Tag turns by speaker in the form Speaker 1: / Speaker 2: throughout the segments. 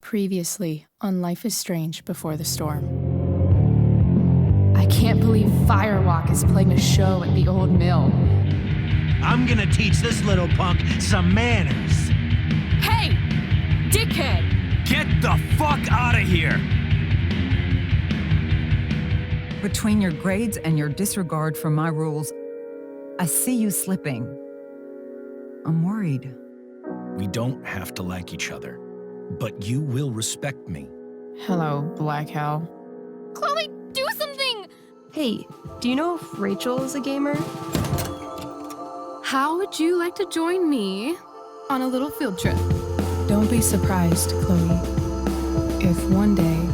Speaker 1: Previously on Life is Strange Before the Storm. I can't believe Firewalk is playing a show at the old mill.
Speaker 2: I'm gonna teach this little punk some manners.
Speaker 1: Hey! Dickhead!
Speaker 2: Get the fuck out of here!
Speaker 3: Between your grades and your disregard for my rules, I see you slipping. I'm worried.
Speaker 4: We don't have to like each other, but you will respect me.
Speaker 1: Hello, Black Hell.
Speaker 5: Chloe, do something!
Speaker 6: Hey, do you know if Rachel is a gamer? How would you like to join me on a little field trip?
Speaker 1: Don't be surprised, Chloe, if one day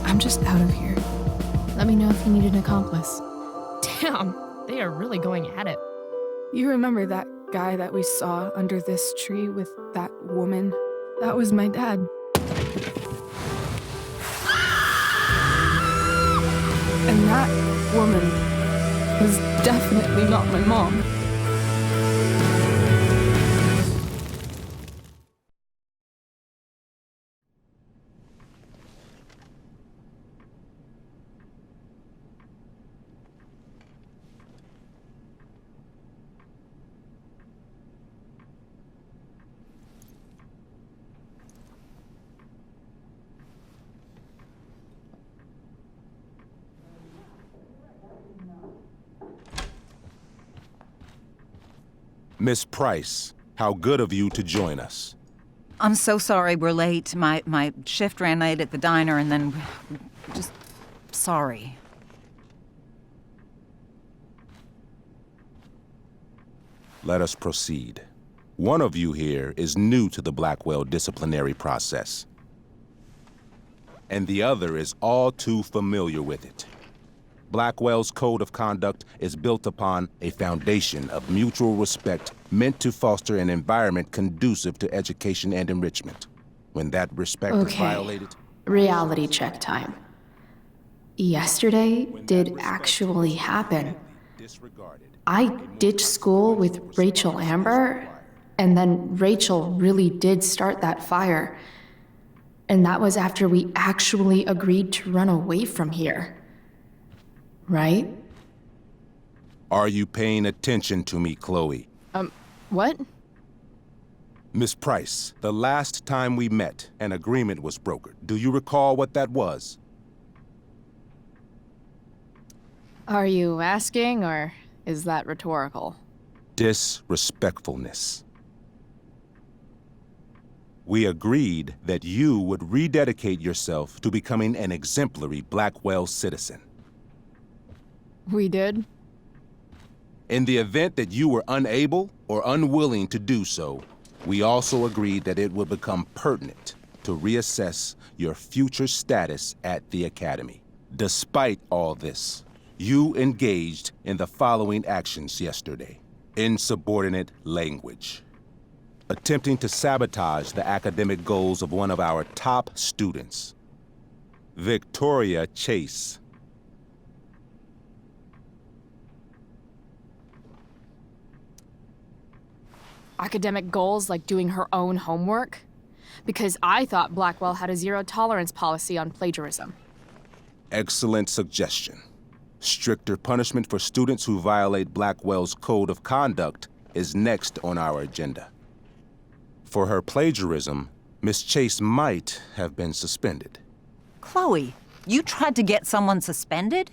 Speaker 1: I'm just out of here. Let me know if you need an accomplice.
Speaker 5: Damn, they are really going at it.
Speaker 6: You remember that guy that we saw under this tree with that woman? That was my dad. And that woman was definitely not my mom.
Speaker 7: Miss Price, how good of you to join us.
Speaker 3: I'm so sorry we're late. My shift ran late at the diner and then just sorry.
Speaker 7: Let us proceed. One of you here is new to the Blackwell disciplinary process, and the other is all too familiar with it. Blackwell's code of conduct is built upon a foundation of mutual respect meant to foster an environment conducive to education and enrichment. When that respect is violated...
Speaker 1: Reality check time. Yesterday did actually happen. I ditched school with Rachel Amber, and then Rachel really did start that fire. And that was after we actually agreed to run away from here. Right?
Speaker 7: Are you paying attention to me, Chloe?
Speaker 1: What?
Speaker 7: Miss Price, the last time we met, an agreement was brokered. Do you recall what that was?
Speaker 1: Are you asking, or is that rhetorical?
Speaker 7: Disrespectfulness. We agreed that you would rededicate yourself to becoming an exemplary Blackwell citizen.
Speaker 1: We did?
Speaker 7: In the event that you were unable or unwilling to do so, we also agreed that it would become pertinent to reassess your future status at the Academy. Despite all this, you engaged in the following actions yesterday. Insubordinate language. Attempting to sabotage the academic goals of one of our top students, Victoria Chase.
Speaker 5: Academic goals like doing her own homework? Because I thought Blackwell had a zero-tolerance policy on plagiarism.
Speaker 7: Excellent suggestion. Stricter punishment for students who violate Blackwell's code of conduct is next on our agenda. For her plagiarism, Miss Chase might have been suspended.
Speaker 3: Chloe, you tried to get someone suspended?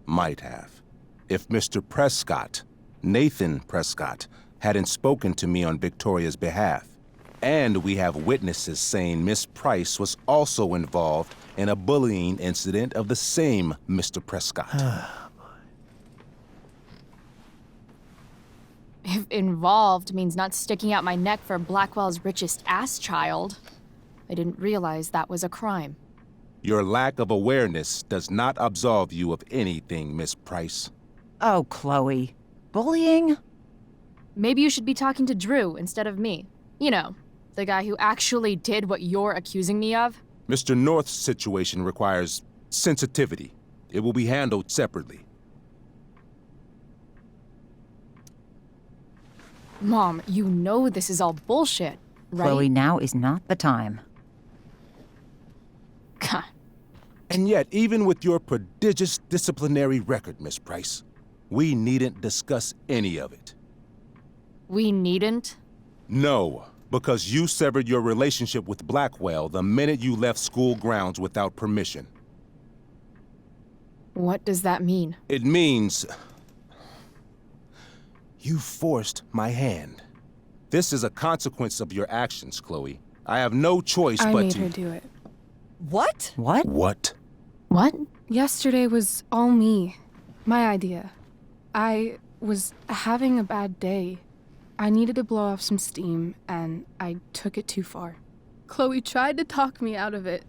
Speaker 7: Might have. If Mr. Prescott, Nathan Prescott, hadn't spoken to me on Victoria's behalf. And we have witnesses saying Miss Price was also involved in a bullying incident of the same Mr. Prescott.
Speaker 5: If involved means not sticking out my neck for Blackwell's richest ass child, I didn't realize that was a crime.
Speaker 7: Your lack of awareness does not absolve you of anything, Miss Price.
Speaker 3: Oh, Chloe. Bullying?
Speaker 5: Maybe you should be talking to Drew instead of me. You know, the guy who actually did what you're accusing me of.
Speaker 7: Mr. North's situation requires sensitivity. It will be handled separately.
Speaker 5: Mom, you know this is all bullshit, right?
Speaker 3: Chloe, now is not the time.
Speaker 5: God.
Speaker 7: And yet, even with your prodigious disciplinary record, Miss Price, we needn't discuss any of it.
Speaker 5: We needn't?
Speaker 7: No, because you severed your relationship with Blackwell the minute you left school grounds without permission.
Speaker 5: What does that mean?
Speaker 7: It means you forced my hand. This is a consequence of your actions, Chloe. I have no choice
Speaker 6: I
Speaker 7: but
Speaker 6: made
Speaker 7: to...
Speaker 6: her do it.
Speaker 3: What? What?
Speaker 7: What?
Speaker 5: What?
Speaker 6: Yesterday was all me. My idea. I was having a bad day. I needed to blow off some steam, and I took it too far. Chloe tried to talk me out of it.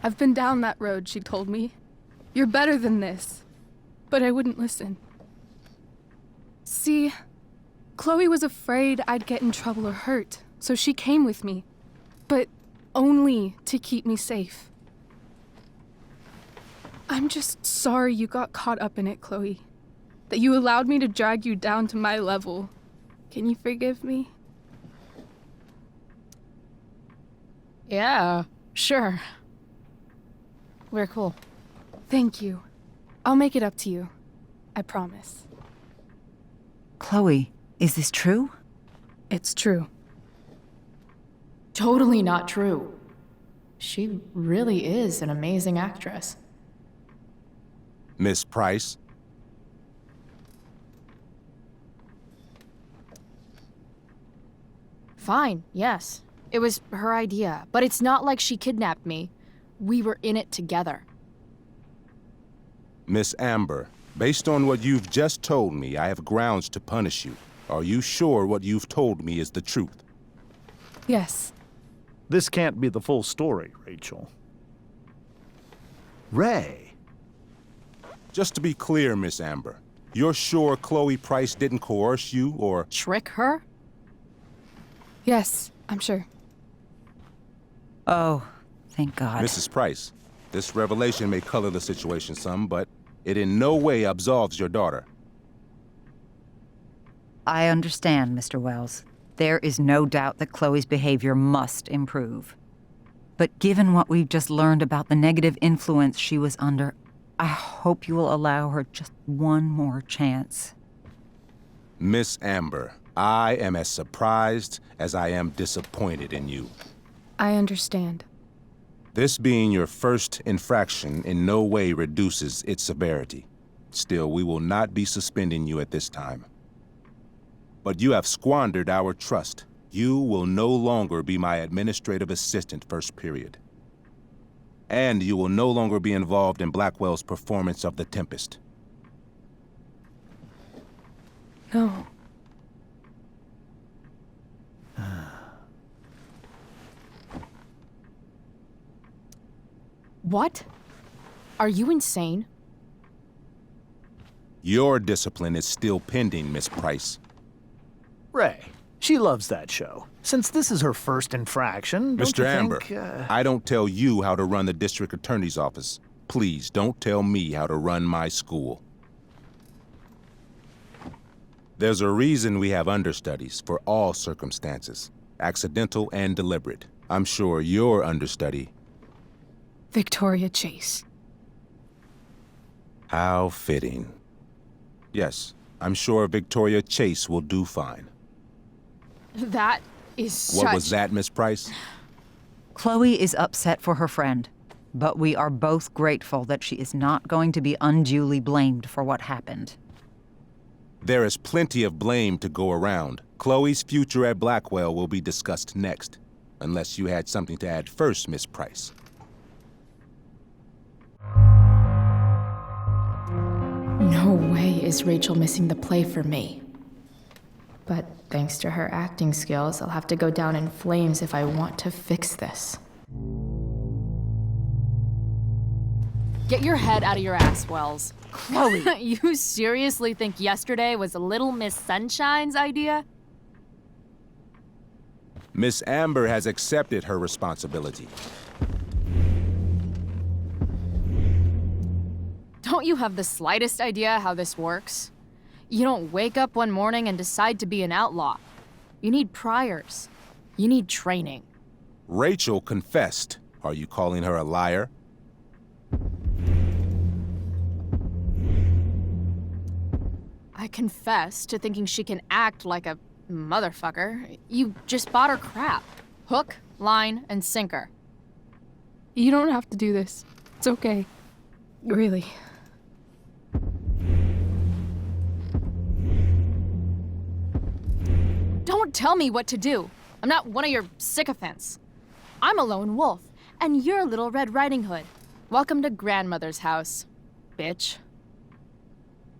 Speaker 6: I've been down that road, she told me. You're better than this. But I wouldn't listen. See, Chloe was afraid I'd get in trouble or hurt, so she came with me. But only to keep me safe. I'm just sorry you got caught up in it, Chloe. That you allowed me to drag you down to my level. Can you forgive me?
Speaker 5: Yeah, sure. We're cool.
Speaker 6: Thank you. I'll make it up to you. I promise.
Speaker 3: Chloe, is this true?
Speaker 6: It's true.
Speaker 1: Totally not true. She really is an amazing actress.
Speaker 7: Miss Price?
Speaker 5: Fine, yes. It was her idea, but it's not like she kidnapped me. We were in it together.
Speaker 7: Miss Amber, based on what you've just told me, I have grounds to punish you. Are you sure what you've told me is the truth?
Speaker 6: Yes.
Speaker 8: This can't be the full story, Rachel. Ray.
Speaker 7: Just to be clear, Miss Amber, you're sure Chloe Price didn't coerce you or...
Speaker 5: Trick her?
Speaker 6: Yes, I'm sure.
Speaker 3: Oh, thank God.
Speaker 7: Mrs. Price, this revelation may color the situation some, but it in no way absolves your daughter.
Speaker 3: I understand, Mr. Wells. There is no doubt that Chloe's behavior must improve. But given what we've just learned about the negative influence she was under, I hope you will allow her just one more chance.
Speaker 7: Miss Amber, I am as surprised as I am disappointed in you.
Speaker 6: I understand.
Speaker 7: This being your first infraction in no way reduces its severity. Still, we will not be suspending you at this time. But you have squandered our trust. You will no longer be my administrative assistant first period. And you will no longer be involved in Blackwell's performance of The Tempest.
Speaker 6: No.
Speaker 5: What? Are you insane?
Speaker 7: Your discipline is still pending, Miss Price.
Speaker 8: Ray. She loves that show. Since this is her first infraction, don't
Speaker 7: Mr.
Speaker 8: you
Speaker 7: Amber,
Speaker 8: think,
Speaker 7: I don't tell you how to run the district attorney's office. Please don't tell me how to run my school. There's a reason we have understudies for all circumstances, accidental and deliberate. I'm sure your understudy...
Speaker 6: Victoria Chase.
Speaker 7: How fitting. Yes, I'm sure Victoria Chase will do fine.
Speaker 5: That is such...
Speaker 7: What was that, Miss Price?
Speaker 3: Chloe is upset for her friend, but we are both grateful that she is not going to be unduly blamed for what happened.
Speaker 7: There is plenty of blame to go around. Chloe's future at Blackwell will be discussed next, unless you had something to add first, Miss Price.
Speaker 1: No way is Rachel missing the play for me. But thanks to her acting skills, I'll have to go down in flames if I want to fix this.
Speaker 5: Get your head out of your ass, Wells.
Speaker 3: Chloe!
Speaker 5: You seriously think yesterday was Little Miss Sunshine's idea?
Speaker 7: Miss Amber has accepted her responsibility.
Speaker 5: Don't you have the slightest idea how this works? You don't wake up one morning and decide to be an outlaw. You need priors. You need training.
Speaker 7: Rachel confessed. Are you calling her a liar?
Speaker 5: I confess to thinking she can act like a motherfucker. You just bought her crap. Hook, line, and sinker.
Speaker 6: You don't have to do this. It's okay. Really.
Speaker 5: Don't tell me what to do. I'm not one of your sycophants. I'm a lone wolf, and you're Little Red Riding Hood. Welcome to grandmother's house, bitch.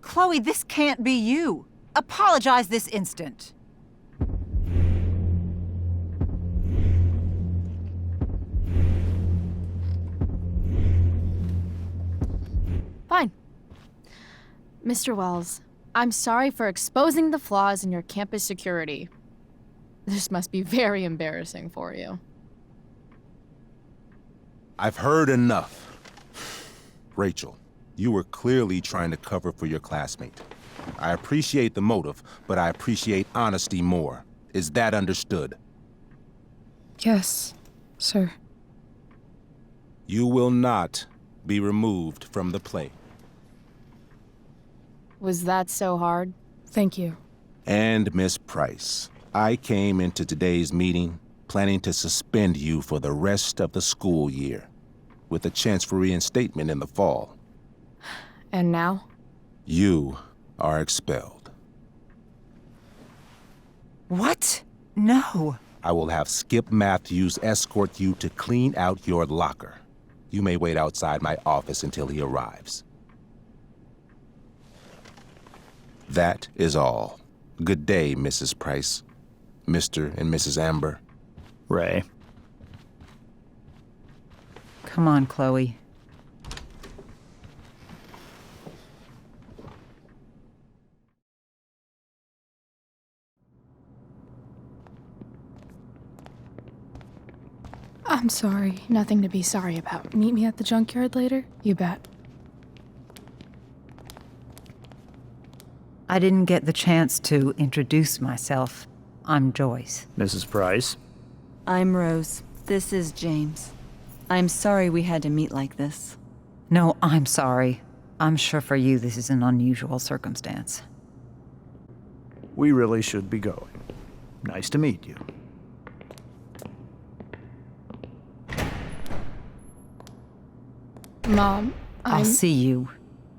Speaker 3: Chloe, this can't be you. Apologize this instant.
Speaker 5: Fine. Mr. Wells, I'm sorry for exposing the flaws in your campus security. This must be very embarrassing for you.
Speaker 7: I've heard enough. Rachel, you were clearly trying to cover for your classmate. I appreciate the motive, but I appreciate honesty more. Is that understood?
Speaker 6: Yes, sir.
Speaker 7: You will not be removed from the play.
Speaker 5: Was that so hard?
Speaker 6: Thank you.
Speaker 7: And Miss Price, I came into today's meeting planning to suspend you for the rest of the school year, with a chance for reinstatement in the fall.
Speaker 5: And now?
Speaker 7: You are expelled.
Speaker 3: What? No.
Speaker 7: I will have Skip Matthews escort you to clean out your locker. You may wait outside my office until he arrives. That is all. Good day, Mrs. Price. Mr. and Mrs. Amber.
Speaker 8: Ray.
Speaker 3: Come on, Chloe.
Speaker 6: I'm sorry. Nothing to be sorry about. Meet me at the junkyard later? You bet.
Speaker 3: I didn't get the chance to introduce myself. I'm Joyce.
Speaker 8: Mrs. Price.
Speaker 9: I'm Rose. This is James. I'm sorry we had to meet like this.
Speaker 3: No, I'm sorry. I'm sure for you this is an unusual circumstance.
Speaker 8: We really should be going. Nice to meet you.
Speaker 6: Mom,
Speaker 3: I'll see you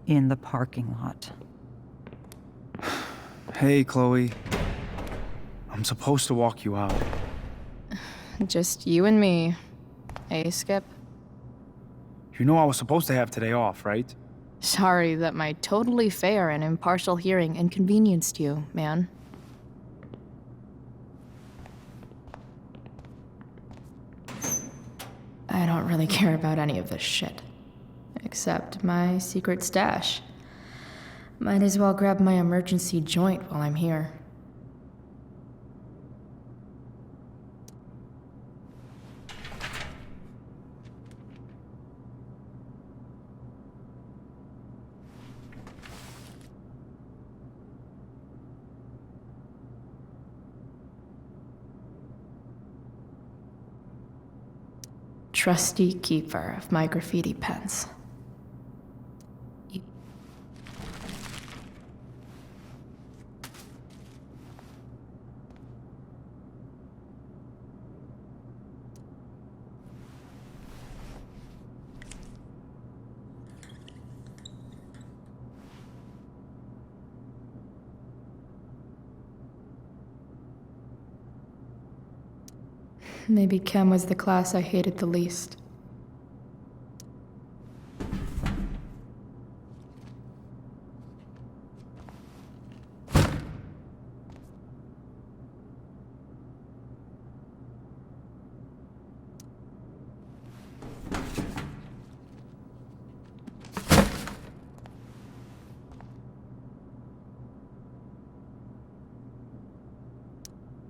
Speaker 3: in the parking lot.
Speaker 10: Hey, Chloe. I'm supposed to walk you out.
Speaker 5: Just you and me. Hey, Skip.
Speaker 10: You know I was supposed to have today off, right?
Speaker 5: Sorry that my totally fair and impartial hearing inconvenienced you, man. I don't really care about any of this shit. Except my secret stash. Might as well grab my emergency joint while I'm here. Trusty keeper of my graffiti pens. Maybe chem was the class I hated the least.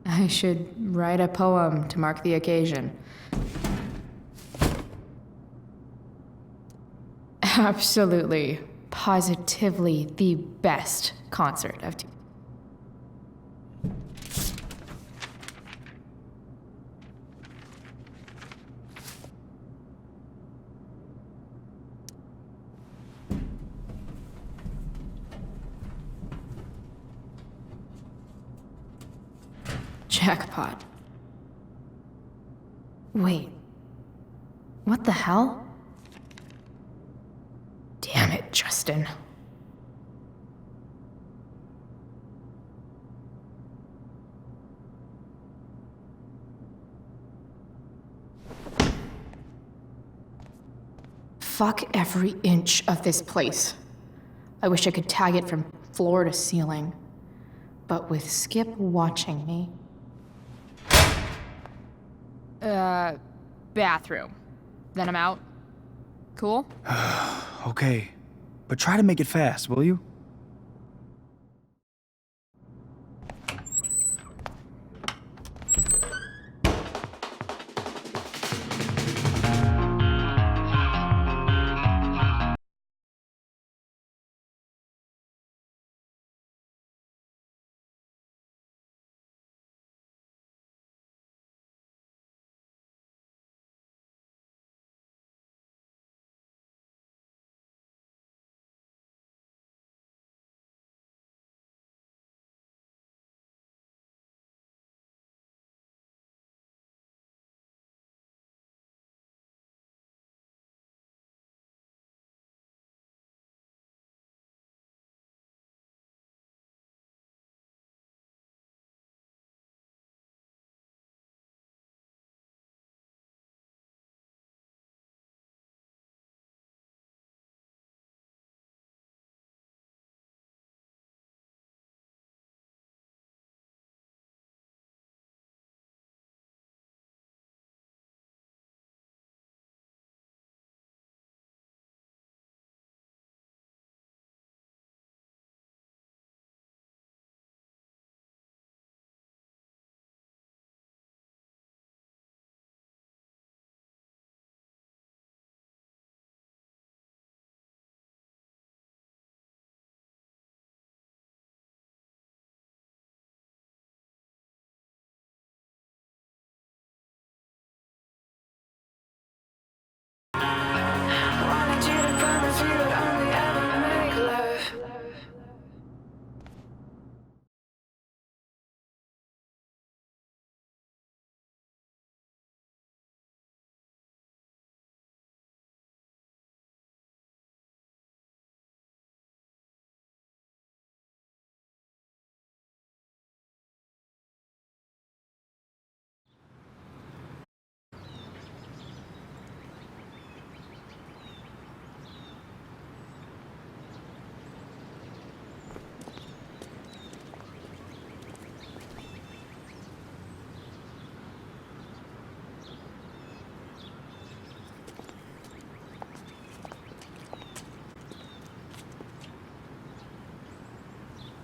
Speaker 5: I should write a poem to mark the occasion. Absolutely, positively the best concert of
Speaker 1: Jackpot. Wait. What the hell? Damn it, Justin. Fuck every inch of this place. I wish I could tag it from floor to ceiling. But with Skip watching me...
Speaker 5: Bathroom. Then I'm out. Cool?
Speaker 10: Okay, but try to make it fast, will you?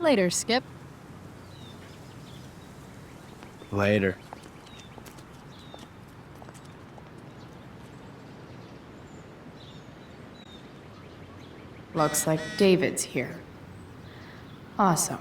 Speaker 5: Later, Skip.
Speaker 10: Later.
Speaker 1: Looks like David's here. Awesome.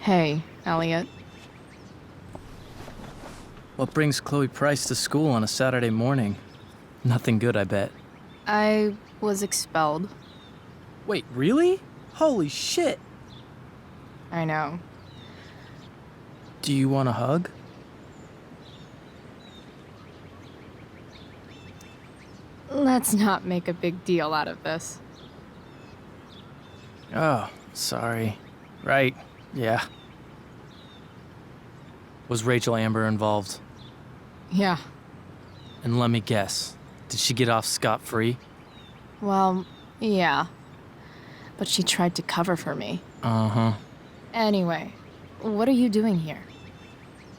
Speaker 5: Hey, Elliot.
Speaker 11: What brings Chloe Price to school on a Saturday morning? Nothing good, I bet.
Speaker 5: I was expelled.
Speaker 11: Wait, really? Holy shit!
Speaker 5: I know.
Speaker 11: Do you want a hug?
Speaker 5: Let's not make a big deal out of this.
Speaker 11: Oh, sorry. Right, yeah. Was Rachel Amber involved?
Speaker 5: Yeah.
Speaker 11: And let me guess, did she get off scot-free?
Speaker 5: Well, yeah. But she tried to cover for me.
Speaker 11: Uh-huh.
Speaker 5: Anyway, what are you doing here?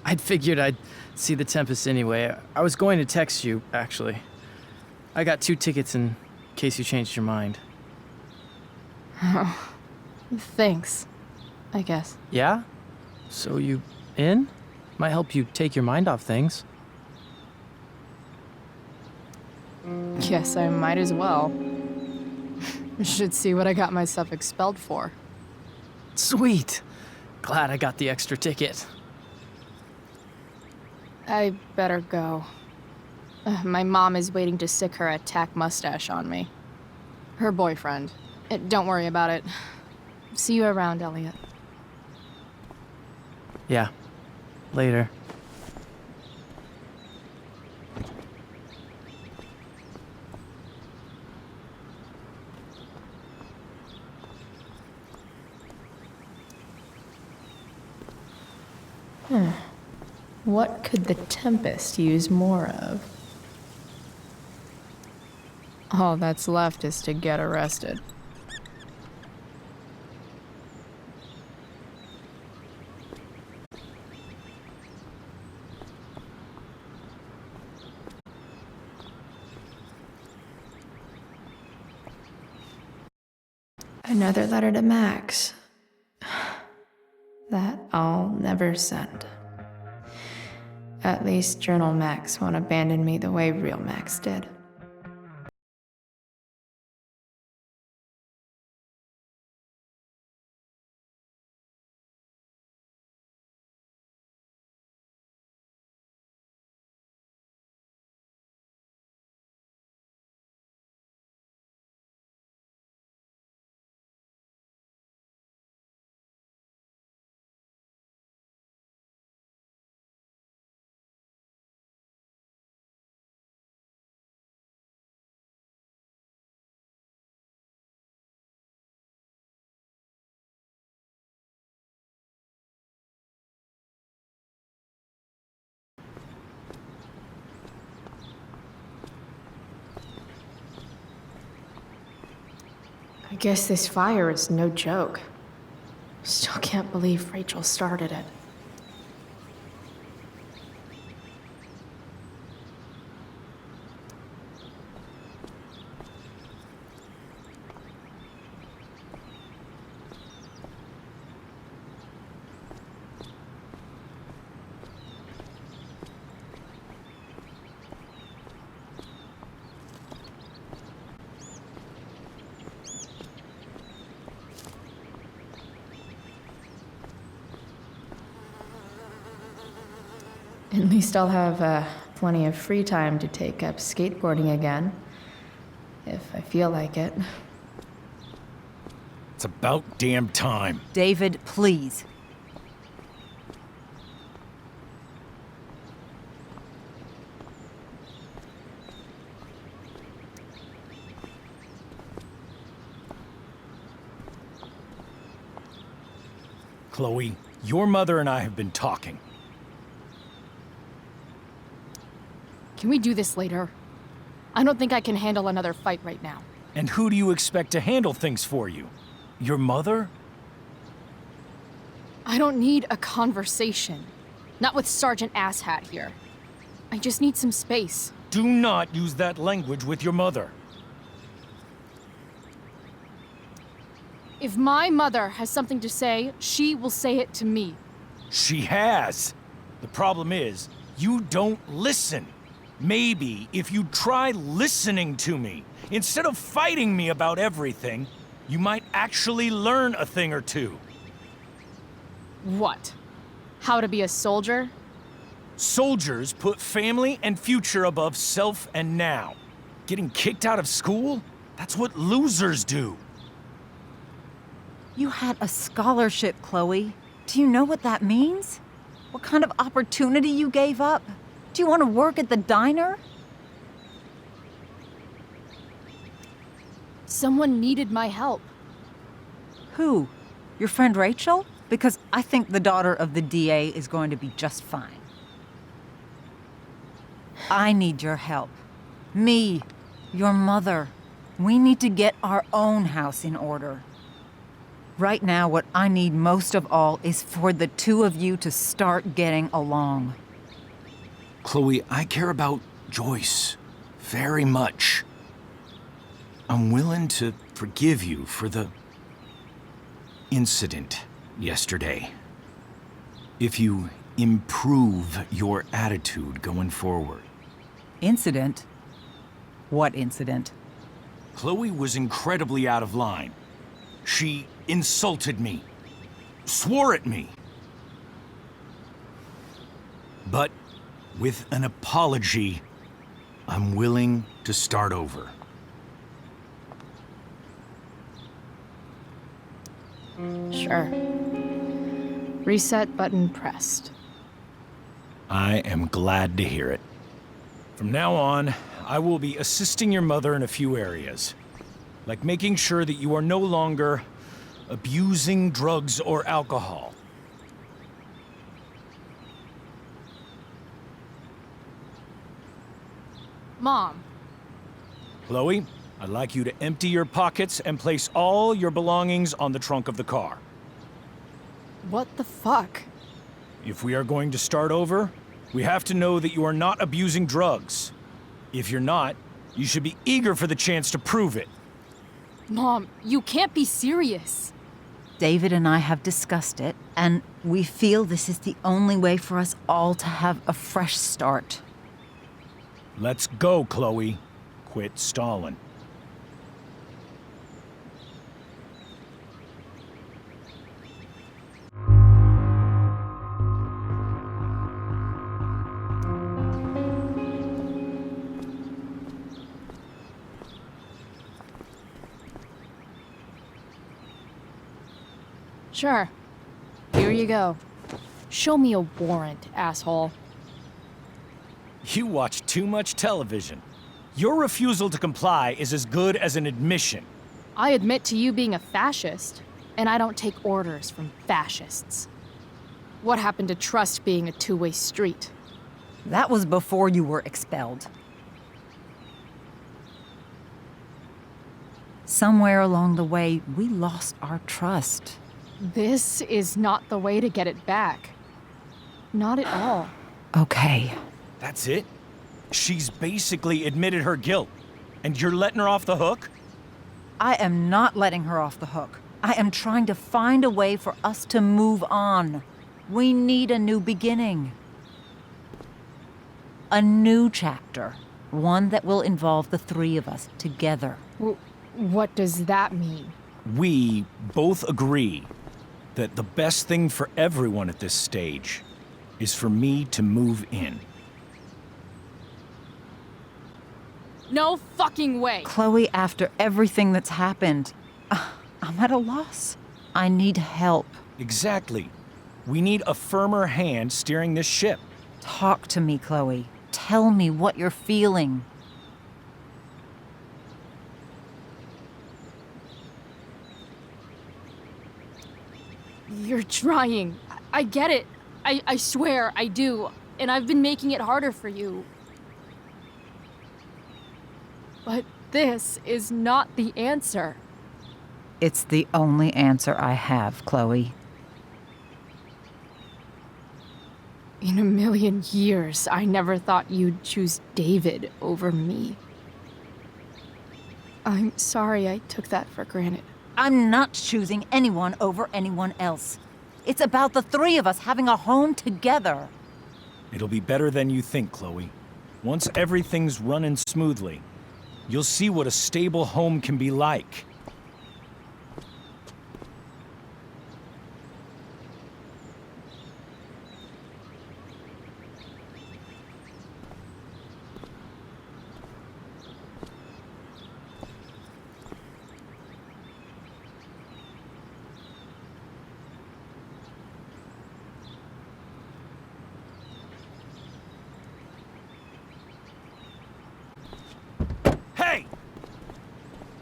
Speaker 11: I'd figured I'd see the Tempest anyway. I was going to text you, actually. I got 2 tickets in case you changed your mind.
Speaker 5: Oh, thanks, I guess.
Speaker 11: Yeah? So you in? Might help you take your mind off things.
Speaker 5: Guess I might as well. Should see what I got myself expelled for.
Speaker 11: Sweet! Glad I got the extra ticket.
Speaker 5: I better go. My mom is waiting to sick her attack mustache on me. Her boyfriend. Don't worry about it. See you around, Elliot.
Speaker 11: Yeah. Later.
Speaker 1: What could the Tempest use more of?
Speaker 5: All that's left is to get arrested.
Speaker 1: Another letter to Max. That I'll never send. At least Journal Max won't abandon me the way real Max did. I guess this fire is no joke. Still can't believe Rachel started it. At least I'll have plenty of free time to take up skateboarding again. If I feel like it.
Speaker 4: It's about damn time.
Speaker 3: David, please.
Speaker 4: Chloe, your mother and I have been talking.
Speaker 5: Can we do this later? I don't think I can handle another fight right now.
Speaker 4: And who do you expect to handle things for you? Your mother?
Speaker 5: I don't need a conversation. Not with Sergeant Asshat here. I just need some space.
Speaker 4: Do not use that language with your mother.
Speaker 5: If my mother has something to say, she will say it to me.
Speaker 4: She has. The problem is, you don't listen. Maybe if you try listening to me, instead of fighting me about everything, you might actually learn a thing or two.
Speaker 5: What? How to be a soldier?
Speaker 4: Soldiers put family and future above self and now. Getting kicked out of school? That's what losers do.
Speaker 3: You had a scholarship, Chloe. Do you know what that means? What kind of opportunity you gave up? Do you want to work at the diner?
Speaker 5: Someone needed my help.
Speaker 3: Who? Your friend Rachel? Because I think the daughter of the DA is going to be just fine. I need your help. Me, your mother. We need to get our own house in order. Right now, what I need most of all is for the two of you to start getting along.
Speaker 4: Chloe, I care about Joyce very much. I'm willing to forgive you for the incident yesterday. If you improve your attitude going forward.
Speaker 3: Incident? What incident?
Speaker 4: Chloe was incredibly out of line. She insulted me, swore at me. But with an apology, I'm willing to start over.
Speaker 5: Sure. Reset button pressed.
Speaker 4: I am glad to hear it. From now on, I will be assisting your mother in a few areas, like making sure that you are no longer abusing drugs or alcohol.
Speaker 5: Mom,
Speaker 4: Chloe, I'd like you to empty your pockets and place all your belongings on the trunk of the car.
Speaker 5: what the fuck?
Speaker 4: If we are going to start over, we have to know that you are not abusing drugs. If you're not, you should be eager for the chance to prove it.
Speaker 5: Mom, you can't be serious.
Speaker 3: David and I have discussed it, and we feel this is the only way for us all to have a fresh start.
Speaker 4: Let's go, Chloe. Quit stalling.
Speaker 5: Sure. Here you go. Show me a warrant, asshole.
Speaker 4: You watch too much television. Your refusal to comply is as good as an admission.
Speaker 5: I admit to you being a fascist, and I don't take orders from fascists. What happened to trust being a two-way street?
Speaker 3: That was before you were expelled. Somewhere along the way, we lost our trust.
Speaker 5: This is not the way to get it back. Not at all.
Speaker 3: Okay.
Speaker 4: That's it? She's basically admitted her guilt, and you're letting her off the hook?
Speaker 3: I am not letting her off the hook. I am trying to find a way for us to move on. We need a new beginning. A new chapter. One that will involve the three of us together.
Speaker 5: What does that mean?
Speaker 4: We both agree that the best thing for everyone at this stage is for me to move in.
Speaker 5: No fucking way!
Speaker 3: Chloe, after everything that's happened, I'm at a loss. I need help.
Speaker 4: Exactly. We need a firmer hand steering this ship.
Speaker 3: Talk to me, Chloe. Tell me what you're feeling.
Speaker 5: You're trying. I get it. I swear, I do. And I've been making it harder for you. But this is not the answer.
Speaker 3: It's the only answer I have, Chloe.
Speaker 5: In a million years, I never thought you'd choose David over me. I'm sorry I took that for granted.
Speaker 3: I'm not choosing anyone over anyone else. It's about the three of us having a home together.
Speaker 4: It'll be better than you think, Chloe. Once everything's running smoothly, you'll see what a stable home can be like.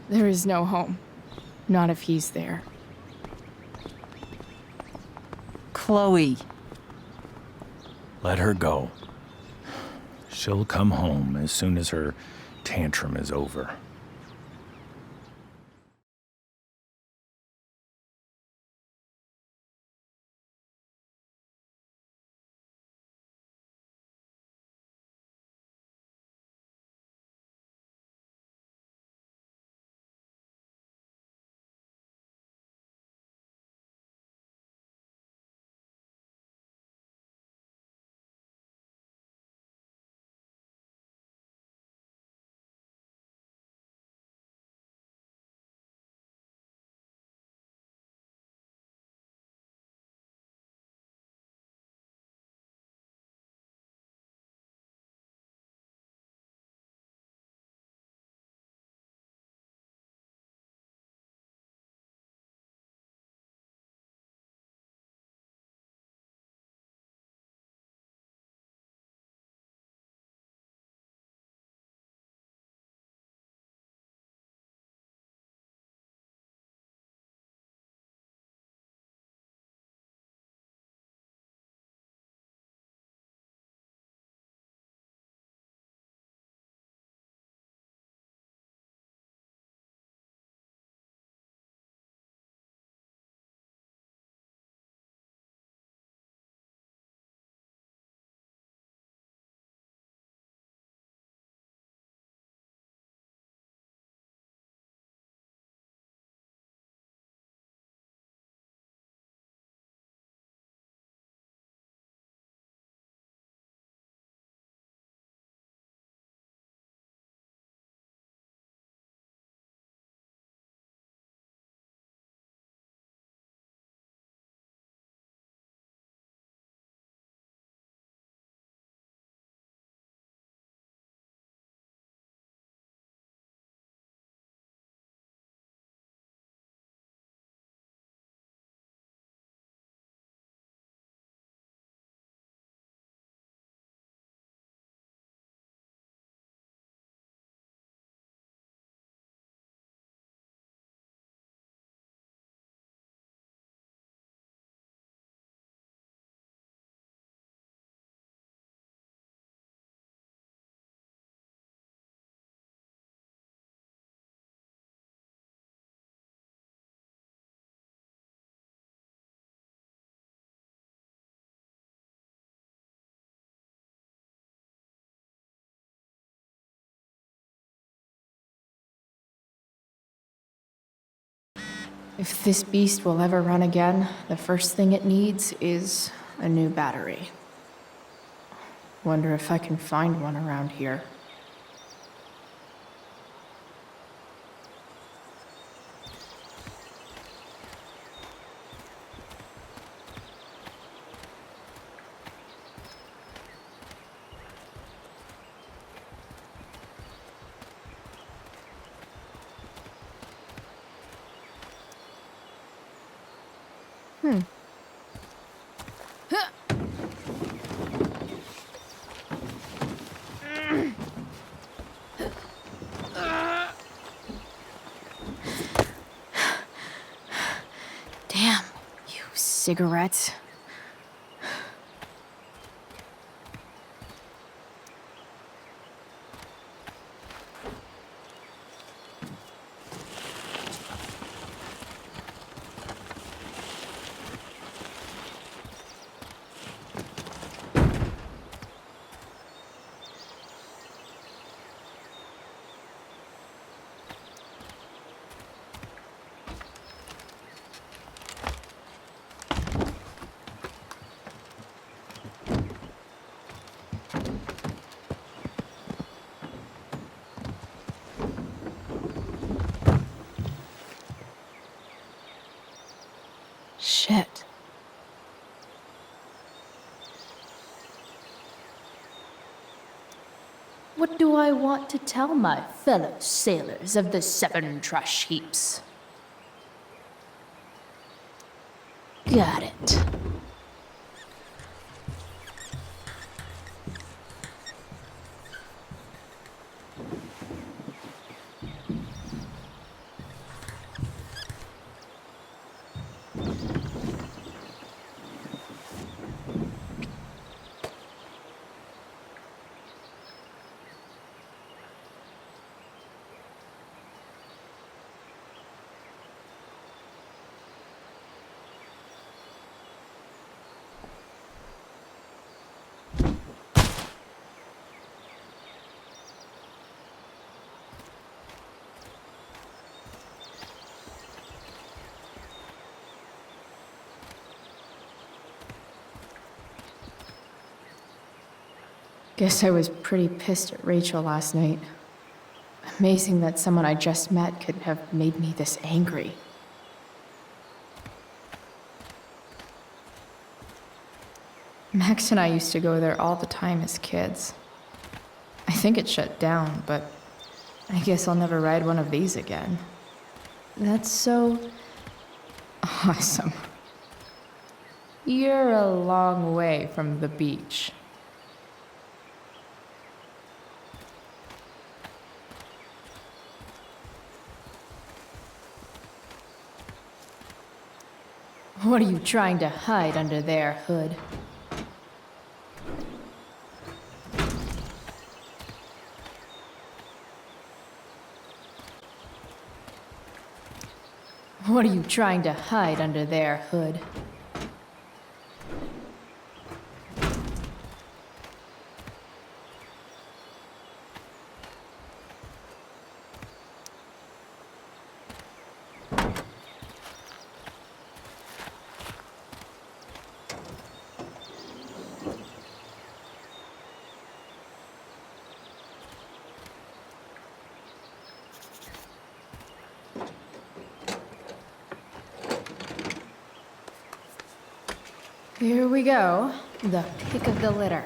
Speaker 5: There is no home. Not if he's there.
Speaker 3: Chloe.
Speaker 4: Let her go. She'll come home as soon as her tantrum is over.
Speaker 1: If this beast will ever run again, the first thing it needs is a new battery. Wonder if I can find one around here. Damn, you cigarettes. Shit. What do I want to tell my fellow sailors of the 7 trash heaps? Got it. Guess I was pretty pissed at Rachel last night. Amazing that someone I just met could have made me this angry. Max and I used to go there all the time as kids. I think it shut down, but I guess I'll never ride one of these again. That's so awesome. You're a long way from the beach. What are you trying to hide under there, Hood? What are you trying to hide under there, Hood? Here we go, the pick of the litter.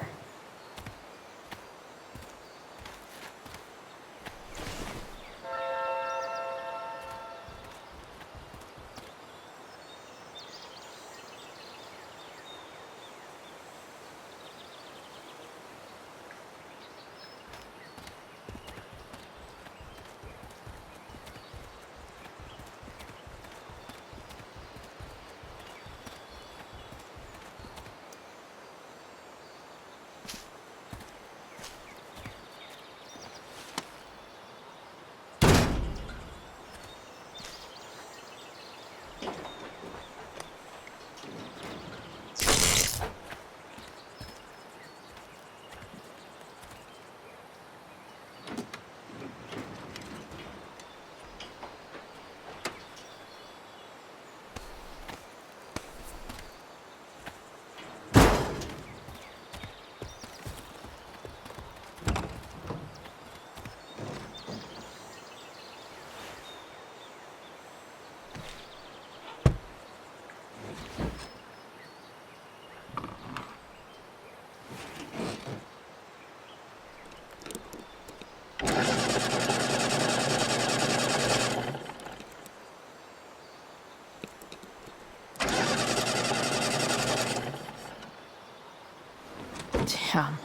Speaker 1: Damn.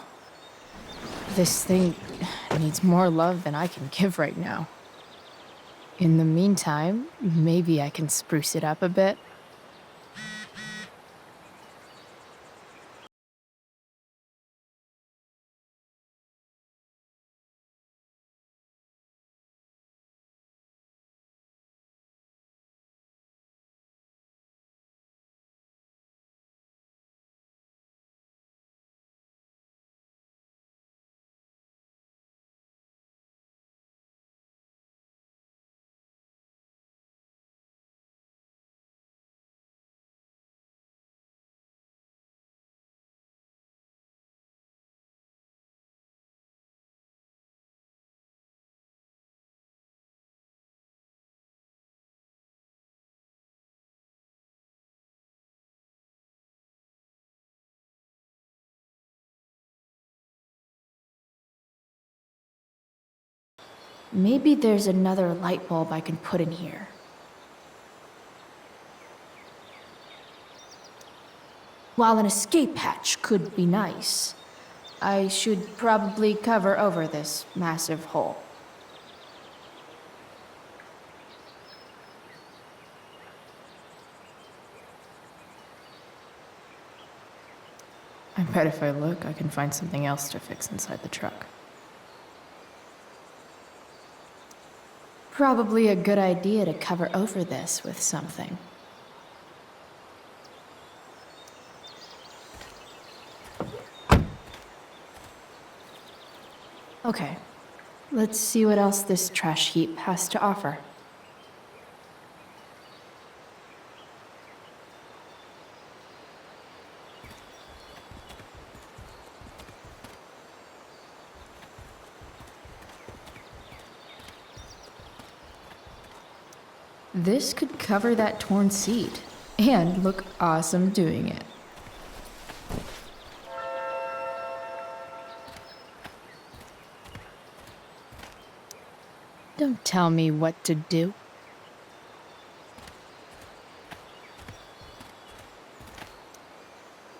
Speaker 1: This thing needs more love than I can give right now. In the meantime, maybe I can spruce it up a bit. Maybe there's another light bulb I can put in here. While an escape hatch could be nice, I should probably cover over this massive hole. I bet if I look, I can find something else to fix inside the truck. Probably a good idea to cover over this with something. Okay, let's see what else this trash heap has to offer. This could cover that torn seat and look awesome doing it.
Speaker 5: Don't tell me what to do.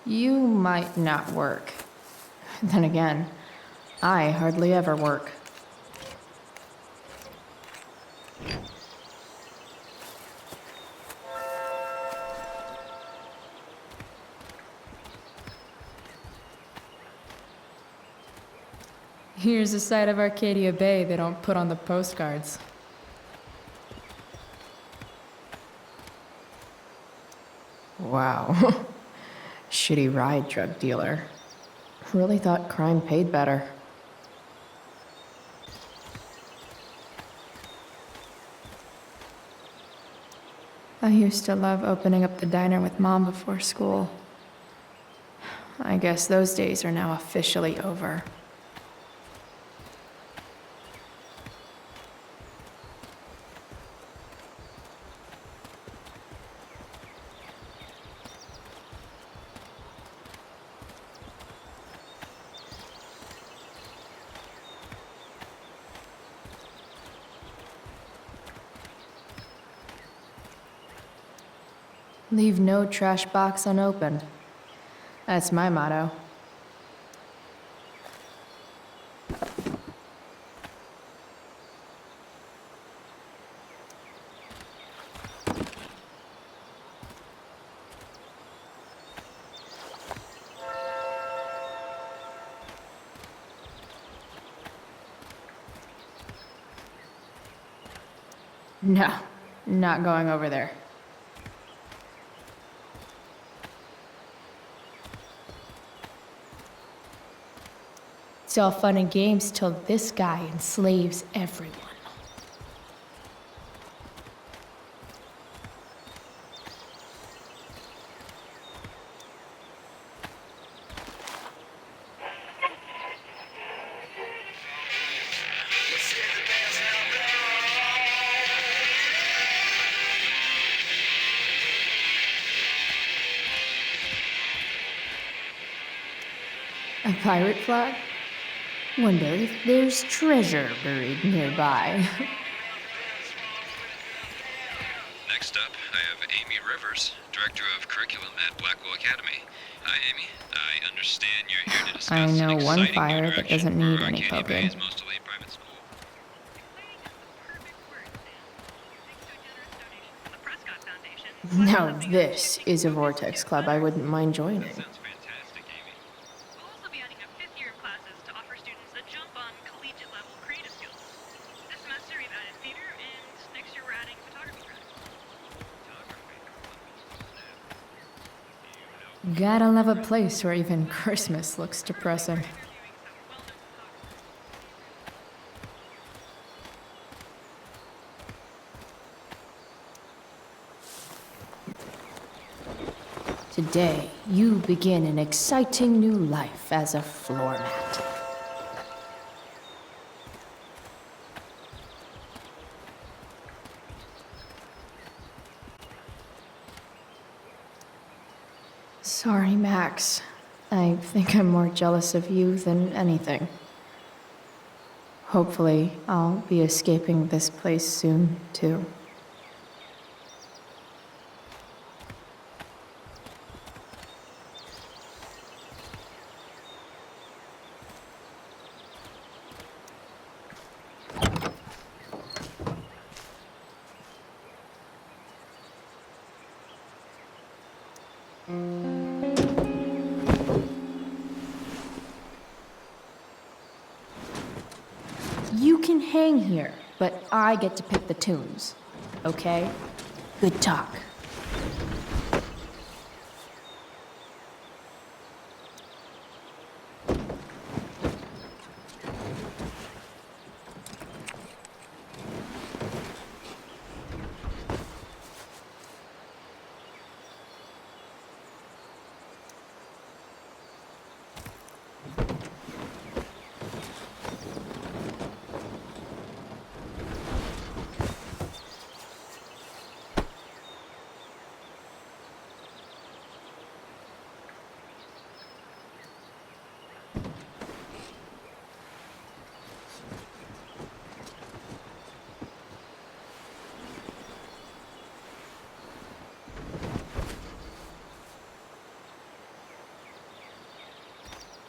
Speaker 1: You might not work. Then again, I hardly ever work. Here's a side of Arcadia Bay they don't put on the postcards. Wow. Shitty ride, drug dealer. Really thought crime paid better. I used to love opening up the diner with Mom before school. I guess those days are now officially over. Leave no trash box unopened. That's my motto. No, not going over there. It's all fun and games till this guy enslaves everyone. A pirate flag? Wonder if there's treasure buried nearby.
Speaker 12: Next up, I have Amy Rivers, Director of Curriculum at Blackwell Academy. Hi, Amy. I understand you're here to discuss
Speaker 1: I know
Speaker 12: an
Speaker 1: one
Speaker 12: exciting
Speaker 1: fire
Speaker 12: new
Speaker 1: that
Speaker 12: direction
Speaker 1: doesn't need
Speaker 12: for
Speaker 1: any
Speaker 12: Arcadia
Speaker 1: poking.
Speaker 12: Bay's most elite private school.
Speaker 1: Now this is a Vortex Club I wouldn't mind joining.
Speaker 12: Sounds fantastic, Amy. We'll also be adding a fifth year of classes to offer students a jump on collegiate level creative skills. This semester we've added theater, and next year we're adding photography credits.
Speaker 1: Gotta love a place where even Christmas looks depressing. Today, you begin an exciting new life as a floor mat. Sorry, Max. I think I'm more jealous of you than anything. Hopefully, I'll be escaping this place soon, too. You can hang here, but I get to pick the tunes. Okay? Good talk.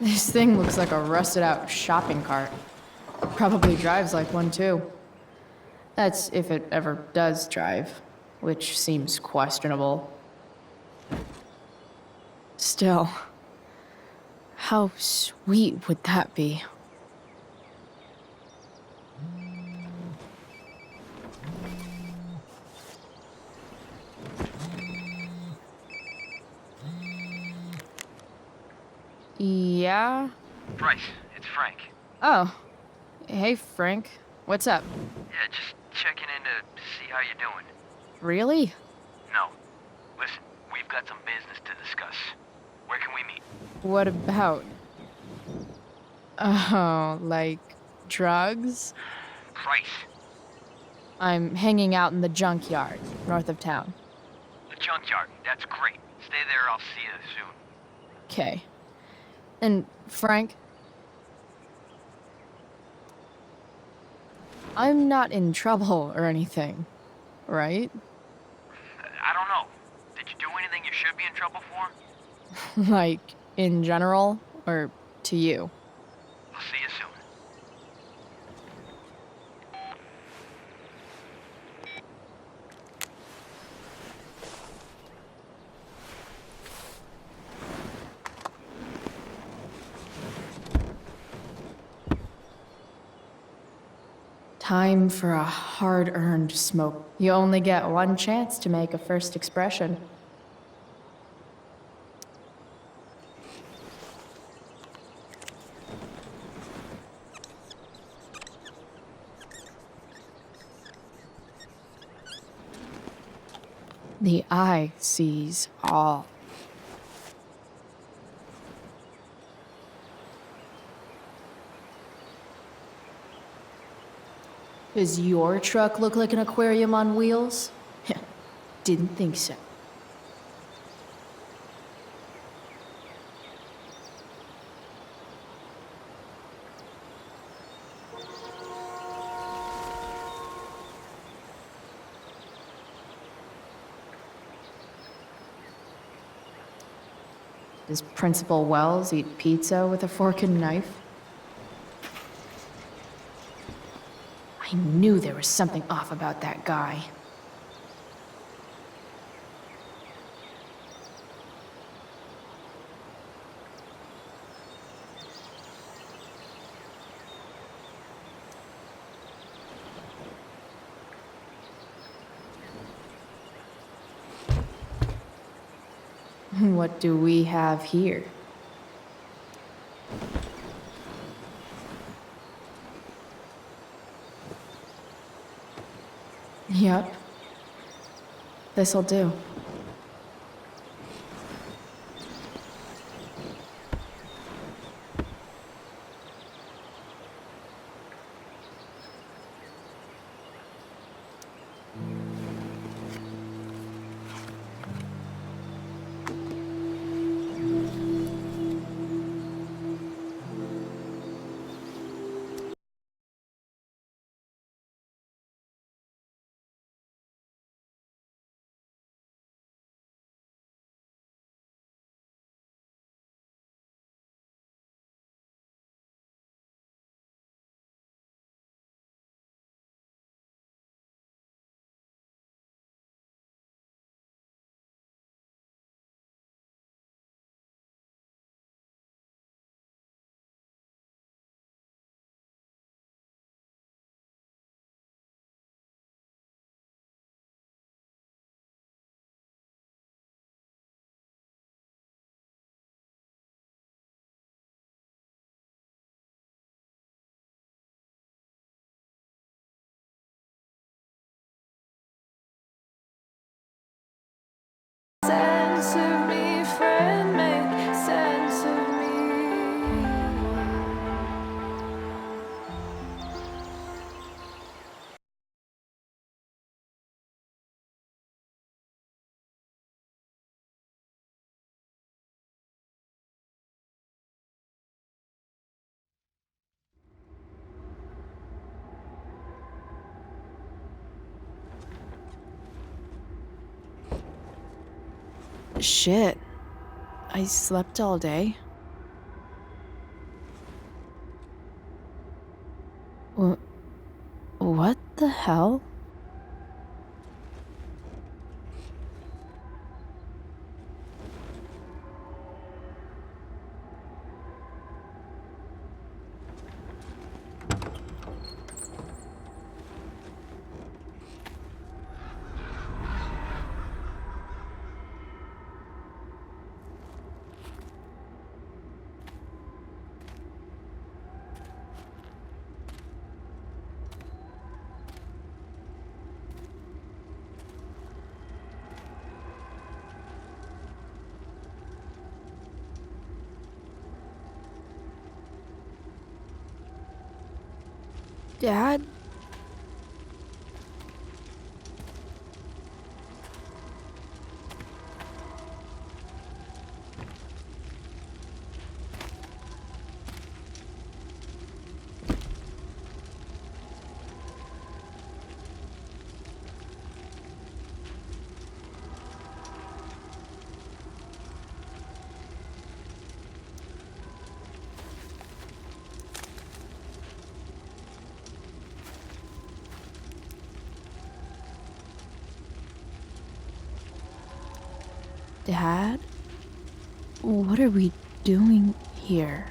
Speaker 5: This thing looks like a rusted out shopping cart. Probably drives like one too. That's if it ever does drive, which seems questionable. Still, how sweet would that be? Yeah?
Speaker 11: Bryce, it's Frank.
Speaker 5: Oh. Hey, Frank. What's up?
Speaker 11: Yeah, just checking in to see how you're doing.
Speaker 5: Really?
Speaker 11: No. Listen, we've got some business to discuss. Where can we meet?
Speaker 5: What about? Oh, like drugs?
Speaker 11: Bryce.
Speaker 5: I'm hanging out in the junkyard, north of town.
Speaker 11: The junkyard. That's great. Stay there, I'll see you soon.
Speaker 5: Okay. And Frank? I'm not in trouble or anything, right?
Speaker 11: I don't know. Did you do anything you should be in trouble for?
Speaker 5: Like, in general, or to you?
Speaker 11: I'll see you soon.
Speaker 5: Time for a hard-earned smoke. You only get one chance to make a first expression. The eye sees all. Does your truck look like an aquarium on wheels? Didn't think so. Does Principal Wells eat pizza with a fork and knife? I knew there was something off about that guy. What do we have here? Yep. This'll do.
Speaker 13: Sense of me, friend, make sense of me.
Speaker 5: Shit. I slept all day.
Speaker 6: Dad?
Speaker 1: Dad? What are we doing here?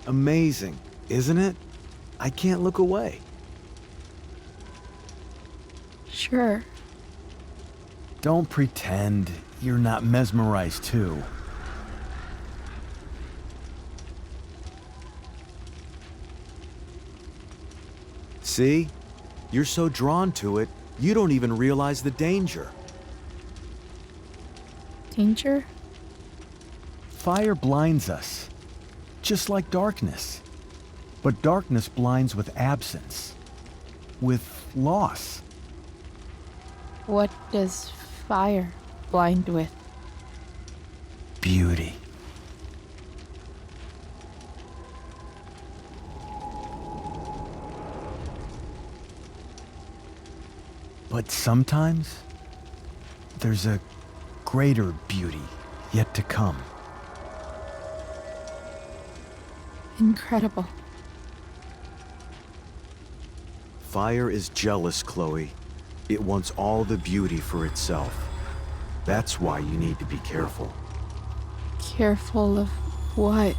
Speaker 10: Amazing, isn't it? I can't look away.
Speaker 6: Sure.
Speaker 10: Don't pretend you're not mesmerized too. See? You're so drawn to it, you don't even realize the danger.
Speaker 6: Danger?
Speaker 10: Fire blinds us, just like darkness. But darkness blinds with absence, with loss.
Speaker 1: What does fire blind with?
Speaker 10: Beauty. But sometimes, there's a greater beauty yet to come.
Speaker 1: Incredible.
Speaker 10: Fire is jealous, Chloe. It wants all the beauty for itself. That's why you need to be careful.
Speaker 1: Careful of what?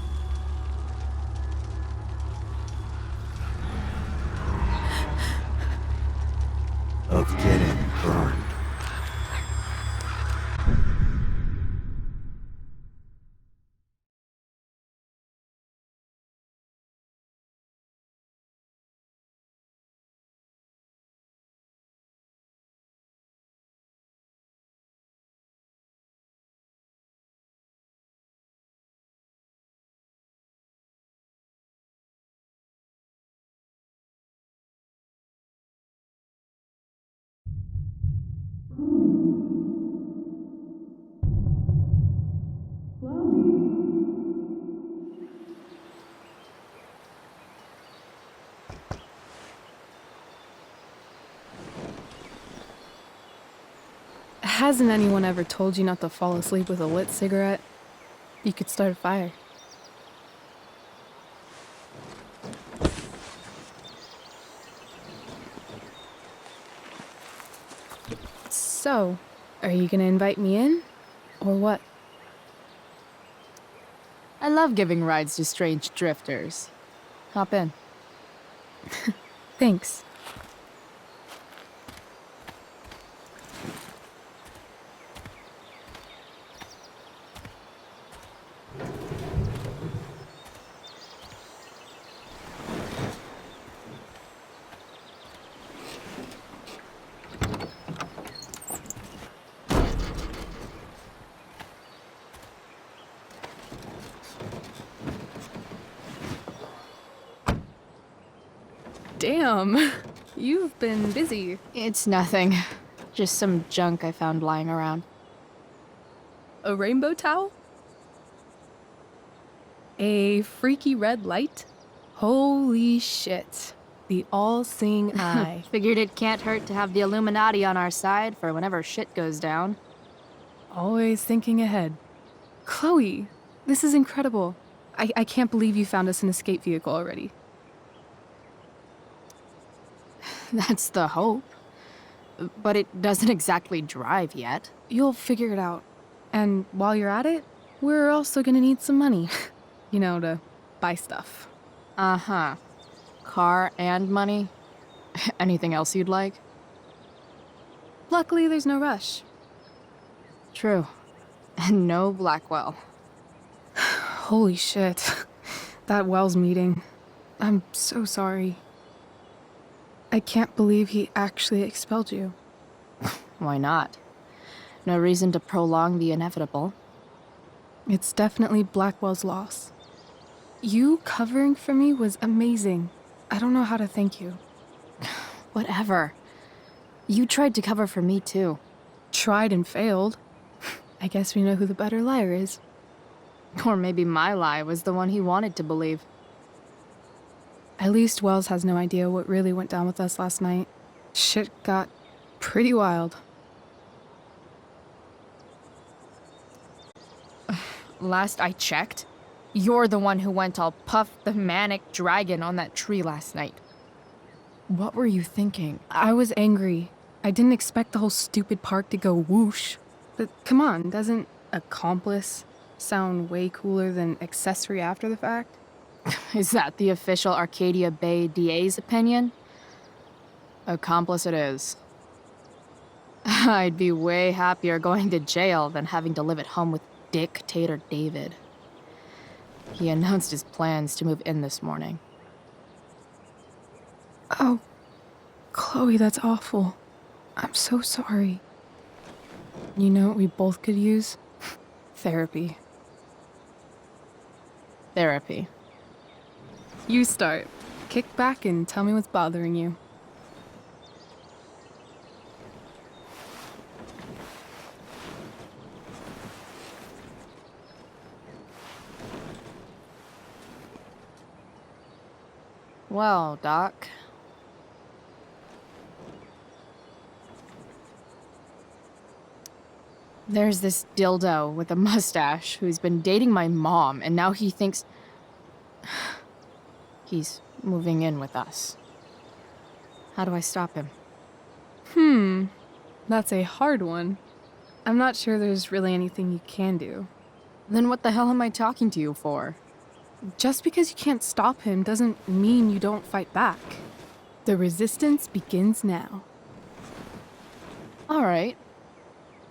Speaker 10: Of getting burned.
Speaker 6: Hasn't anyone ever told you not to fall asleep with a lit cigarette? You could start a fire. So, are you gonna invite me in? Or what?
Speaker 5: I love giving rides to strange drifters. Hop in.
Speaker 6: Thanks. Damn, you've been busy.
Speaker 5: It's nothing. Just some junk I found lying around.
Speaker 6: A rainbow towel? A freaky red light? Holy shit. The all-seeing eye.
Speaker 5: Figured it can't hurt to have the Illuminati on our side for whenever shit goes down.
Speaker 6: Always thinking ahead. Chloe, this is incredible. I can't believe you found us an escape vehicle already.
Speaker 5: That's the hope. But it doesn't exactly drive yet.
Speaker 6: You'll figure it out. And while you're at it, we're also gonna need some money. You know, to buy stuff.
Speaker 5: Uh-huh. Car and money? Anything else you'd like?
Speaker 6: Luckily, there's no rush.
Speaker 5: True. And no Blackwell.
Speaker 6: Holy shit. That Wells meeting. I'm so sorry. I can't believe he actually expelled you.
Speaker 5: Why not? No reason to prolong the inevitable.
Speaker 6: It's definitely Blackwell's loss. You covering for me was amazing. I don't know how to thank you.
Speaker 5: Whatever. You tried to cover for me too.
Speaker 6: Tried and failed. I guess we know who the better liar is.
Speaker 5: Or maybe my lie was the one he wanted to believe.
Speaker 6: At least Wells has no idea what really went down with us last night. Shit got pretty wild.
Speaker 5: Last I checked, you're the one who went all Puff the Manic Dragon on that tree last night. What were you thinking?
Speaker 6: I was angry. I didn't expect the whole stupid park to go whoosh. But come on, doesn't accomplice sound way cooler than accessory after the fact?
Speaker 5: Is that the official Arcadia Bay DA's opinion? Accomplice it is. I'd be way happier going to jail than having to live at home with Dictator David. He announced his plans to move in this morning.
Speaker 6: Oh, Chloe, that's awful. I'm so sorry. You know what we both could use? Therapy.
Speaker 5: Therapy.
Speaker 6: You start. Kick back and tell me what's bothering you.
Speaker 5: Well, Doc. There's this dildo with a mustache who's been dating my mom, and now he thinks he's moving in with us. How do I stop him?
Speaker 6: That's a hard one. I'm not sure there's really anything you can do.
Speaker 5: Then what the hell am I talking to you for?
Speaker 6: Just because you can't stop him doesn't mean you don't fight back. The resistance begins now.
Speaker 5: All right.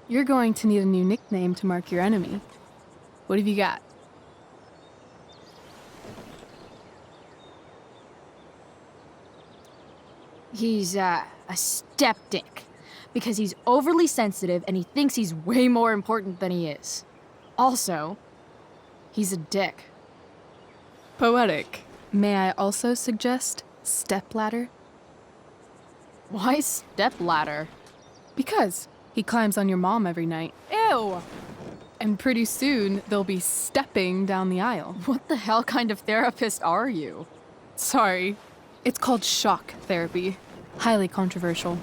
Speaker 6: You're going to need a new nickname to mark your enemy. What have you got?
Speaker 5: He's, a step dick. Because he's overly sensitive and he thinks he's way more important than he is. Also, he's a dick.
Speaker 6: Poetic. May I also suggest stepladder?
Speaker 5: Why stepladder?
Speaker 6: Because he climbs on your mom every night.
Speaker 5: Ew!
Speaker 6: And pretty soon, they'll be stepping down the aisle.
Speaker 5: What the hell kind of therapist are you?
Speaker 6: Sorry. It's called shock therapy. Highly controversial.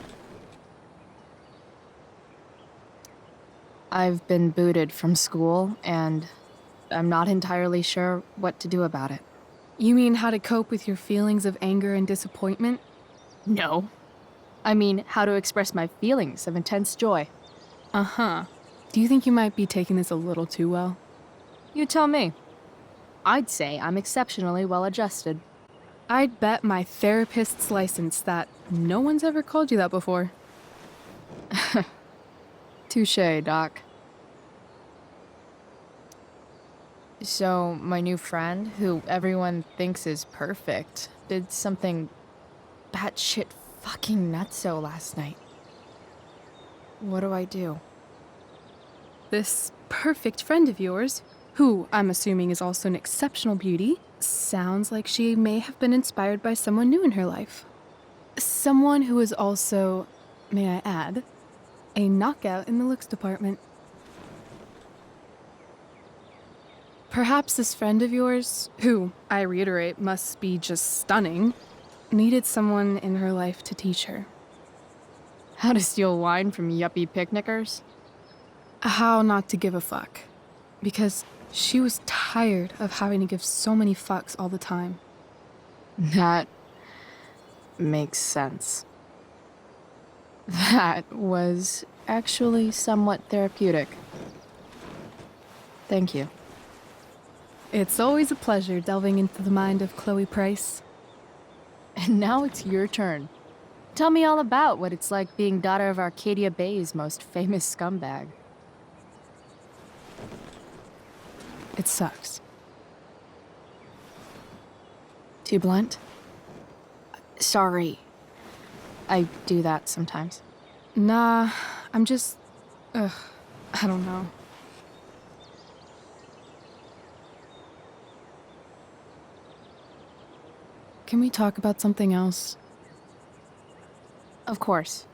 Speaker 5: I've been booted from school, and I'm not entirely sure what to do about it.
Speaker 6: You mean how to cope with your feelings of anger and disappointment?
Speaker 5: No. I mean, how to express my feelings of intense joy.
Speaker 6: Uh-huh. Do you think you might be taking this a little too well?
Speaker 5: You tell me. I'd say I'm exceptionally well adjusted.
Speaker 6: I'd bet my therapist's license that no one's ever called you that before.
Speaker 5: Touché, Doc. So, my new friend, who everyone thinks is perfect, did something batshit fucking nutso last night. What do I do?
Speaker 6: This perfect friend of yours, who I'm assuming is also an exceptional beauty, sounds like she may have been inspired by someone new in her life. Someone who is also, may I add, a knockout in the looks department. Perhaps this friend of yours, who, I reiterate, must be just stunning, needed someone in her life to teach her.
Speaker 5: How to steal wine from yuppie picnickers?
Speaker 6: how not to give a fuck. Because she was tired of having to give so many fucks all the time.
Speaker 5: That makes sense. That was actually somewhat therapeutic. Thank you.
Speaker 6: It's always a pleasure delving into the mind of Chloe Price.
Speaker 5: And now it's your turn. Tell me all about what it's like being daughter of Arcadia Bay's most famous scumbag.
Speaker 6: It sucks.
Speaker 5: Too blunt? Sorry. I do that sometimes.
Speaker 6: Nah, I'm just... I don't know. Can we talk about something else?
Speaker 5: Of course.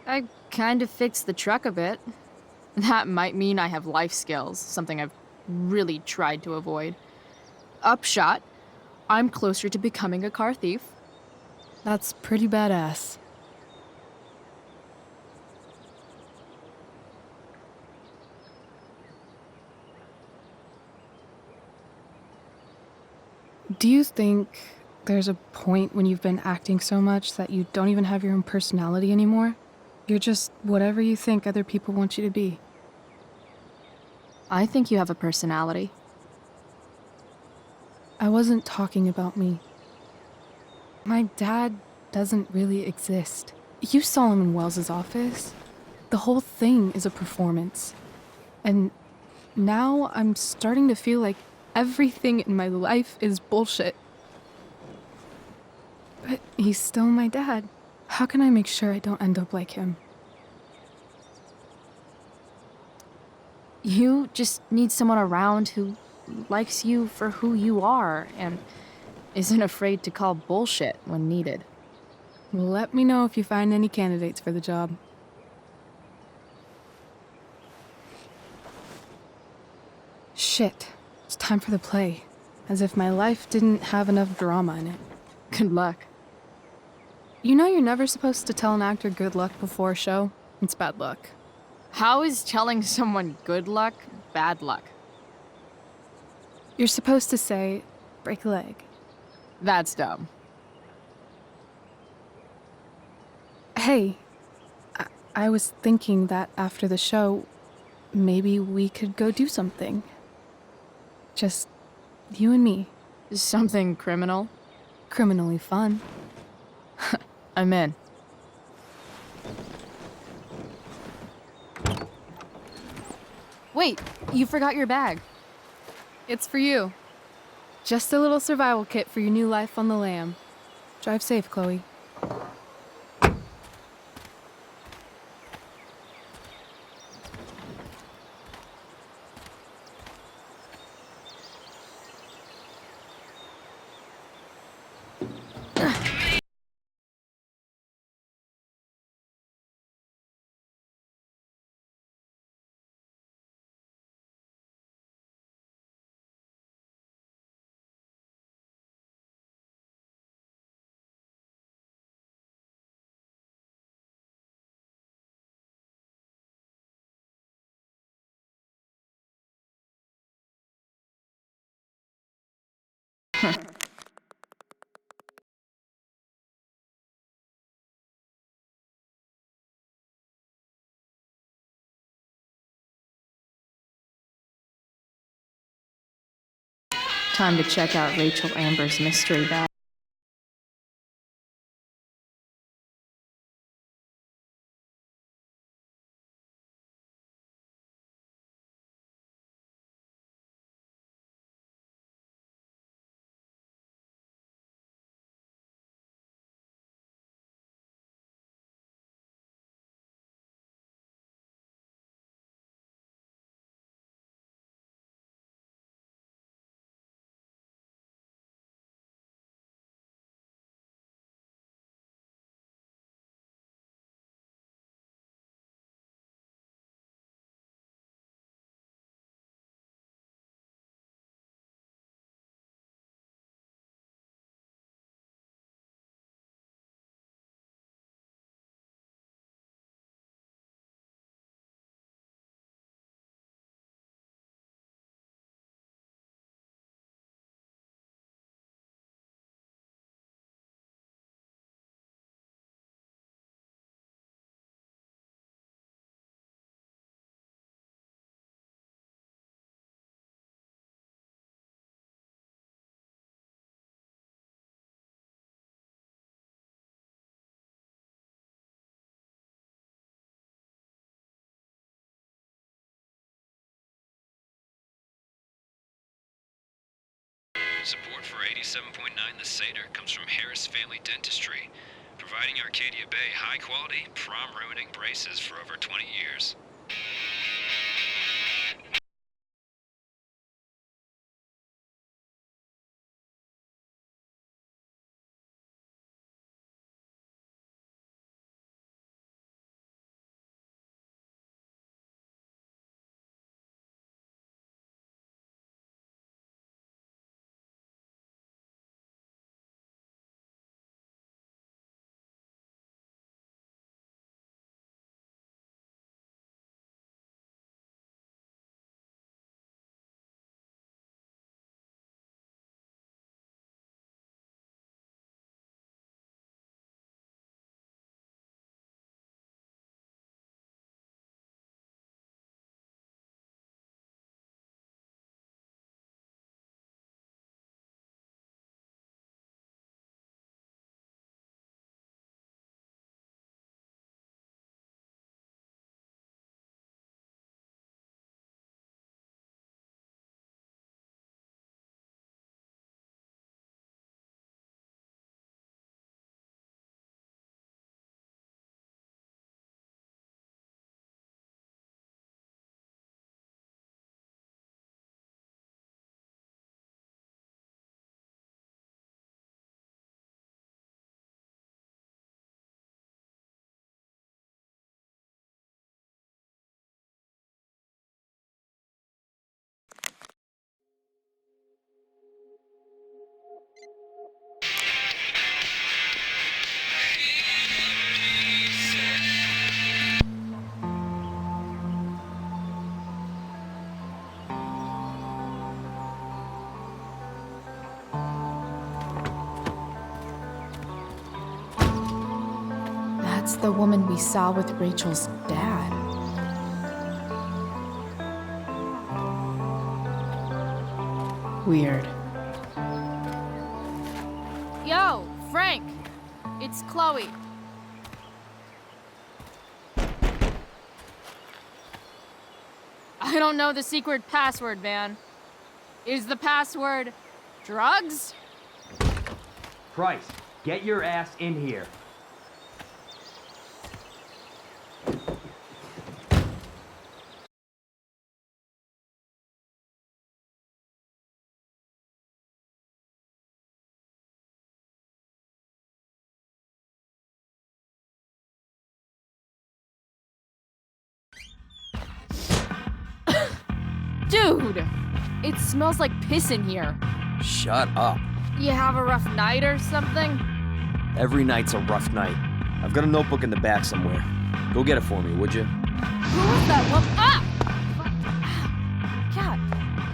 Speaker 5: I kind of fixed the truck a bit. That might mean I have life skills, something I've really tried to avoid. Upshot, I'm closer to becoming a car thief.
Speaker 6: That's pretty badass. Do you think there's a point when you've been acting so much that you don't even have your own personality anymore? You're just whatever you think other people want you to be.
Speaker 5: I think you have a personality.
Speaker 6: I wasn't talking about me. My dad doesn't really exist. You saw him in Wells's office. The whole thing is a performance. And now I'm starting to feel like everything in my life is bullshit. But he's still my dad. How can I make sure I don't end up like him?
Speaker 5: You just need someone around who likes you for who you are and isn't afraid to call bullshit when needed.
Speaker 6: Let me know if you find any candidates for the job. Shit, it's time for the play. As if my life didn't have enough drama in it.
Speaker 5: Good luck.
Speaker 6: You know you're never supposed to tell an actor good luck before a show? It's bad luck.
Speaker 5: How is telling someone good luck bad luck?
Speaker 6: You're supposed to say, break a leg.
Speaker 5: That's dumb.
Speaker 6: Hey, I was thinking that after the show, maybe we could go do something. Just you and me.
Speaker 5: Something criminal?
Speaker 6: Criminally fun.
Speaker 5: I'm in. Wait, you forgot your bag.
Speaker 6: It's for you. Just a little survival kit for your new life on the lam. Drive safe, Chloe.
Speaker 5: Time to check out Rachel Amber's mystery bag.
Speaker 14: Support for 87.9 The Seder comes from Harris Family Dentistry, providing Arcadia Bay high-quality, prom-ruining braces for over 20 years.
Speaker 1: That's the woman we saw with Rachel's dad. Weird.
Speaker 5: Yo, Frank! It's Chloe. I don't know the secret password, man. Is the password drugs?
Speaker 15: Price, get your ass in here.
Speaker 5: Dude! It smells like piss in here.
Speaker 15: Shut up.
Speaker 5: You have a rough night or something?
Speaker 15: Every night's a rough night. I've got a notebook in the back somewhere. Go get it for me, would you?
Speaker 5: Who was that one? Ah! God.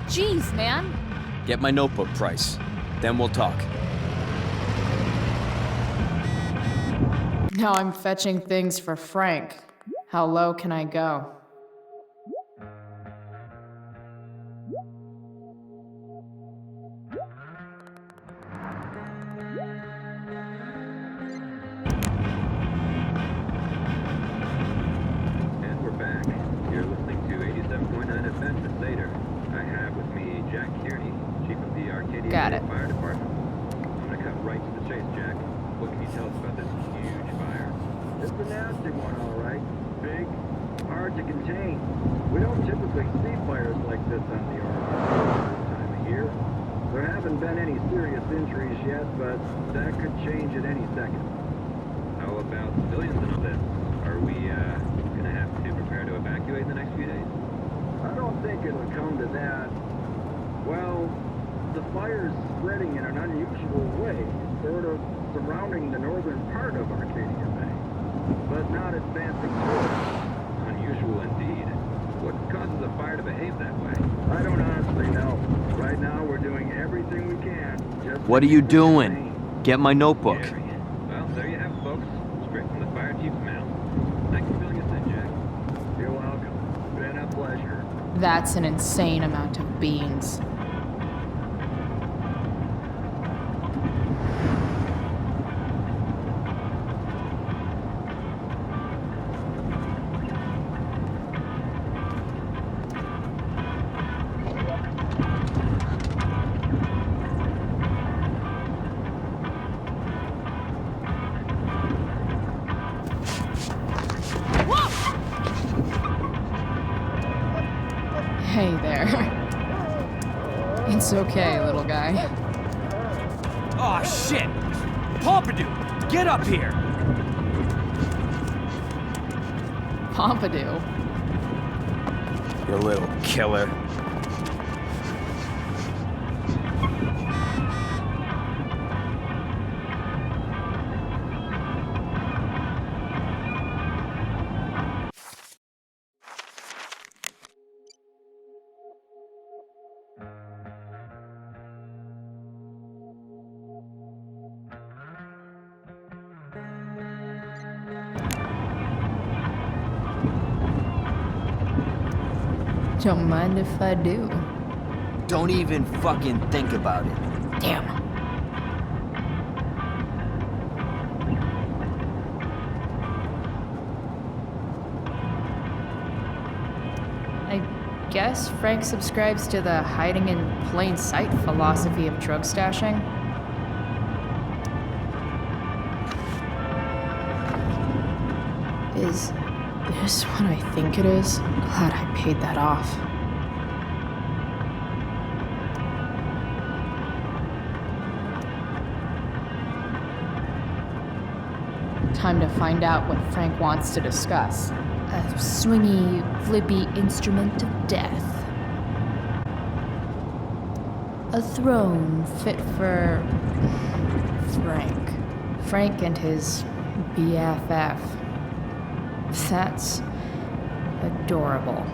Speaker 5: Jeez, man.
Speaker 15: Get my notebook, Price. Then we'll talk.
Speaker 1: Now I'm fetching things for Frank. How low can I go?
Speaker 16: And we're back. You're listening to 87.9 FM The Seder. I have with me Jack Tierney, Chief of the Arcadia
Speaker 1: Got it.
Speaker 16: Fire Department. I'm gonna cut right to the chase, Jack. What can you tell us about this huge fire? It's a nasty one, all right. Big, hard to contain. We don't typically see fires like this on the Arctic this time of year. There haven't been any serious injuries yet, but that could change at any second. How about civilians in all this? Are we gonna have to prepare to evacuate in the next few days? I don't think it'll come to that. Well, the fire's spreading in an unusual way, sort of surrounding the northern part of Arcadia Bay, but not advancing toward it. Unusual indeed. What causes a fire to behave that way? I don't honestly know. Right now, we're doing everything we can.
Speaker 15: What are you doing? Get my notebook.
Speaker 16: Well, there you have it, folks. Straight from the fire chief's mouth. Thanks for filling us in, Jack. You're welcome. Been a pleasure.
Speaker 1: That's an insane amount of beans.
Speaker 5: Hey there. It's okay, little guy.
Speaker 15: Oh shit! Pompidou, get up here!
Speaker 5: Pompidou?
Speaker 15: You little killer.
Speaker 5: Don't mind if I do.
Speaker 15: Don't even fucking think about it.
Speaker 5: Damn. I guess Frank subscribes to the hiding in plain sight philosophy of drug stashing. Is this what I think it is? Glad I paid that off. Time to find out what Frank wants to discuss. A swingy, flippy instrument of death. A throne fit for Frank. Frank and his BFF. That's adorable.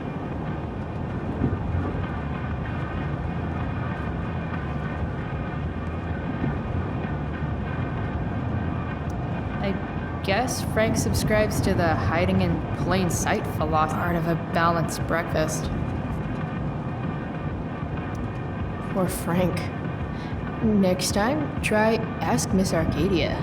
Speaker 5: I guess Frank subscribes to the hiding in plain sight philosophy, part of a balanced breakfast. Or Frank. Next time, try Ask Miss Arcadia.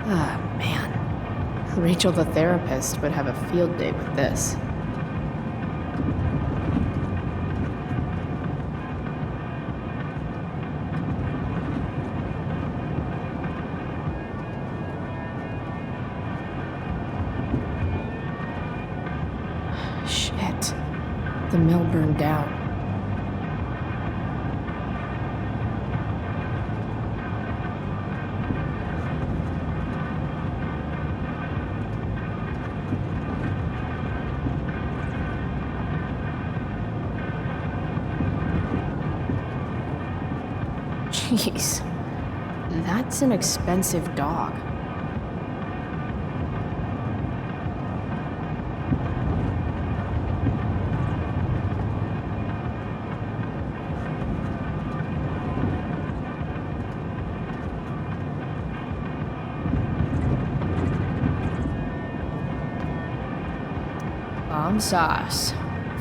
Speaker 5: Ah, man. Rachel the therapist would have a field day with this. Shit. The mill burned down. Jeez, that's an expensive dog. Bomb sauce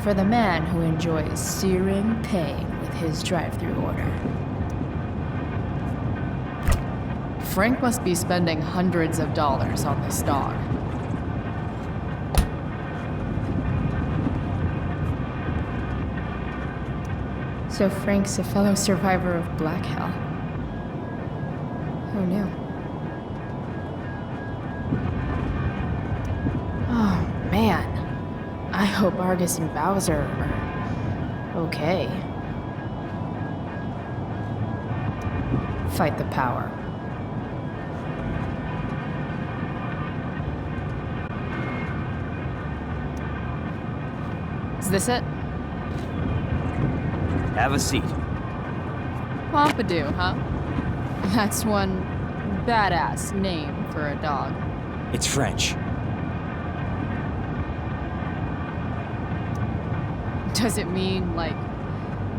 Speaker 5: for the man who enjoys searing pain with his drive-thru order. Frank must be spending hundreds of dollars on this dog. So Frank's a fellow survivor of Black Hell. Who knew? Oh, man. I hope Argus and Bowser are okay. Fight the power. Is this it?
Speaker 15: Have a seat.
Speaker 5: Pompidou, huh? That's one badass name for a dog.
Speaker 15: It's French.
Speaker 5: Does it mean, like,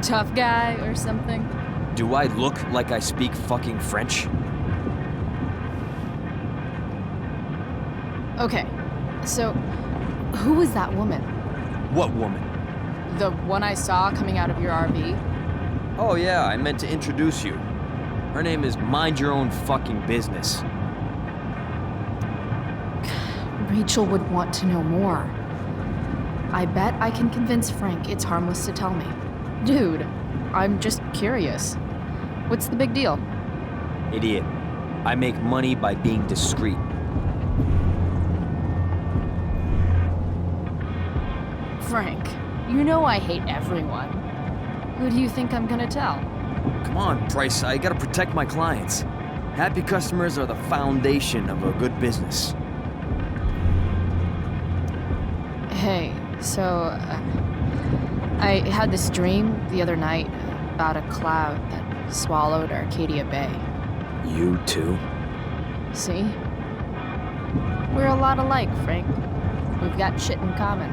Speaker 5: tough guy or something?
Speaker 15: Do I look like I speak fucking French?
Speaker 5: Okay, so who was that woman?
Speaker 15: What woman?
Speaker 5: The one I saw coming out of your RV?
Speaker 15: Oh yeah, I meant to introduce you. Her name is Mind Your Own Fucking Business.
Speaker 5: Rachel would want to know more. I bet I can convince Frank it's harmless to tell me. Dude, I'm just curious. What's the big deal?
Speaker 15: Idiot. I make money by being discreet.
Speaker 5: Frank, you know I hate everyone. Who do you think I'm gonna tell?
Speaker 15: Come on, Bryce, I gotta protect my clients. Happy customers are the foundation of a good business.
Speaker 5: Hey, so, I had this dream the other night about a cloud that swallowed Arcadia Bay.
Speaker 15: You too?
Speaker 5: See? We're a lot alike, Frank. We've got shit in common.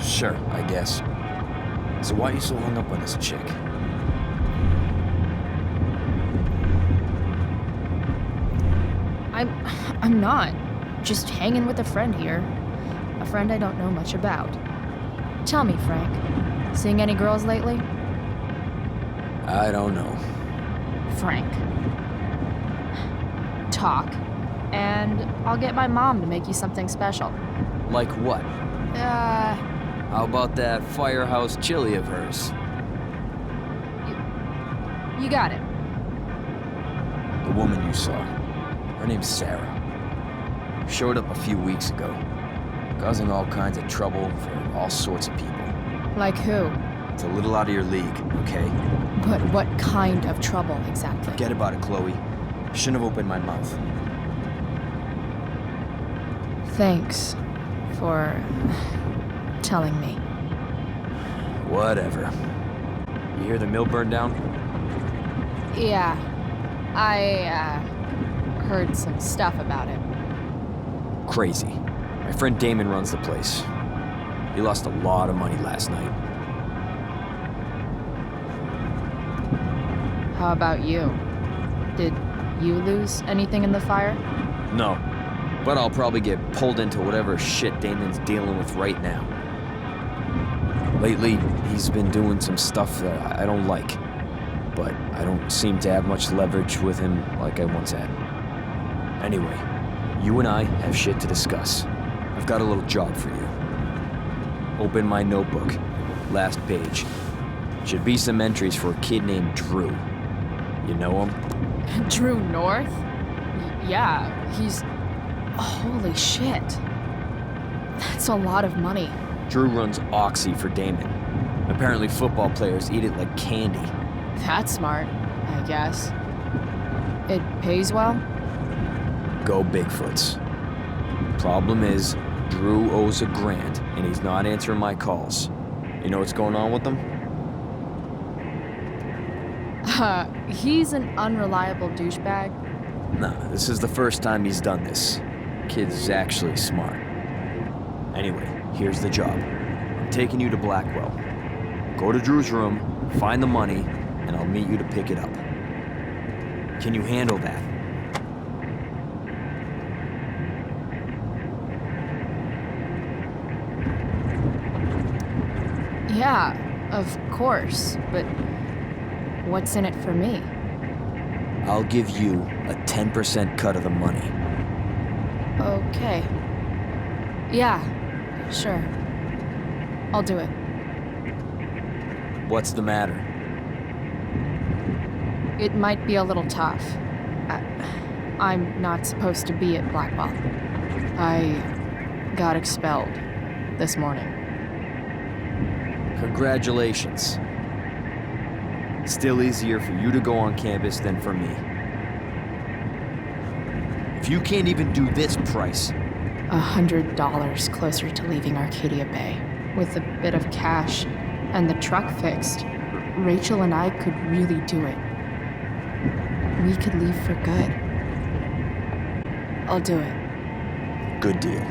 Speaker 15: Sure, I guess. So why are you so hung up on this chick?
Speaker 5: I'm not. Just hanging with a friend here. A friend I don't know much about. Tell me, Frank, seeing any girls lately?
Speaker 15: I don't know.
Speaker 5: Frank. Talk, and I'll get my mom to make you something special.
Speaker 15: Like what? How about that firehouse chili of hers?
Speaker 5: You got it.
Speaker 15: The woman you saw. Her name's Sarah. Showed up a few weeks ago, causing all kinds of trouble for all sorts of people.
Speaker 5: Like who?
Speaker 15: It's a little out of your league, okay?
Speaker 5: But what kind of trouble exactly?
Speaker 15: Forget about it, Chloe. Shouldn't have opened my mouth.
Speaker 5: Thanks for telling me.
Speaker 15: Whatever. You hear the mill burned down?
Speaker 5: Yeah, I heard some stuff about it.
Speaker 15: Crazy. My friend Damon runs the place. He lost a lot of money last night.
Speaker 5: How about you? Did you lose anything in the fire?
Speaker 15: No, but I'll probably get pulled into whatever shit Damon's dealing with right now. Lately, he's been doing some stuff that I don't like, but I don't seem to have much leverage with him like I once had. Anyway, you and I have shit to discuss. I've got a little job for you. Open my notebook. Last page. Should be some entries for a kid named Drew. You know him?
Speaker 5: Drew North? Yeah, he's... Holy shit. That's a lot of money.
Speaker 15: Drew runs Oxy for Damon. Apparently football players eat it like candy.
Speaker 5: That's smart, I guess. It pays well?
Speaker 15: Go Bigfoots. Problem is, Drew owes $1,000, and he's not answering my calls. You know what's going on with him?
Speaker 5: He's an unreliable douchebag.
Speaker 15: Nah, this is the first time he's done this. Kid's actually smart. Anyway, here's the job. I'm taking you to Blackwell. Go to Drew's room, find the money, and I'll meet you to pick it up. Can you handle that?
Speaker 5: Yeah, of course, but what's in it for me?
Speaker 15: I'll give you a 10% cut of the money.
Speaker 5: Okay. Yeah, sure. I'll do it.
Speaker 15: What's the matter?
Speaker 5: It might be a little tough. I'm not supposed to be at Blackwell. I got expelled this morning.
Speaker 15: Congratulations. Still easier for you to go on campus than for me. If you can't even do this price...
Speaker 5: $100 closer to leaving Arcadia Bay. With a bit of cash and the truck fixed, Rachel and I could really do it. We could leave for good. I'll do it.
Speaker 15: Good deal.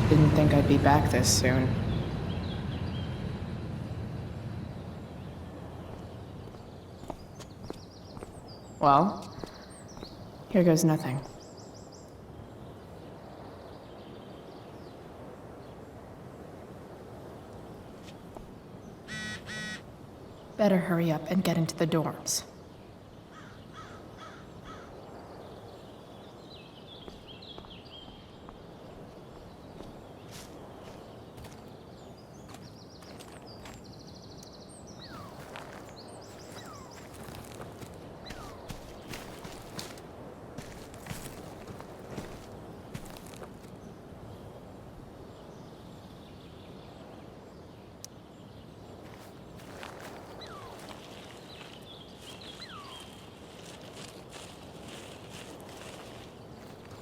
Speaker 5: Didn't think I'd be back this soon. Well, here goes nothing. Better hurry up and get into the dorms.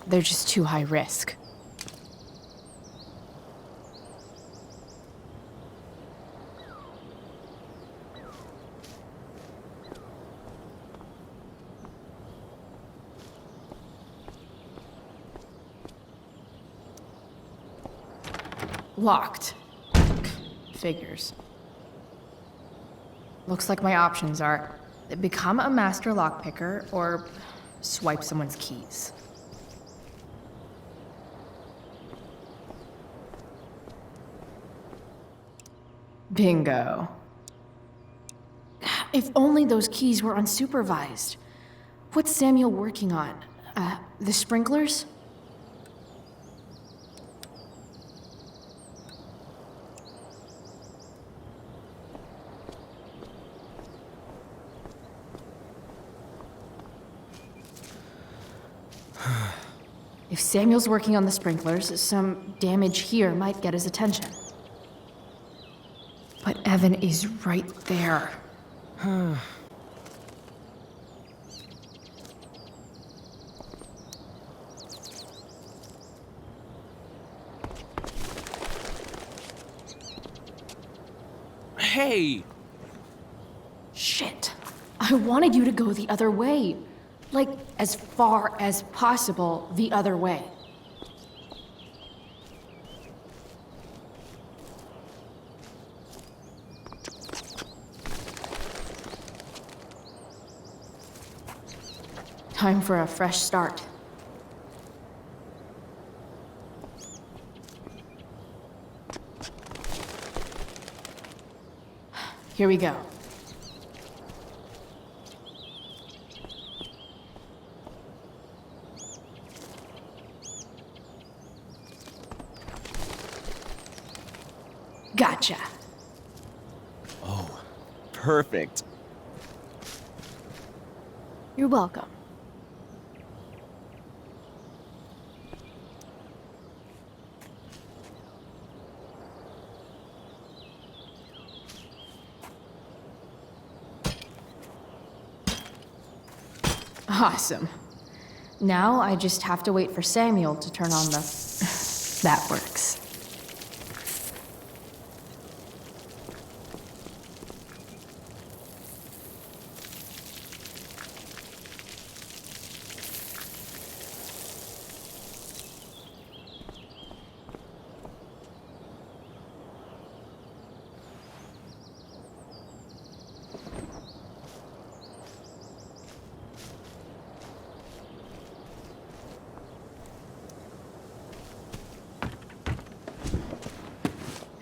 Speaker 5: They're just too high risk. Locked. Figures. Looks like my options are become a master lockpicker or swipe someone's keys. Bingo. If only those keys were unsupervised. What's Samuel working on? The sprinklers? If Samuel's working on the sprinklers, some damage here might get his attention. But Evan is right there.
Speaker 7: Hey!
Speaker 1: Shit. I wanted you to go the other way. Like, as far as possible the other way. Time for a fresh start. Here we go. Gotcha.
Speaker 17: Oh, perfect.
Speaker 1: You're welcome. Awesome. Now I just have to wait for Samuel to turn on the... That works.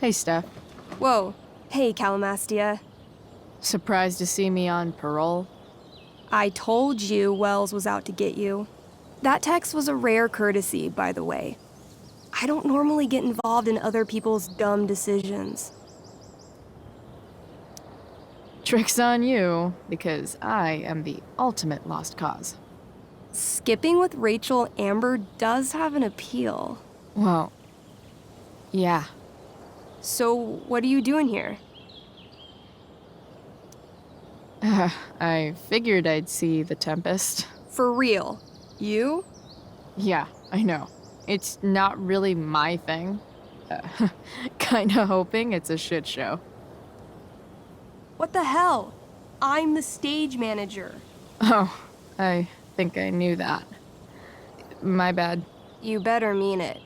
Speaker 1: Hey, Steph.
Speaker 18: Whoa. Hey, Calamastia.
Speaker 5: Surprised to see me on parole?
Speaker 18: I told you Wells was out to get you. That text was a rare courtesy, by the way. I don't normally get involved in other people's dumb decisions.
Speaker 5: Trick's on you, because I am the ultimate lost cause.
Speaker 18: Skipping with Rachel Amber does have an appeal.
Speaker 5: Well, yeah.
Speaker 18: So, what are you doing here?
Speaker 5: I figured I'd see the Tempest.
Speaker 18: For real? You?
Speaker 5: Yeah, I know. It's not really my thing. Kinda hoping it's a shit show.
Speaker 18: What the hell? I'm the stage manager.
Speaker 5: Oh, I think I knew that. My bad.
Speaker 18: You better mean it.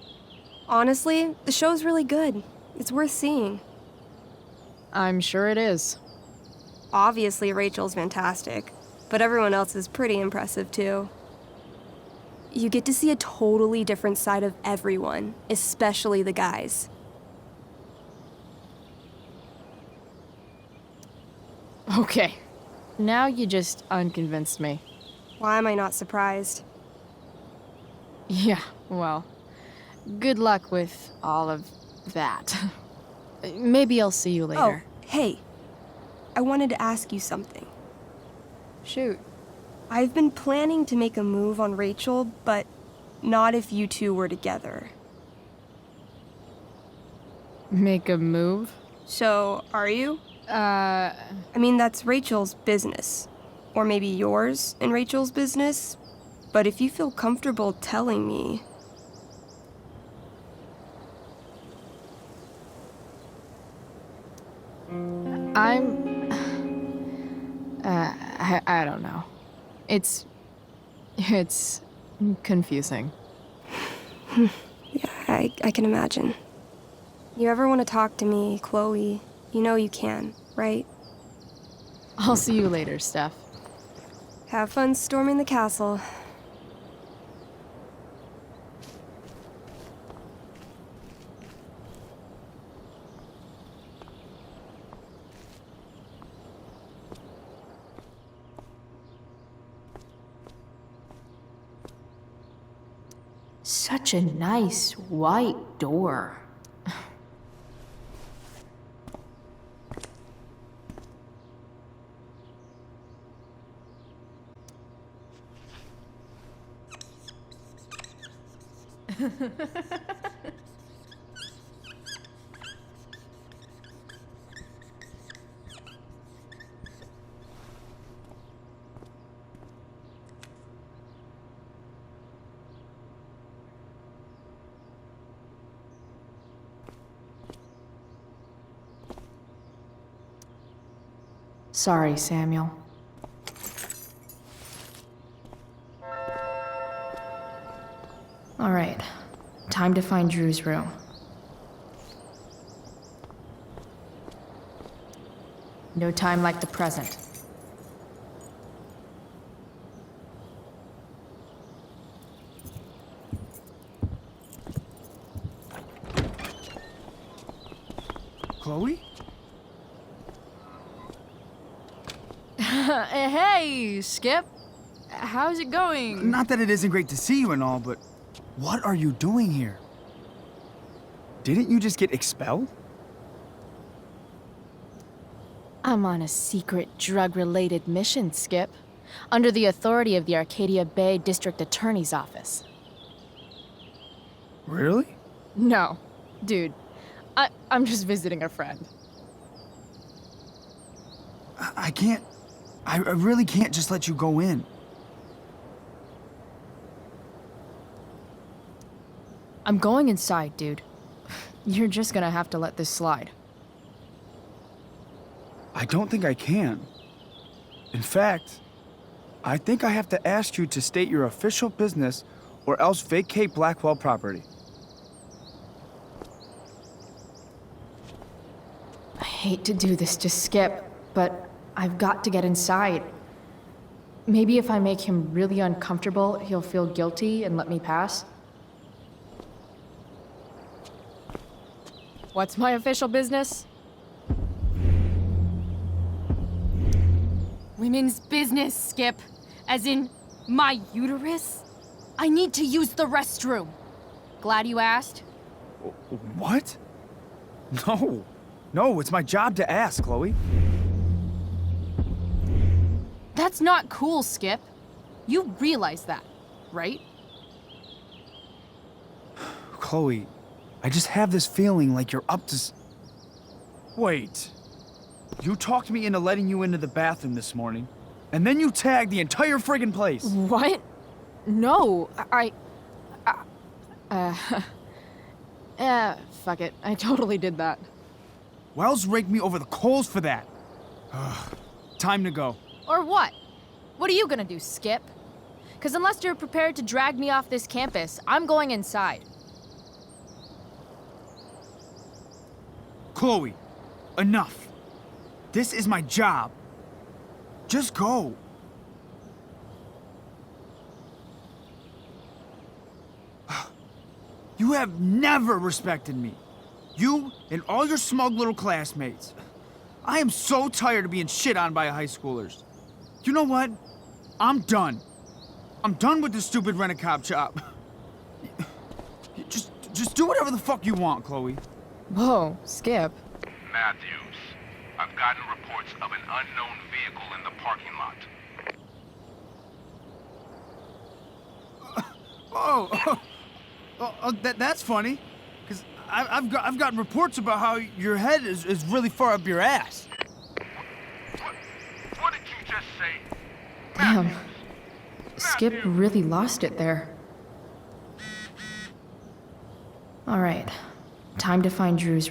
Speaker 18: Honestly, the show's really good. It's worth seeing.
Speaker 5: I'm sure it is.
Speaker 18: Obviously, Rachel's fantastic, but everyone else is pretty impressive too. You get to see a totally different side of everyone, especially the guys.
Speaker 5: Okay. Now you just unconvinced me.
Speaker 18: Why am I not surprised?
Speaker 5: Yeah, well, good luck with all of that. Maybe I'll see you later.
Speaker 18: Oh, hey. I wanted to ask you something.
Speaker 5: Shoot.
Speaker 18: I've been planning to make a move on Rachel, but not if you two were together.
Speaker 5: Make a move?
Speaker 18: So, are you? I mean, that's Rachel's business. Or maybe yours and Rachel's business. But if you feel comfortable telling me...
Speaker 5: I don't know. It's confusing.
Speaker 18: Yeah, I can imagine. You ever want to talk to me, Chloe, you know you can, right?
Speaker 5: I'll see you later, Steph.
Speaker 18: Have fun storming the castle.
Speaker 1: Such a nice white door. Sorry, Samuel. All right, time to find Drew's room. No time like the present.
Speaker 19: Chloe?
Speaker 5: Hey, Skip. How's it going?
Speaker 19: Not that it isn't great to see you and all, but what are you doing here? Didn't you just get expelled?
Speaker 5: I'm on a secret drug-related mission, Skip, under the authority of the Arcadia Bay District Attorney's Office.
Speaker 19: Really?
Speaker 5: No, dude. I'm just visiting a friend.
Speaker 19: I can't... I really can't just let you go in.
Speaker 5: I'm going inside, dude. You're just gonna have to let this slide.
Speaker 19: I don't think I can. In fact, I think I have to ask you to state your official business or else vacate Blackwell property.
Speaker 1: I hate to do this to Skip, but I've got to get inside. Maybe if I make him really uncomfortable, he'll feel guilty and let me pass.
Speaker 5: What's my official business? Women's business, Skip. As in, my uterus? I need to use the restroom. Glad you asked.
Speaker 19: What? No. No, it's my job to ask, Chloe.
Speaker 5: That's not cool, Skip. You realize that, right?
Speaker 19: Chloe, I just have this feeling like you're up to Wait. You talked me into letting you into the bathroom this morning, and then you tagged the entire friggin' place.
Speaker 5: What? No, fuck it. I totally did that.
Speaker 19: Wells raked me over the coals for that. Time to go.
Speaker 5: Or what? What are you gonna do, Skip? Because unless you're prepared to drag me off this campus, I'm going inside.
Speaker 19: Chloe, enough. This is my job. Just go. You have never respected me. You and all your smug little classmates. I am so tired of being shit on by high schoolers. You know what? I'm done. I'm done with this stupid rent-a-cop job. Just do whatever the fuck you want, Chloe.
Speaker 5: Whoa, Skip.
Speaker 7: Matthews, I've gotten reports of an unknown vehicle in the parking lot.
Speaker 19: That's funny, because I've gotten reports about how your head is really far up your ass.
Speaker 7: What did you just say?
Speaker 1: Damn. Skip really lost it there. All right. Time to find Drew's.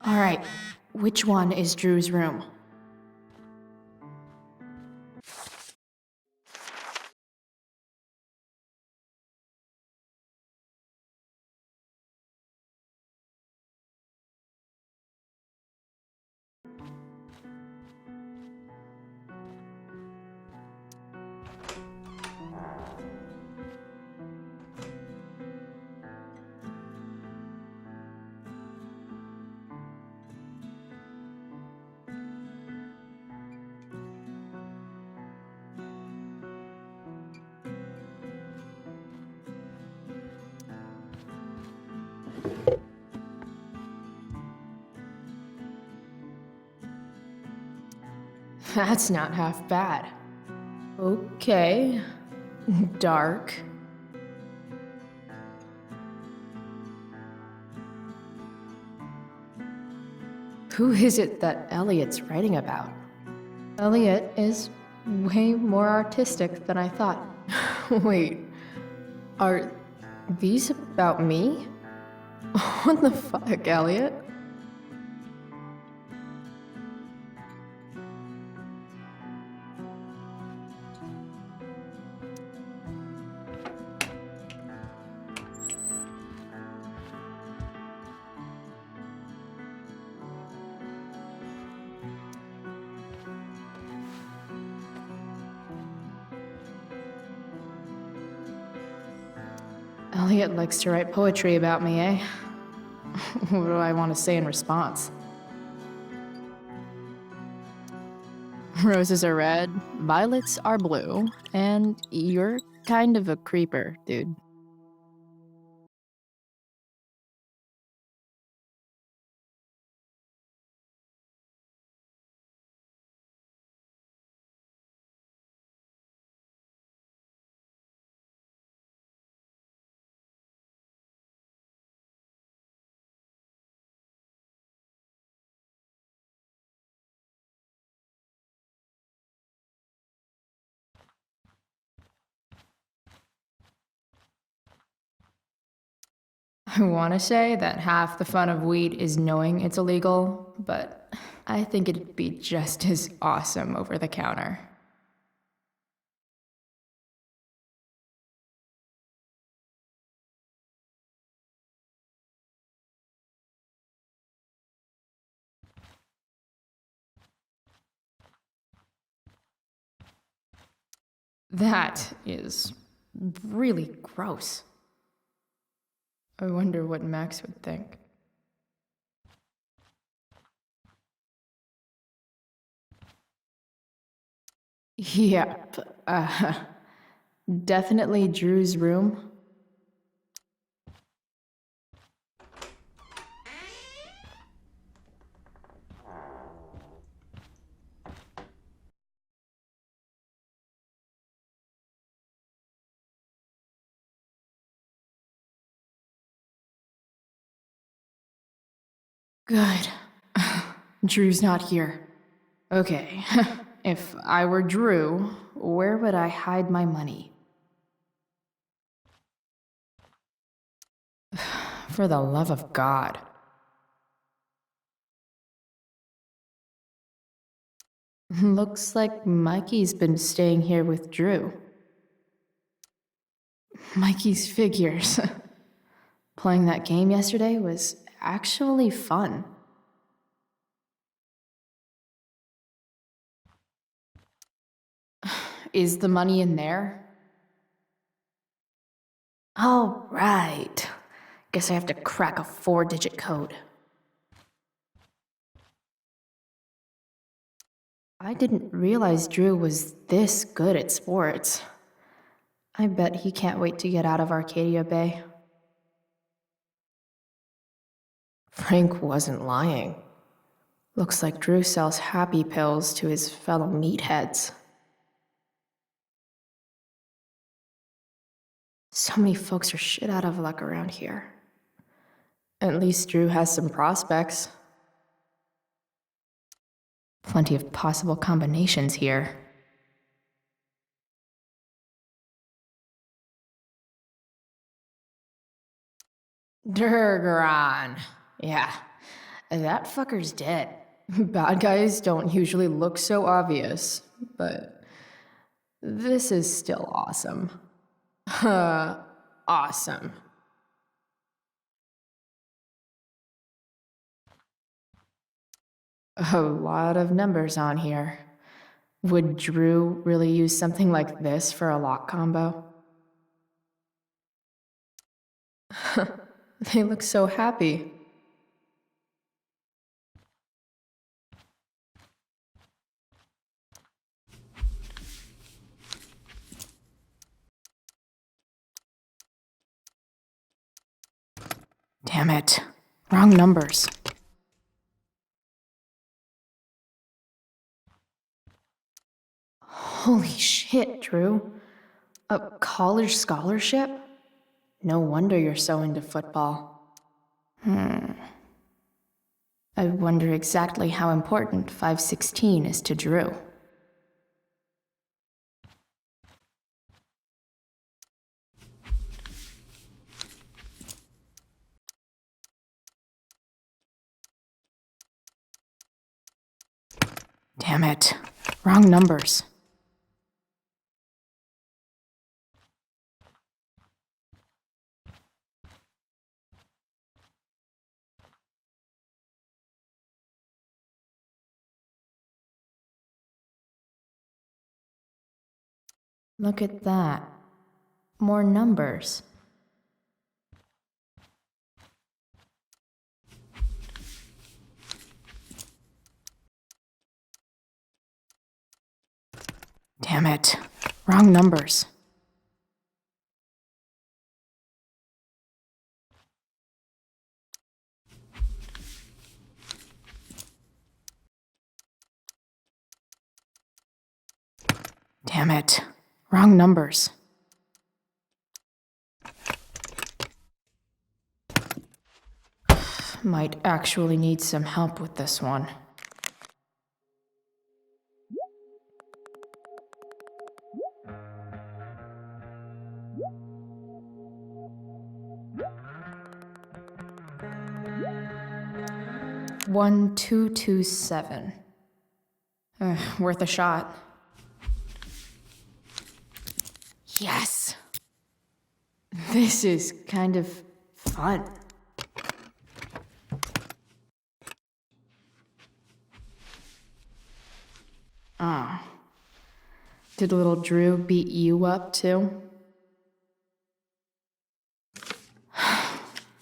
Speaker 1: All right. Which one is Drew's room? That's not half bad. Okay. Dark. Who is it that Elliot's writing about? Elliot is way more artistic than I thought. Wait, are these about me? What the fuck, Elliot? Elliot likes to write poetry about me, eh? What do I want to say in response? Roses are red, violets are blue, and you're kind of a creeper, dude.
Speaker 5: I want to say that half the fun of weed is knowing it's illegal, but I think it'd be just as awesome over the counter. That is really gross. I wonder what Max would think. Yep. Definitely Drew's room. Good. Drew's not here. Okay. If I were Drew, where would I hide my money? For the love of God. Looks like Mikey's been staying here with Drew. Mikey's figures. Playing that game yesterday was actually fun. Is the money in there? Oh, right. Guess I have to crack a 4-digit code. I didn't realize Drew was this good at sports. I bet he can't wait to get out of Arcadia Bay. Frank wasn't lying. Looks like Drew sells happy pills to his fellow meatheads. So many folks are shit out of luck around here. At least Drew has some prospects. Plenty of possible combinations here. Durgaron. Yeah, that fucker's dead. Bad guys don't usually look so obvious, but this is still awesome. Awesome. A lot of numbers on here. Would Drew really use something like this for a lock combo? They look so happy. Damn it. Wrong numbers. Holy shit, Drew. A college scholarship? No wonder you're so into football. I wonder exactly how important 516 is to Drew. Damn it. Wrong numbers. Look at that. More numbers. Damn it. Wrong numbers. Damn it. Wrong numbers. Might actually need some help with this one. 1227. Worth a shot. Yes! This is kind of fun. Ah. Did little Drew beat you up too?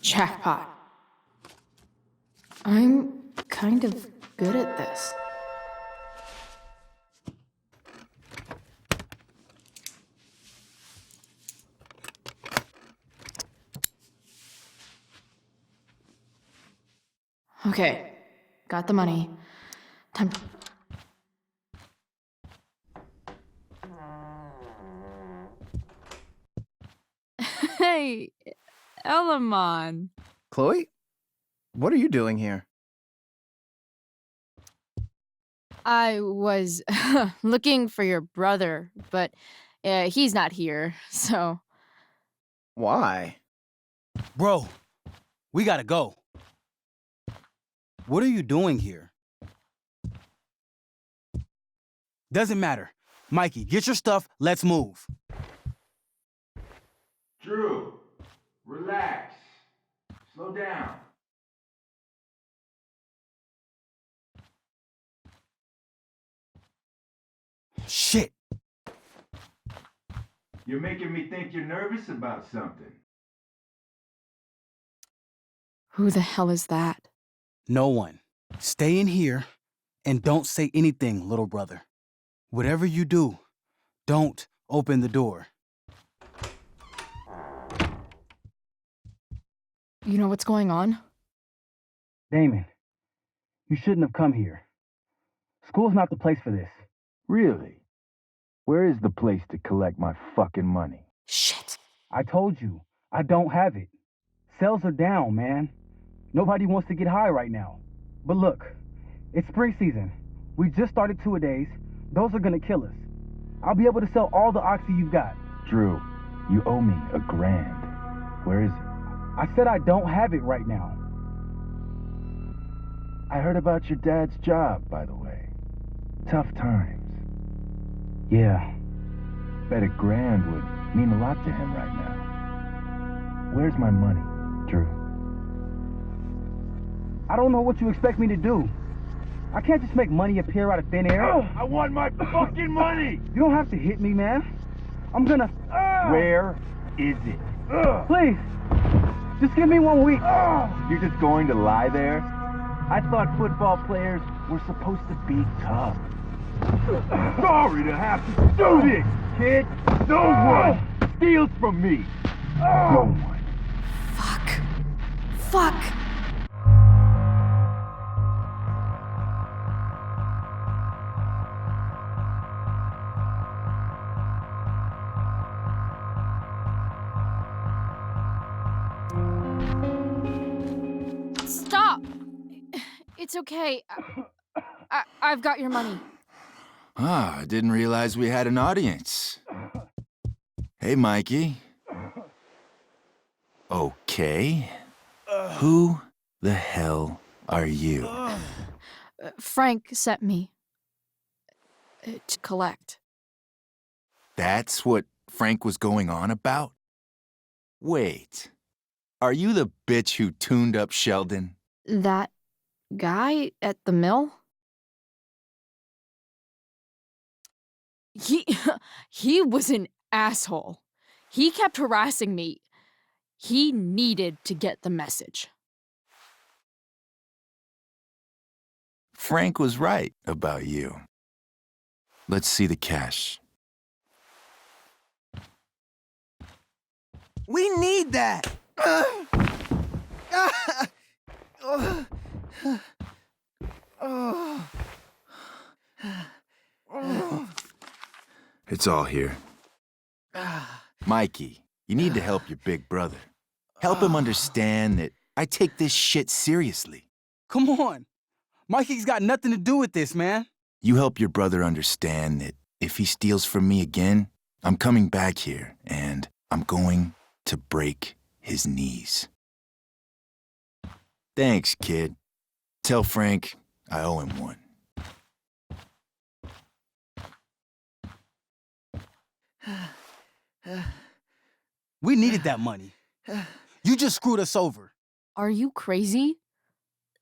Speaker 5: Jackpot. I'm kind of good at this. Okay, got the money. Time.
Speaker 6: Hey, Elamon.
Speaker 8: Chloe? What are you doing here?
Speaker 5: I was looking for your brother, but he's not here, so.
Speaker 8: Why?
Speaker 19: Bro, we gotta go. What are you doing here? Doesn't matter. Mikey, get your stuff, let's move.
Speaker 7: Drew, relax. Slow down.
Speaker 19: Shit.
Speaker 7: You're making me think you're nervous about something.
Speaker 5: Who the hell is that?
Speaker 19: No one. Stay in here and don't say anything, little brother. Whatever you do, don't open the door.
Speaker 5: You know what's going on?
Speaker 19: Damon, you shouldn't have come here. School's not the place for this.
Speaker 7: Really? Where is the place to collect my fucking money?
Speaker 5: Shit.
Speaker 19: I told you, I don't have it. Sales are down, man. Nobody wants to get high right now. But look, it's spring season. We just started two-a-days. Those are gonna kill us. I'll be able to sell all the oxy you've got.
Speaker 7: Drew, you owe me $1,000. Where is it?
Speaker 19: I said I don't have it right now.
Speaker 7: I heard about your dad's job, by the way. Tough times.
Speaker 19: Yeah.
Speaker 7: Bet $1,000 would mean a lot to him right now. Where's my money, Drew?
Speaker 19: I don't know what you expect me to do. I can't just make money appear out of thin air.
Speaker 7: I want my fucking money!
Speaker 19: You don't have to hit me, man. I'm gonna...
Speaker 7: Where is it?
Speaker 19: Please, just give me 1 week.
Speaker 7: You're just going to lie there? I thought football players were supposed to be tough. Sorry to have to do this, kid. No one steals from me. No one.
Speaker 5: Fuck. Stop! It's okay. I've got your money.
Speaker 20: Ah, I didn't realize we had an audience. Hey, Mikey. Okay. Who the hell are you?
Speaker 5: Frank sent me to collect.
Speaker 20: That's what Frank was going on about? Wait. Are you the bitch who tuned up Sheldon?
Speaker 5: That guy at the mill? He was an asshole. He kept harassing me. He needed to get the message.
Speaker 20: Frank was right about you. Let's see the cash.
Speaker 2: We need that!
Speaker 20: It's all here. Mikey, you need to help your big brother. Help him understand that I take this shit seriously.
Speaker 19: Come on. Mikey's got nothing to do with this, man.
Speaker 20: You help your brother understand that if he steals from me again, I'm coming back here and I'm going to break his knees. Thanks, kid. Tell Frank I owe him one.
Speaker 19: We needed that money. You just screwed us over.
Speaker 5: Are you crazy?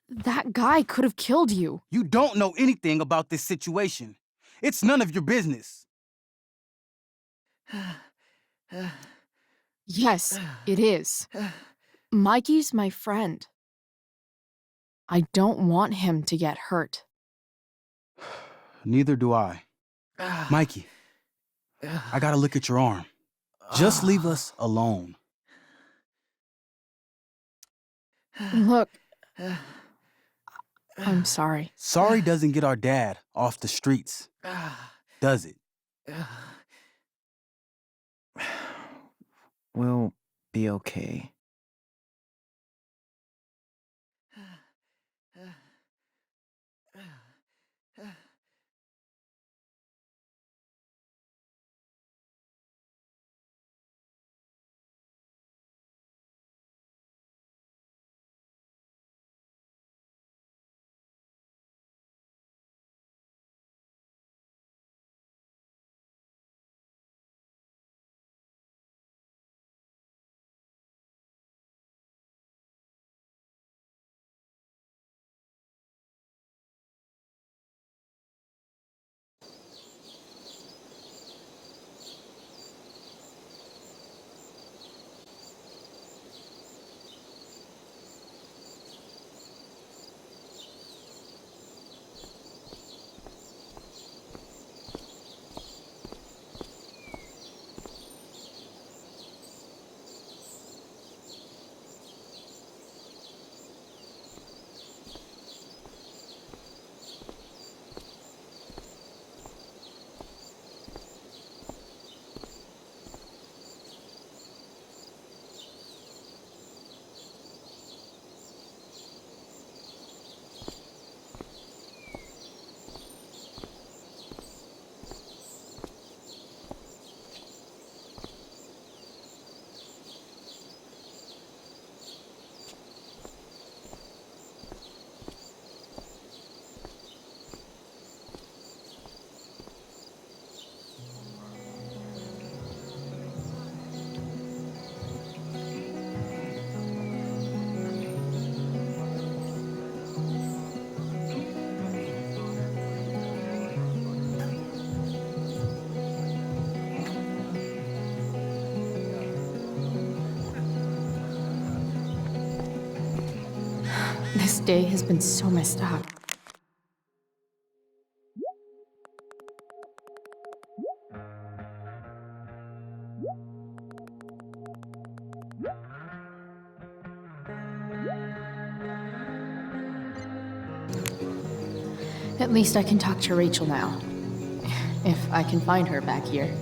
Speaker 5: That guy could have killed you.
Speaker 19: You don't know anything about this situation. It's none of your business.
Speaker 5: Yes, it is. Mikey's my friend. I don't want him to get hurt.
Speaker 19: Neither do I. Mikey, I gotta look at your arm. Just leave us alone.
Speaker 5: Look, I'm sorry.
Speaker 19: Sorry doesn't get our dad off the streets, does it?
Speaker 15: We'll be okay.
Speaker 5: This day has been so messed up. At least I can talk to Rachel now. If I can find her back here.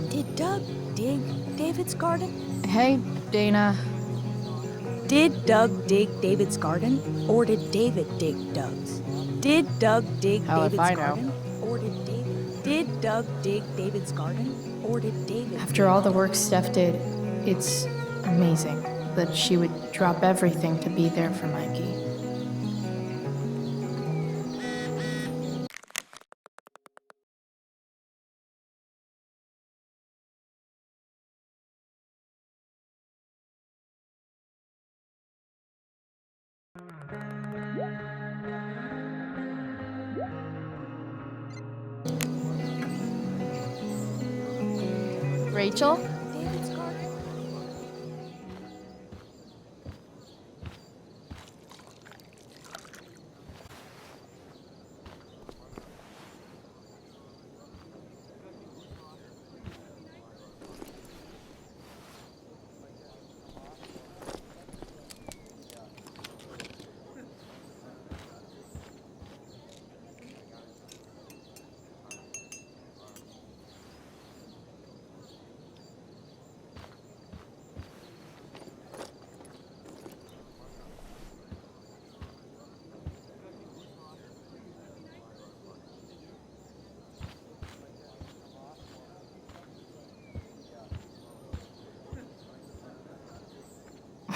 Speaker 9: Did Doug dig David's garden?
Speaker 5: Hey, Dana.
Speaker 9: Did Doug dig David's garden? Or did David dig Doug's? Did Doug dig
Speaker 5: Hell if
Speaker 9: David's
Speaker 5: I know.
Speaker 9: garden? Or did David? Did Doug dig David's garden? Or did David?
Speaker 5: After all the work Steph did, it's amazing that she would drop everything to be there for Mikey. Rachel?
Speaker 9: David's garden?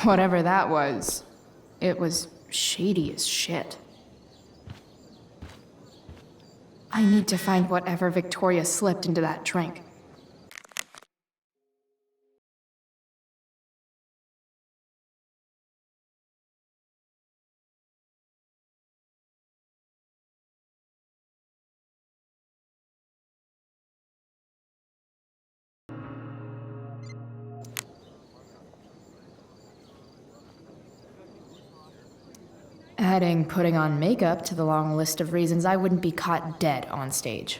Speaker 5: Whatever that was, it was
Speaker 1: shady as shit. I need to find whatever Victoria slipped into that drink. Adding putting on makeup to the long list of reasons I wouldn't be caught dead on stage.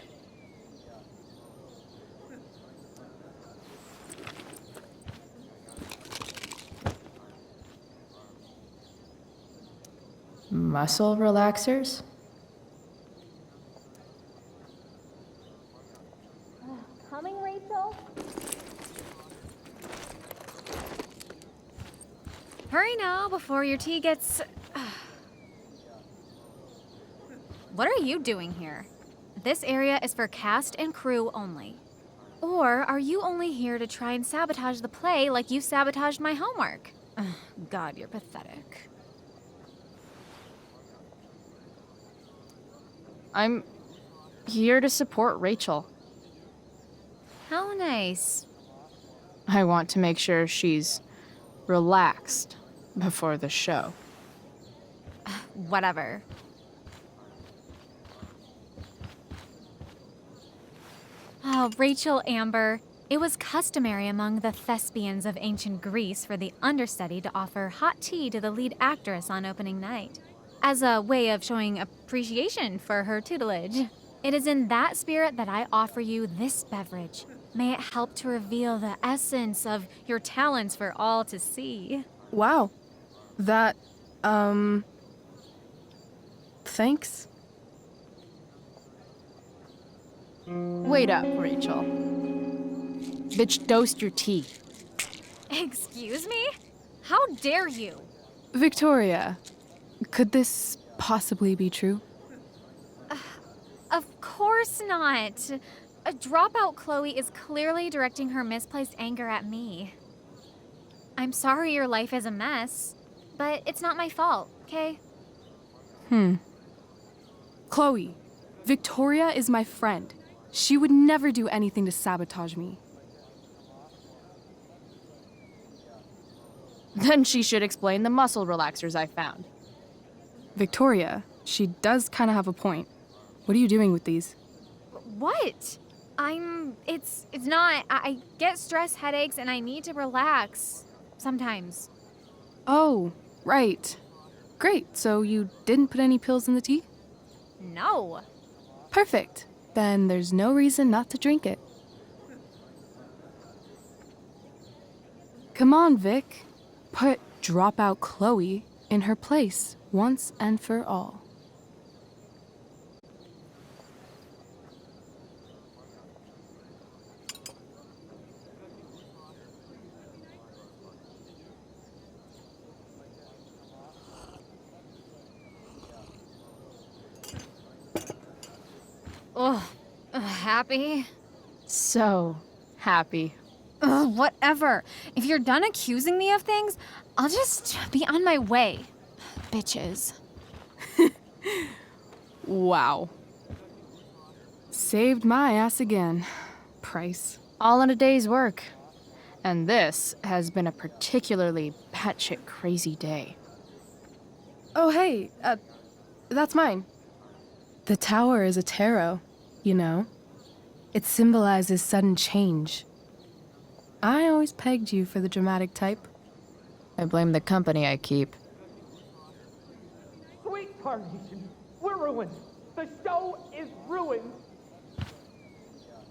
Speaker 1: Muscle relaxers?
Speaker 21: Coming, Rachel?
Speaker 22: Hurry now before your tea gets... What are you doing here? This area is for cast and crew only. Or are you only here to try and sabotage the play like you sabotaged my homework? God, you're pathetic.
Speaker 5: I'm here to support Rachel.
Speaker 22: How nice.
Speaker 5: I want to make sure she's relaxed before the show.
Speaker 22: Whatever. Oh, Rachel Amber. It was customary among the thespians of ancient Greece for the understudy to offer hot tea to the lead actress on opening night, as a way of showing appreciation for her tutelage. It is in that spirit that I offer you this beverage. May it help to reveal the essence of your talents for all to see.
Speaker 6: Wow. That, thanks.
Speaker 5: Wait up, Rachel. Bitch, dosed your tea.
Speaker 22: Excuse me? How dare you?
Speaker 6: Victoria, could this possibly be true?
Speaker 22: Of course not. A dropout Chloe is clearly directing her misplaced anger at me. I'm sorry your life is a mess, but it's not my fault, okay?
Speaker 6: Chloe, Victoria is my friend. She would never do anything to sabotage me.
Speaker 5: Then she should explain the muscle relaxers I found.
Speaker 6: Victoria, she does kind of have a point. What are you doing with these?
Speaker 22: What? It's not. I get stress headaches and I need to relax. Sometimes.
Speaker 6: Oh, right. Great, so you didn't put any pills in the tea?
Speaker 22: No.
Speaker 6: Perfect. Then there's no reason not to drink it. Come on, Vic. Put dropout Chloe in her place once and for all.
Speaker 22: Ugh. Happy?
Speaker 5: So happy.
Speaker 22: Ugh, whatever. If you're done accusing me of things, I'll just be on my way. Bitches.
Speaker 6: Wow. Saved my ass again. Price.
Speaker 5: All in a day's work. And this has been a particularly batshit crazy day.
Speaker 6: Oh, hey, that's mine. The tower is a tarot, you know. It symbolizes sudden change. I always pegged you for the dramatic type.
Speaker 5: I blame the company I keep.
Speaker 23: Sweet Carnation, we're ruined. The show is ruined.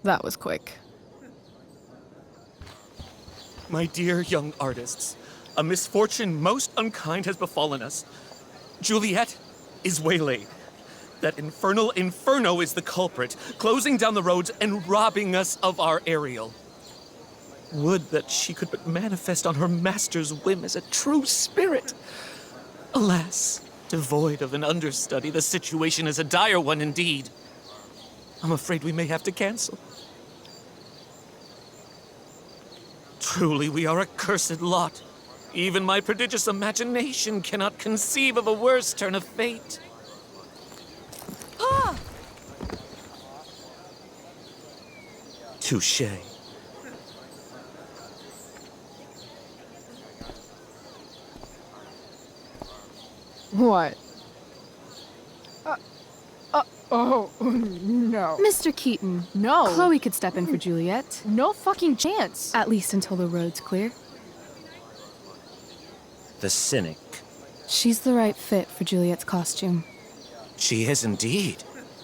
Speaker 6: That was quick.
Speaker 24: My dear young artists, a misfortune most unkind has befallen us. Juliet is waylaid. That infernal Inferno is the culprit, closing down the roads and robbing us of our Ariel. Would that she could but manifest on her master's whim as a true spirit. Alas, devoid of an understudy, the situation is a dire one indeed. I'm afraid we may have to cancel. Truly, we are a cursed lot. Even my prodigious imagination cannot conceive of a worse turn of fate.
Speaker 9: Ah!
Speaker 24: Touche.
Speaker 6: What? Oh, no. Mr. Keaton.
Speaker 5: No.
Speaker 6: Chloe could step in for Juliet.
Speaker 5: No fucking chance.
Speaker 6: At least until the road's clear.
Speaker 24: The cynic.
Speaker 6: She's the right fit for Juliet's costume.
Speaker 24: She is indeed.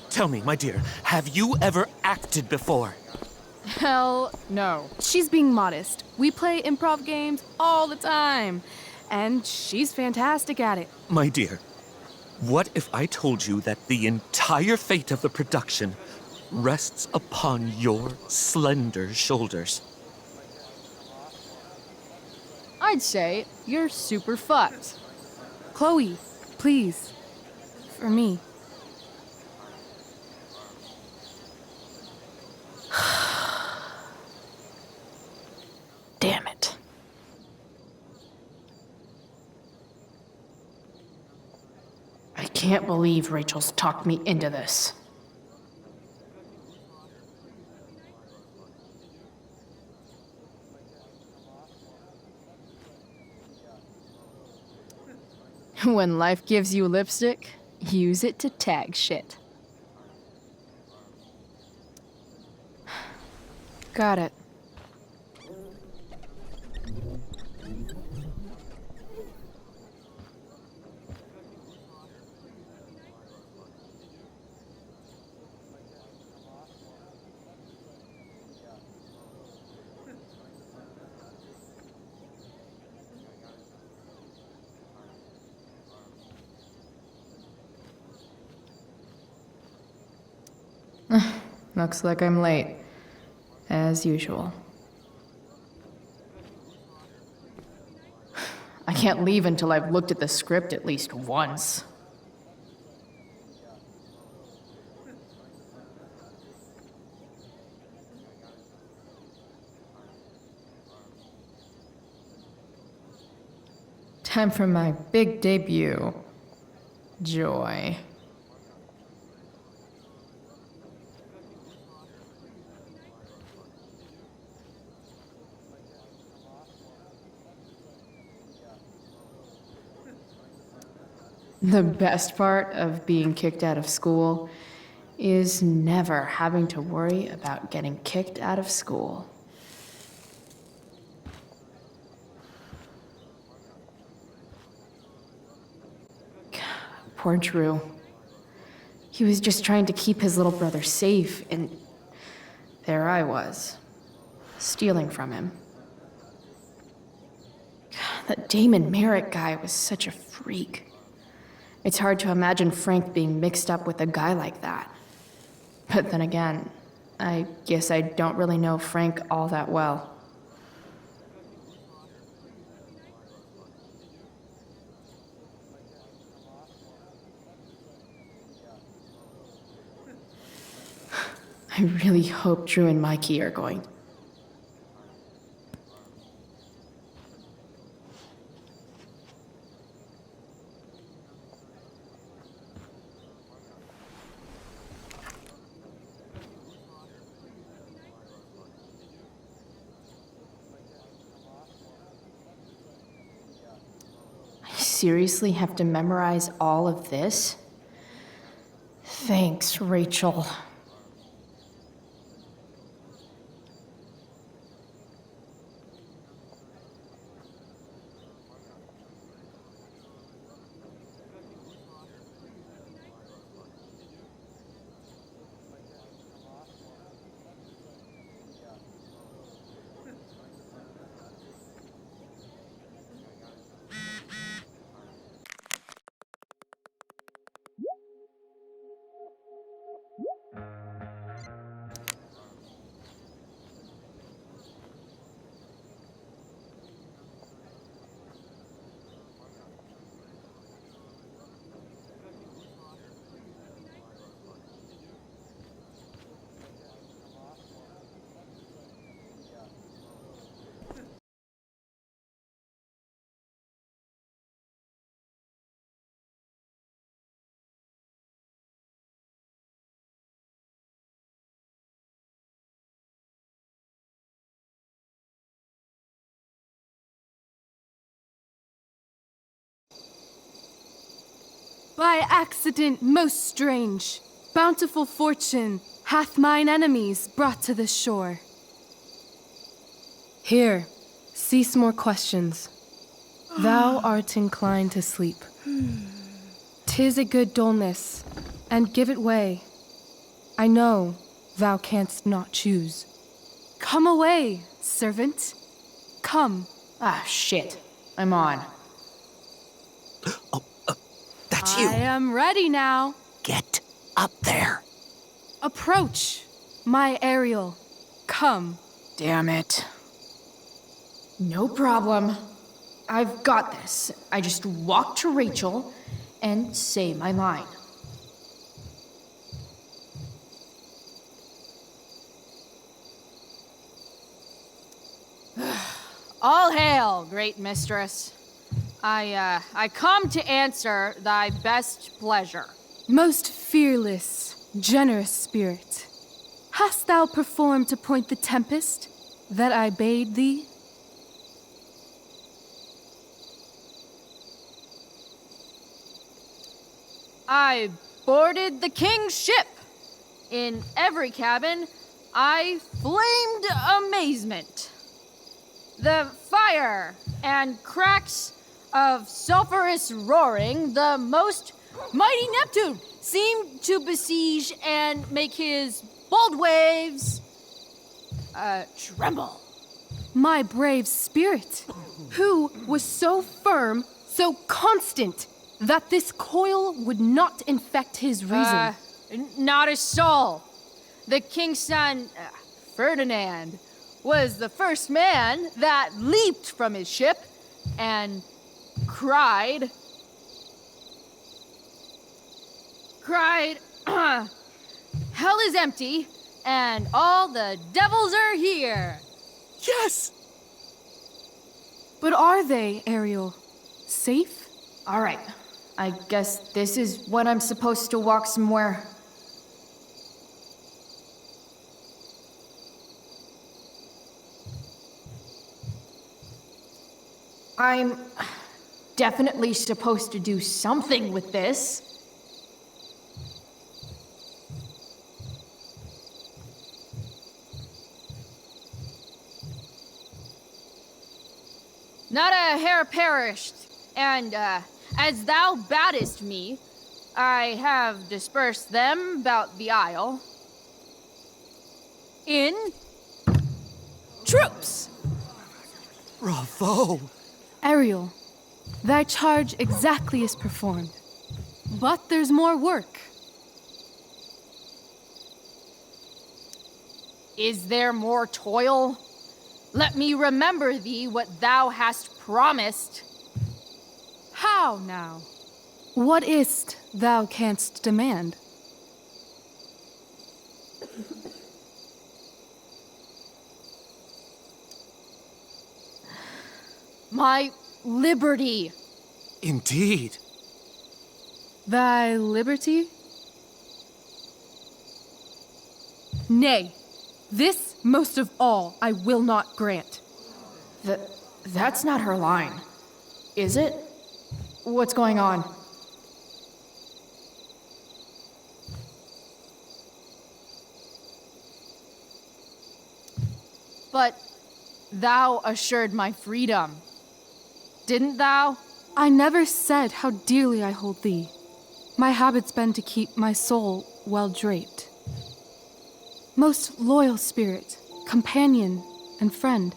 Speaker 24: Tell me, my dear, have you ever acted before?
Speaker 6: Hell no. She's being modest. We play improv games all the time. And she's fantastic at it.
Speaker 24: My dear, what if I told you that the entire fate of the production rests upon your slender shoulders?
Speaker 5: I'd say you're super fucked.
Speaker 6: Chloe, please. For me.
Speaker 1: Damn it. I can't believe Rachel's talked me into this.
Speaker 5: When life gives you lipstick, use it to tag shit.
Speaker 6: Got it.
Speaker 5: Looks like I'm late. As usual. I can't leave until I've looked at the script at least once. Time for my big debut. Joy. The best part of being kicked out of school is never having to worry about getting kicked out of school. Poor Drew. He was just trying to keep his little brother safe, and there I was, stealing from him. That Damon Merrick guy was such a freak. It's hard to imagine Frank being mixed up with a guy like that. But then again, I guess I don't really know Frank all that well. I really hope Drew and Mikey are going. I seriously have to memorize all of this? Thanks, Rachel.
Speaker 6: By accident most strange, bountiful fortune hath mine enemies brought to this shore. Here, cease more questions. Thou art inclined to sleep. 'Tis a good dullness, and give it way. I know thou canst not choose. Come away, servant. Come.
Speaker 1: Ah, shit. I'm on.
Speaker 24: That's you.
Speaker 6: I am ready now.
Speaker 24: Get up there.
Speaker 6: Approach, my Ariel. Come.
Speaker 1: Damn it. No problem. I've got this. I just walk to Rachel and say my line.
Speaker 5: All hail, great mistress. I come to answer thy best pleasure.
Speaker 6: Most fearless, generous spirit, hast thou performed to point the tempest that I bade thee?
Speaker 5: I boarded the king's ship. In every cabin, I flamed amazement. The fire and cracks of sulphurous roaring, the most mighty Neptune seemed to besiege and make his bold waves tremble.
Speaker 6: My brave spirit, who was so firm, so constant, that this coil would not infect his reason.
Speaker 5: Not a soul. The king's son, Ferdinand, was the first man that leaped from his ship and cried, hell is empty and all the devils are here.
Speaker 24: Yes!
Speaker 6: But are they, Ariel? Safe?
Speaker 1: All right. I guess this is when I'm supposed to walk somewhere. I'm definitely supposed to do something with this.
Speaker 5: Not a hair perished, and as thou badest me, I have dispersed them about the isle in troops.
Speaker 24: Bravo!
Speaker 6: Ariel, thy charge exactly is performed. But there's more work.
Speaker 5: Is there more toil? Let me remember thee what thou hast promised.
Speaker 6: How now? What is't thou canst demand?
Speaker 5: My liberty.
Speaker 24: Indeed.
Speaker 6: Thy liberty? Nay, this most of all I will not grant.
Speaker 1: That's not her line, is it? What's going on?
Speaker 5: But thou assured my freedom, didn't thou?
Speaker 6: I never said how dearly I hold thee. My habit's been to keep my soul well draped. Most loyal spirit, companion, and friend,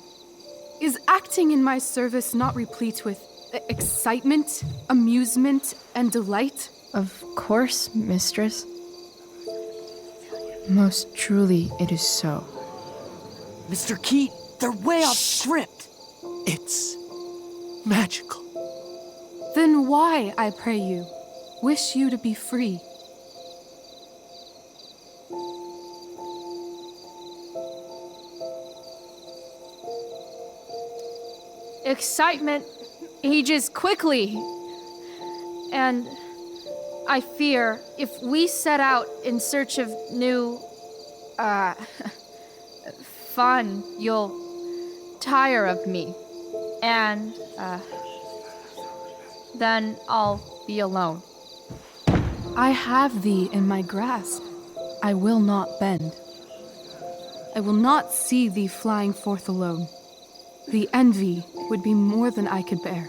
Speaker 6: is acting in my service not replete with excitement, amusement, and delight?
Speaker 1: Of course, mistress. Most truly it is so.
Speaker 24: Mr. Keat, they're way off script. It's magical.
Speaker 6: Then why, I pray you, wish you to be free?
Speaker 5: Excitement ages quickly. And I fear if we set out in search of new, fun, you'll tire of me. And, then I'll be alone.
Speaker 6: I have thee in my grasp. I will not bend. I will not see thee flying forth alone. The envy would be more than I could bear.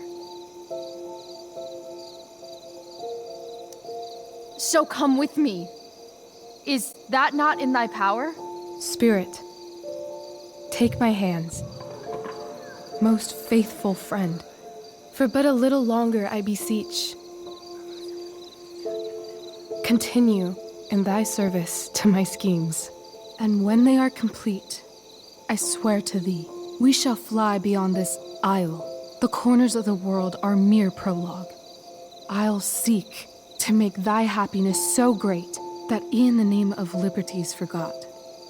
Speaker 5: So come with me. Is that not in thy power?
Speaker 6: Spirit, take my hands. Most faithful friend, for but a little longer I beseech. Continue in thy service to my schemes, and when they are complete, I swear to thee, we shall fly beyond this isle. The corners of the world are mere prologue. I'll seek to make thy happiness so great that e'en the name of liberty's forgot.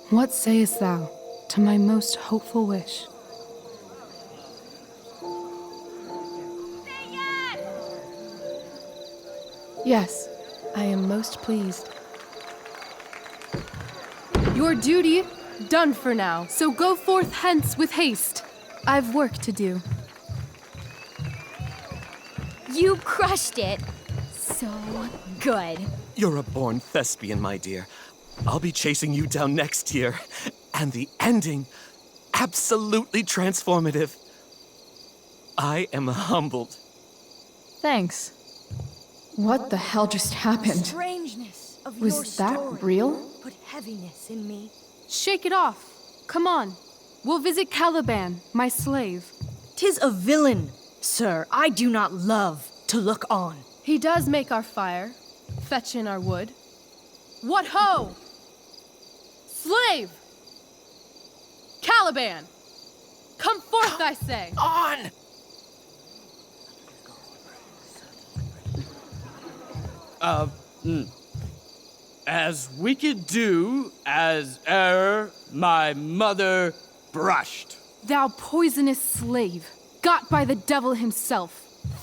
Speaker 6: What sayest thou to my most hopeful wish? Yes, I am most pleased. Your duty done for now, so go forth hence with haste. I've work to do.
Speaker 21: You crushed it. So good.
Speaker 24: You're a born thespian, my dear. I'll be chasing you down next year. And the ending, absolutely transformative. I am humbled.
Speaker 5: Thanks.
Speaker 1: What the hell just happened?
Speaker 9: Strangeness of
Speaker 1: Was
Speaker 9: your
Speaker 1: that
Speaker 9: story
Speaker 1: real?
Speaker 9: Put heaviness in me.
Speaker 6: Shake it off. Come on. We'll visit Caliban, my slave.
Speaker 9: 'Tis a villain, sir, I do not love to look on.
Speaker 6: He does make our fire, fetch in our wood. What ho! Slave! Caliban! Come forth, I say!
Speaker 24: On!
Speaker 19: As wicked do as e'er my mother brushed.
Speaker 6: Thou poisonous slave, got by the devil himself,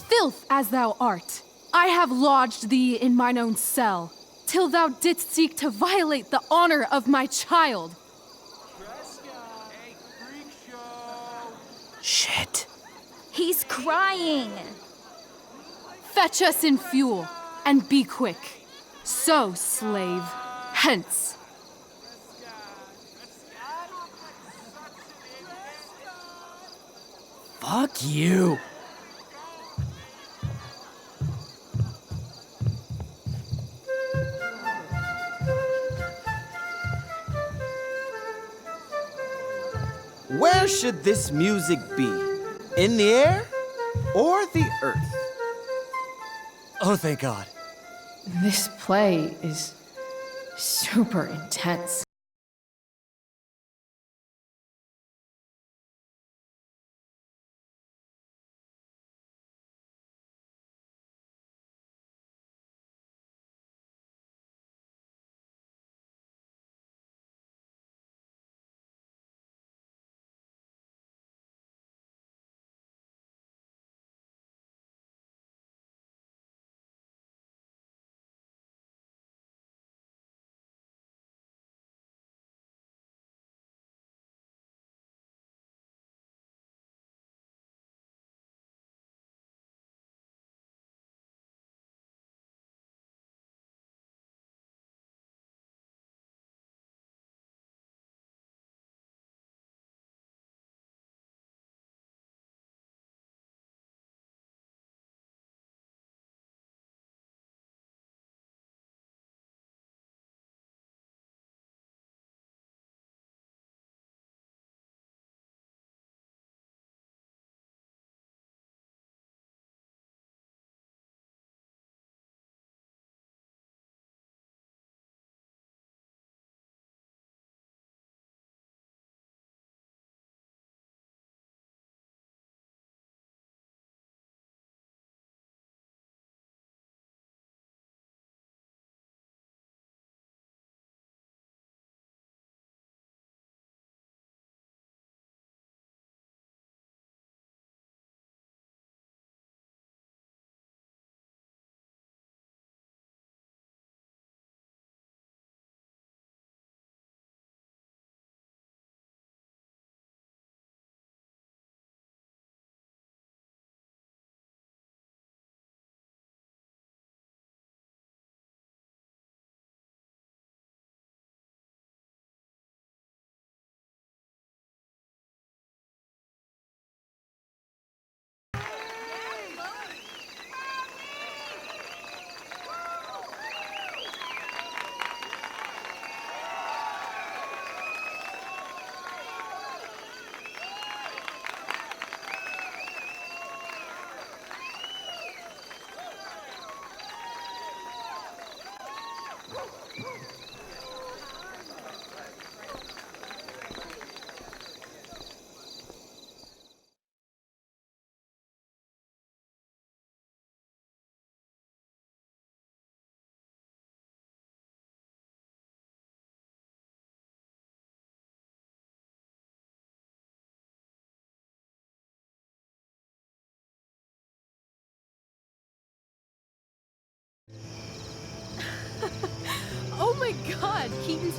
Speaker 6: filth as thou art, I have lodged thee in mine own cell, till thou didst seek to violate the honor of my child.
Speaker 24: Shit.
Speaker 21: He's crying.
Speaker 6: Fetch us in fuel, and be quick. So, slave, hence.
Speaker 19: Fuck you.
Speaker 17: Where should this music be? In the air or the earth?
Speaker 24: Oh, thank God.
Speaker 1: This play is super intense.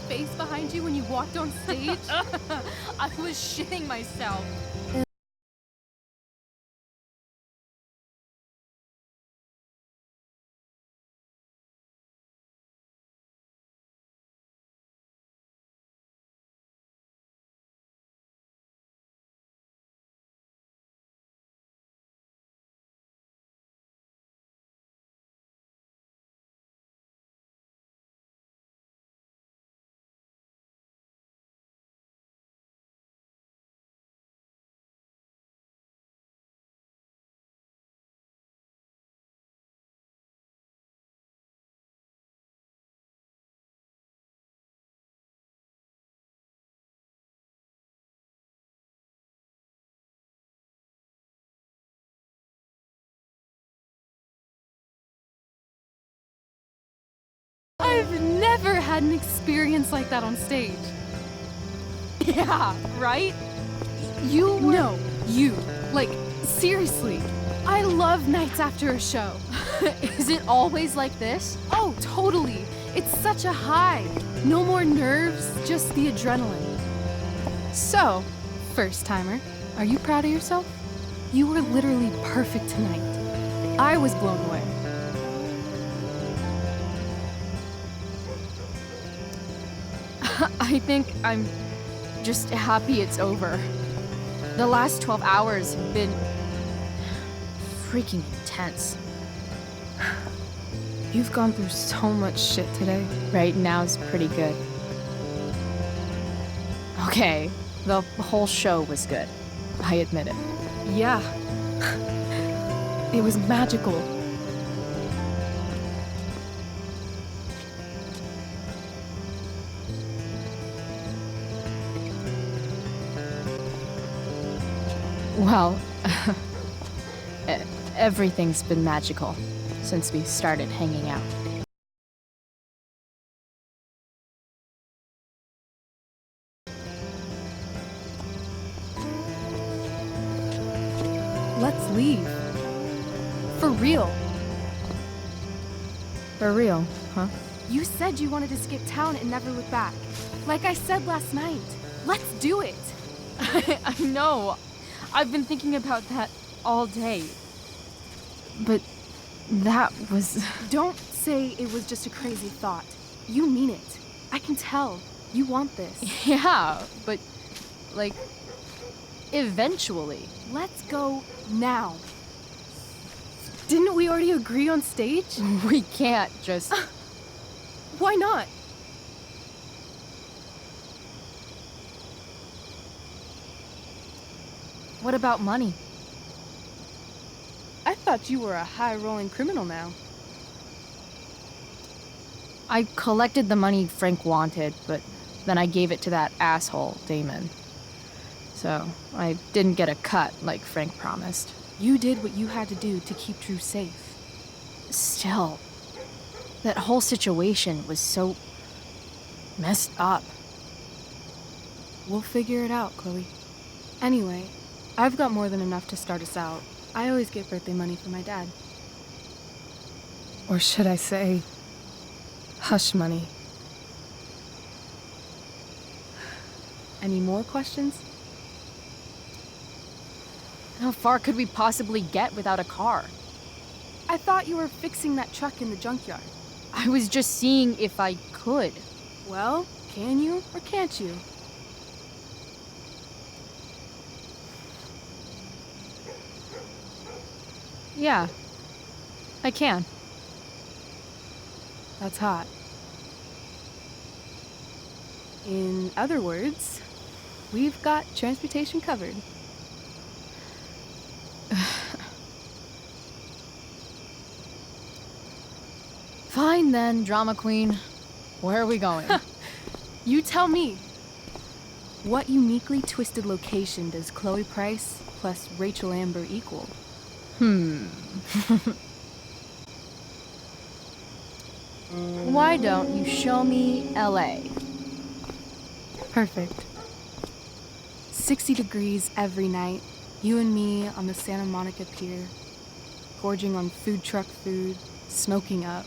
Speaker 6: face behind you when you walked on stage?
Speaker 5: I was shitting myself.
Speaker 6: I've never had an experience like that on stage.
Speaker 5: Yeah, right?
Speaker 6: You were... No, you. Like, seriously. I love nights after a show.
Speaker 5: Is it always like this?
Speaker 6: Oh, totally. It's such a high. No more nerves, just the adrenaline. So, first timer, are you proud of yourself? You were literally perfect tonight. I was blown away.
Speaker 5: I think I'm just happy it's over. The last 12 hours have been freaking intense.
Speaker 6: You've gone through so much shit today.
Speaker 5: Right now's pretty good. Okay, the whole show was good. I admit it.
Speaker 6: Yeah. It was magical.
Speaker 5: Well, everything's been magical since we started hanging out.
Speaker 6: Let's leave. For real.
Speaker 5: For real, huh?
Speaker 6: You said you wanted to skip town and never look back. Like I said last night. Let's do it.
Speaker 5: I know. I've been thinking about that all day. But that was...
Speaker 6: Don't say it was just a crazy thought. You mean it. I can tell. You want this.
Speaker 5: Yeah, but, like, eventually.
Speaker 6: Let's go now. Didn't we already agree on stage?
Speaker 5: We can't just...
Speaker 6: Why not?
Speaker 5: What about money?
Speaker 6: I thought you were a high-rolling criminal now.
Speaker 5: I collected the money Frank wanted, but then I gave it to that asshole, Damon. So, I didn't get a cut like Frank promised.
Speaker 6: You did what you had to do to keep Drew safe.
Speaker 5: Still, that whole situation was so messed up.
Speaker 6: We'll figure it out, Chloe. Anyway, I've got more than enough to start us out. I always get birthday money from my dad. Or should I say, hush money. Any more questions?
Speaker 5: How far could we possibly get without a car?
Speaker 6: I thought you were fixing that truck in the junkyard.
Speaker 5: I was just seeing if I could.
Speaker 6: Well, can you or can't you?
Speaker 5: Yeah, I can.
Speaker 6: That's hot. In other words, we've got transportation covered.
Speaker 5: Fine then, drama queen. Where are we going?
Speaker 6: You tell me. What uniquely twisted location does Chloe Price plus Rachel Amber equal?
Speaker 5: Why don't you show me LA?
Speaker 6: Perfect. 60 degrees every night. You and me on the Santa Monica Pier, gorging on food truck food, smoking up,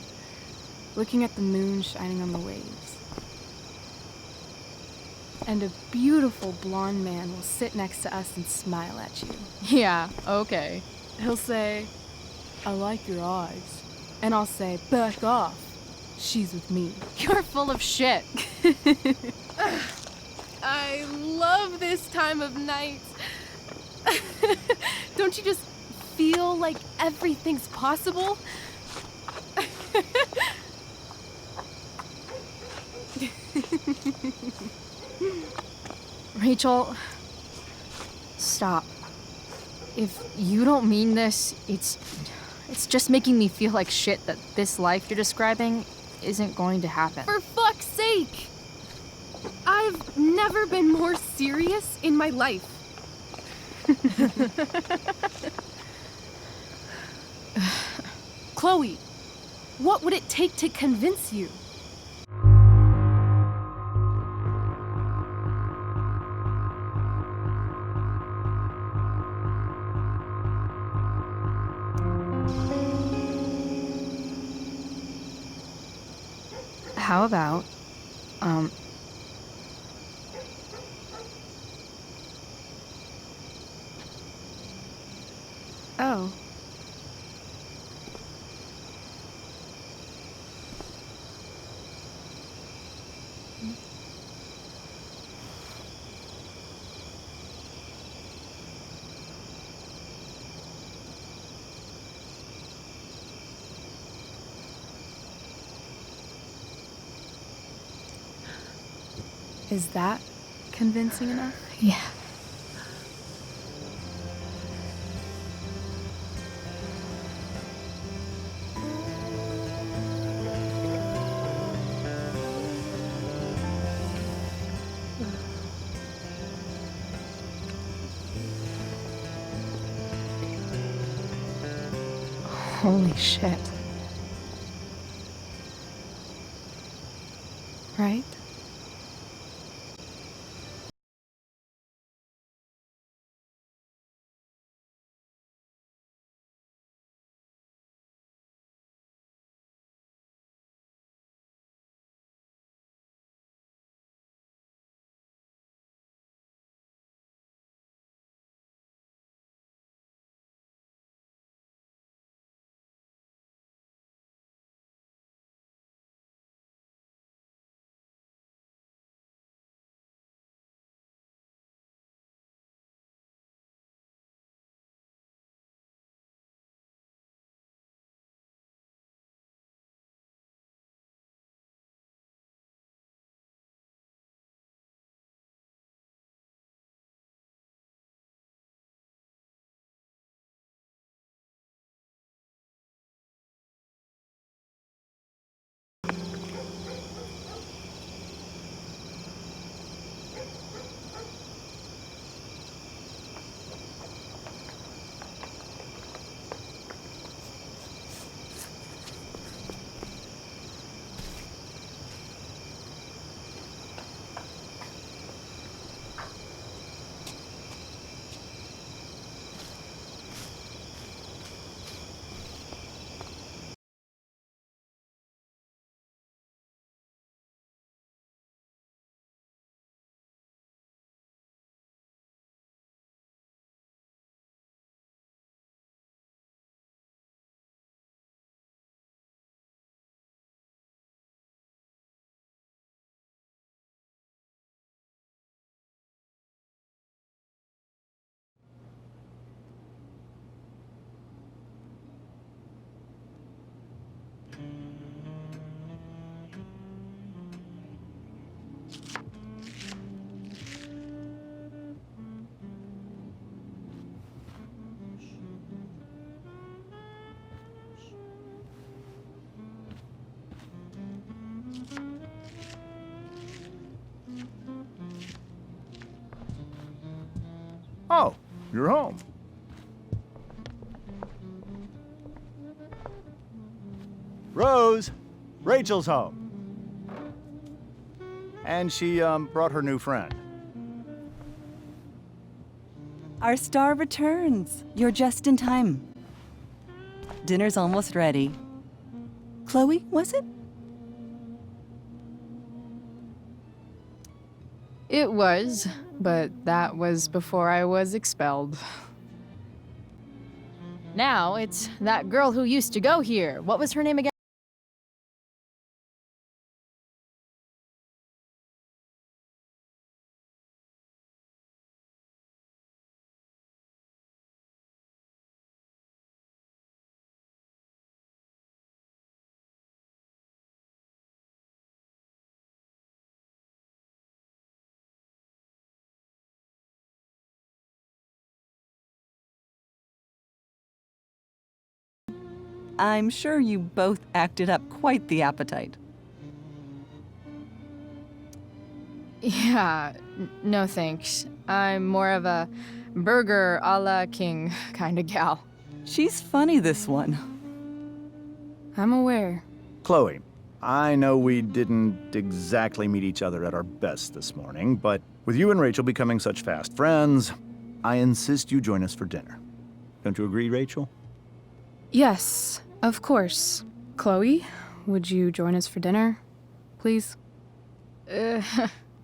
Speaker 6: looking at the moon shining on the waves. and a beautiful blonde man will sit next to us and smile at you.
Speaker 5: Yeah, okay.
Speaker 6: He'll say, I like your eyes. And I'll say, back off. She's with me.
Speaker 5: You're full of shit.
Speaker 6: I love this time of night. Don't you just feel like everything's possible?
Speaker 5: Rachel, stop. If you don't mean this, it's just making me feel like shit that this life you're describing isn't going to happen.
Speaker 6: For fuck's sake! I've never been more serious in my life. Chloe, what would it take to convince you?
Speaker 5: How about,
Speaker 6: Oh. Is that convincing enough?
Speaker 5: Yeah. Holy shit.
Speaker 6: Right?
Speaker 8: Oh, you're home. Rose, Rachel's home. And she, brought her new friend.
Speaker 3: Our star returns. You're just in time. Dinner's almost ready. Chloe, was it?
Speaker 5: It was, but that was before I was expelled. Now it's that girl who used to go here. What was her name again?
Speaker 3: I'm sure you both acted up quite the appetite.
Speaker 5: Yeah, no thanks. I'm more of a burger a la king kind of gal.
Speaker 3: She's funny, this one.
Speaker 5: I'm aware.
Speaker 8: Chloe, I know we didn't exactly meet each other at our best this morning, but with you and Rachel becoming such fast friends, I insist you join us for dinner. Don't you agree, Rachel?
Speaker 6: Yes, of course. Chloe, would you join us for dinner, please?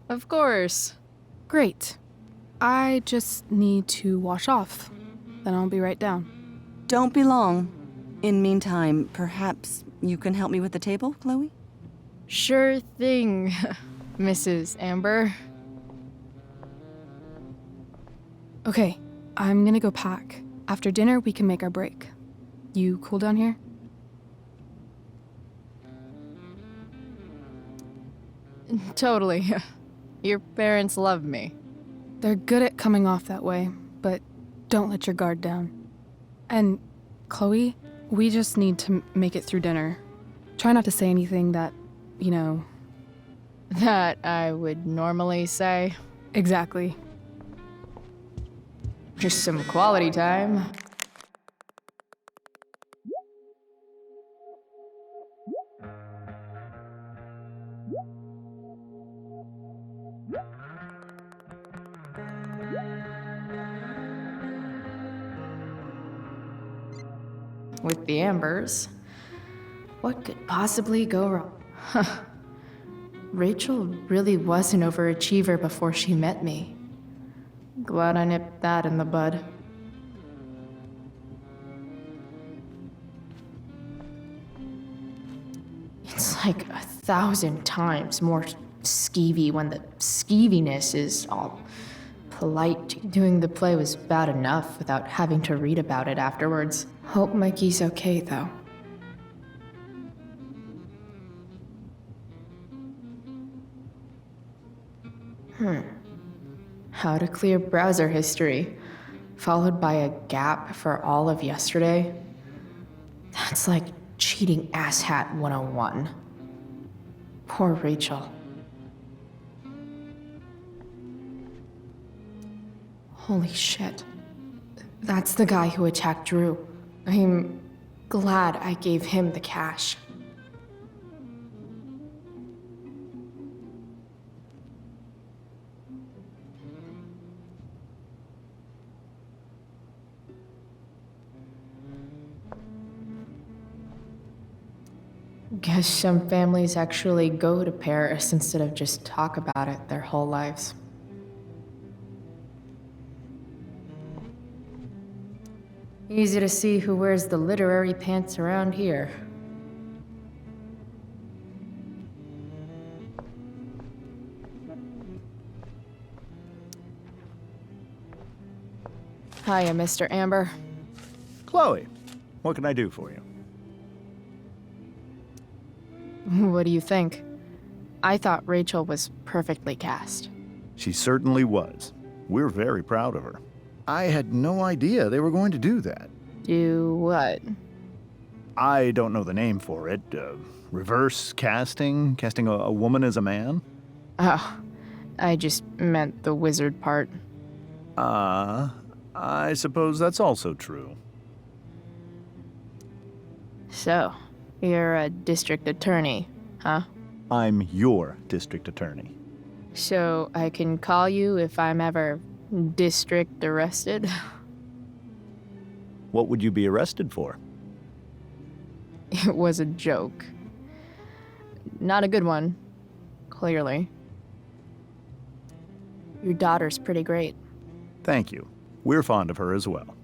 Speaker 5: Of course.
Speaker 6: Great. I just need to wash off. Then I'll be right down.
Speaker 3: Don't be long. In meantime, perhaps you can help me with the table, Chloe?
Speaker 5: Sure thing, Mrs. Amber.
Speaker 6: Okay, I'm gonna go pack. After dinner, we can make our break. You cool down here?
Speaker 5: Totally. Your parents love me.
Speaker 6: They're good at coming off that way, but don't let your guard down. And, Chloe, we just need to make it through dinner. Try not to say anything that, you know...
Speaker 5: That I would normally say.
Speaker 6: Exactly.
Speaker 5: Just some quality time. With the Ambers, what could possibly go wrong? Rachel really was an overachiever before she met me. Glad I nipped that in the bud. It's like 1,000 times more skeevy when the skeeviness is all polite. Doing the play was bad enough without having to read about it afterwards. Hope Mikey's okay, though. How to clear browser history, followed by a gap for all of yesterday. That's like cheating asshat 101. Poor Rachel. Holy shit. That's the guy who attacked Drew. I'm glad I gave him the cash. Guess some families actually go to Paris instead of just talk about it their whole lives. Easy to see who wears the literary pants around here. Hiya, Mr. Amber.
Speaker 8: Chloe, what can I do for you?
Speaker 5: What do you think? I thought Rachel was perfectly cast.
Speaker 8: She certainly was. We're very proud of her. I had no idea they were going to do that.
Speaker 5: Do what?
Speaker 8: I don't know the name for it. Reverse casting? Casting a woman as a man?
Speaker 5: Oh, I just meant the wizard part.
Speaker 8: I suppose that's also true.
Speaker 5: So, you're a district attorney, huh?
Speaker 8: I'm your district attorney.
Speaker 5: So I can call you if I'm ever district arrested?
Speaker 8: What would you be arrested for?
Speaker 5: It was a joke. Not a good one, clearly. Your daughter's pretty great.
Speaker 8: Thank you. We're fond of her as well.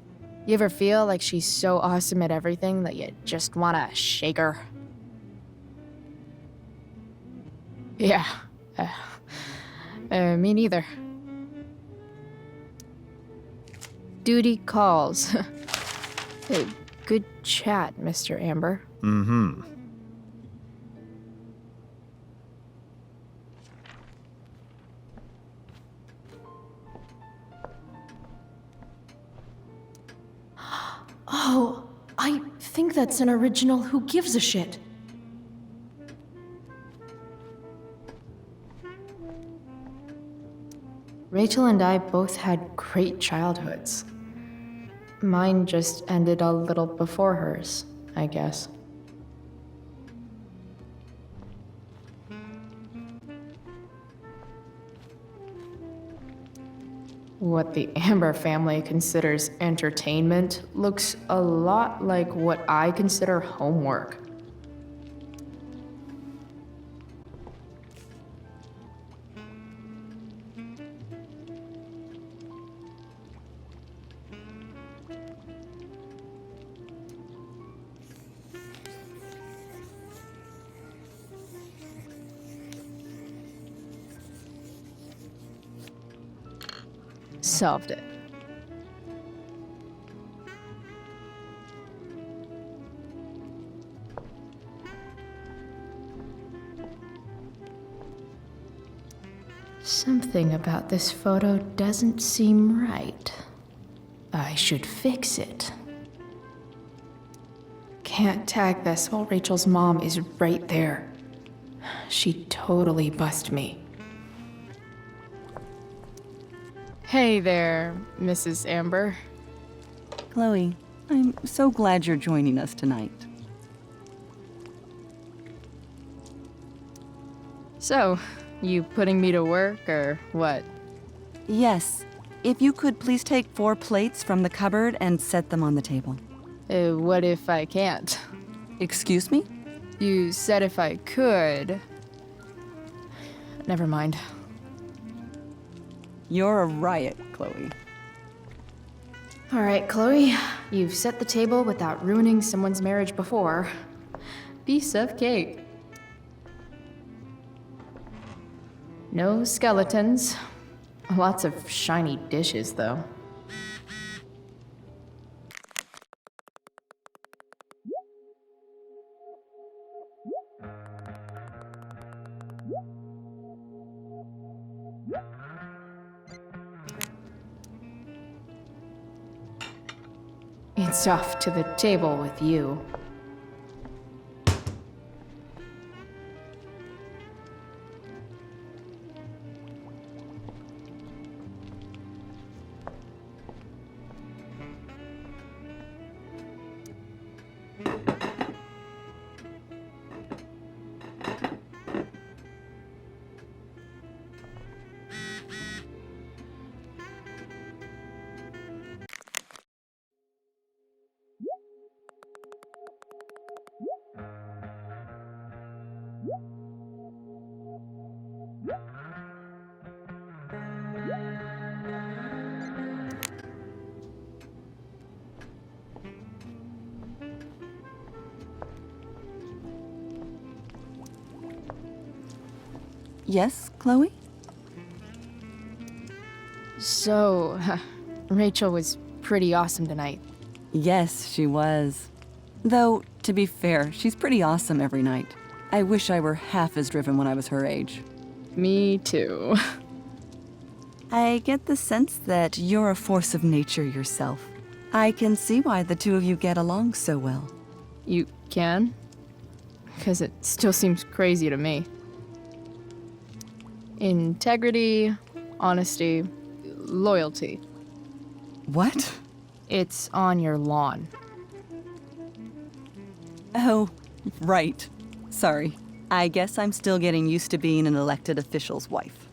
Speaker 5: You ever feel like she's so awesome at everything that you just wanna shake her? Yeah. Me neither. Duty calls. Good chat, Mr. Amber.
Speaker 8: Mm-hmm.
Speaker 1: Oh, I think that's an original Who Gives a Shit. Rachel and I both had great childhoods. Mine just ended a little before hers, I guess. What the Amber family considers entertainment looks a lot like what I consider homework. Solved it. Something about this photo doesn't seem right. I should fix it. Can't tag this while Rachel's mom is right there. She'd totally bust me.
Speaker 5: Hey there, Mrs. Amber.
Speaker 3: Chloe, I'm so glad you're joining us tonight.
Speaker 5: So, you putting me to work, or what?
Speaker 3: Yes. If you could please take 4 plates from the cupboard and set them on the table.
Speaker 5: What if I can't?
Speaker 3: Excuse me?
Speaker 5: You said if I could. Never mind.
Speaker 3: You're a riot, Chloe.
Speaker 1: All right, Chloe, you've set the table without ruining someone's marriage before. Piece of cake. No skeletons. Lots of shiny dishes, though. It's off to the table with you.
Speaker 3: Yes, Chloe?
Speaker 5: So, Rachel was pretty awesome tonight.
Speaker 3: Yes, she was. Though, to be fair, she's pretty awesome every night. I wish I were half as driven when I was her age.
Speaker 5: Me too.
Speaker 3: I get the sense that you're a force of nature yourself. I can see why the two of you get along so well.
Speaker 5: You can? Because it still seems crazy to me. Integrity, honesty, loyalty.
Speaker 3: What?
Speaker 5: It's on your lawn.
Speaker 3: Oh, right. Sorry. I guess I'm still getting used to being an elected official's wife.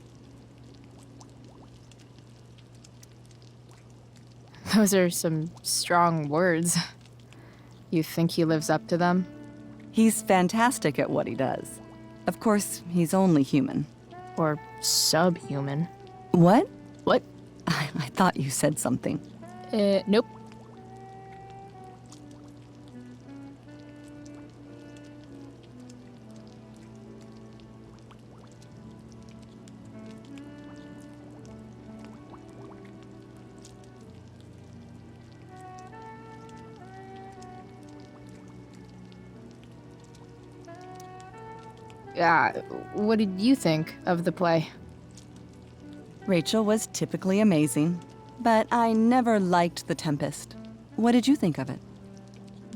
Speaker 5: Those are some strong words. You think he lives up to them?
Speaker 3: He's fantastic at what he does. Of course, he's only human.
Speaker 5: Or subhuman.
Speaker 3: What?
Speaker 5: What?
Speaker 3: I thought you said something.
Speaker 5: Nope. What did you think of the play?
Speaker 3: Rachel was typically amazing, but I never liked The Tempest. What did you think of it?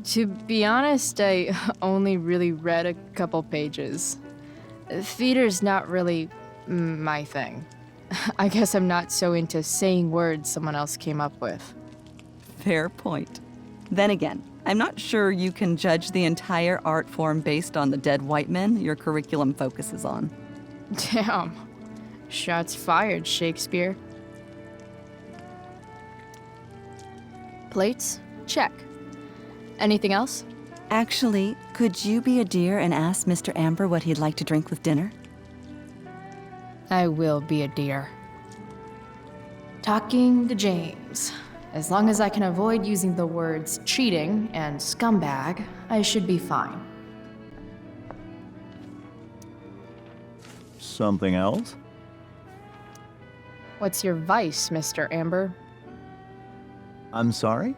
Speaker 5: To be honest, I only really read a couple pages. Theater's not really my thing. I guess I'm not so into saying words someone else came up with.
Speaker 3: Fair point. Then again, I'm not sure you can judge the entire art form based on the dead white men your curriculum focuses on.
Speaker 5: Damn. Shots fired, Shakespeare. Plates? Check. Anything else?
Speaker 3: Actually, could you be a dear and ask Mr. Amber what he'd like to drink with dinner?
Speaker 5: I will be a dear. Talking to James. As long as I can avoid using the words cheating and scumbag, I should be fine.
Speaker 8: Something else?
Speaker 5: What's your vice, Mr. Amber?
Speaker 8: I'm sorry?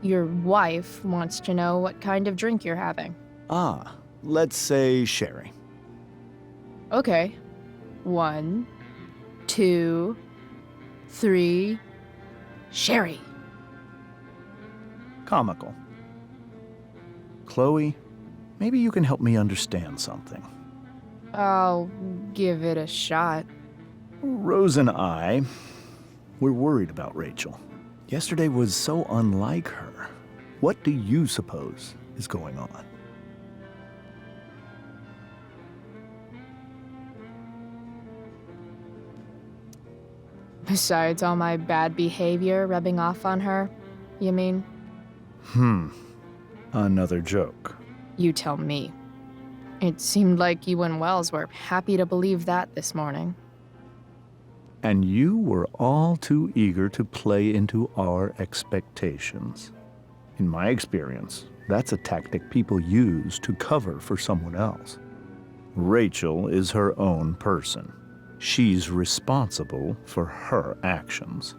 Speaker 5: Your wife wants to know what kind of drink you're having.
Speaker 8: Ah, let's say sherry.
Speaker 5: Okay. 1, 2, 3... Sherry.
Speaker 8: Comical. Chloe, maybe you can help me understand something.
Speaker 5: I'll give it a shot.
Speaker 8: Rose and I, we're worried about Rachel. Yesterday was so unlike her. What do you suppose is going on?
Speaker 5: Besides all my bad behavior rubbing off on her, you mean?
Speaker 8: Another joke.
Speaker 5: You tell me. It seemed like you and Wells were happy to believe that this morning.
Speaker 8: And you were all too eager to play into our expectations. In my experience, that's a tactic people use to cover for someone else. Rachel is her own person. She's responsible for her actions.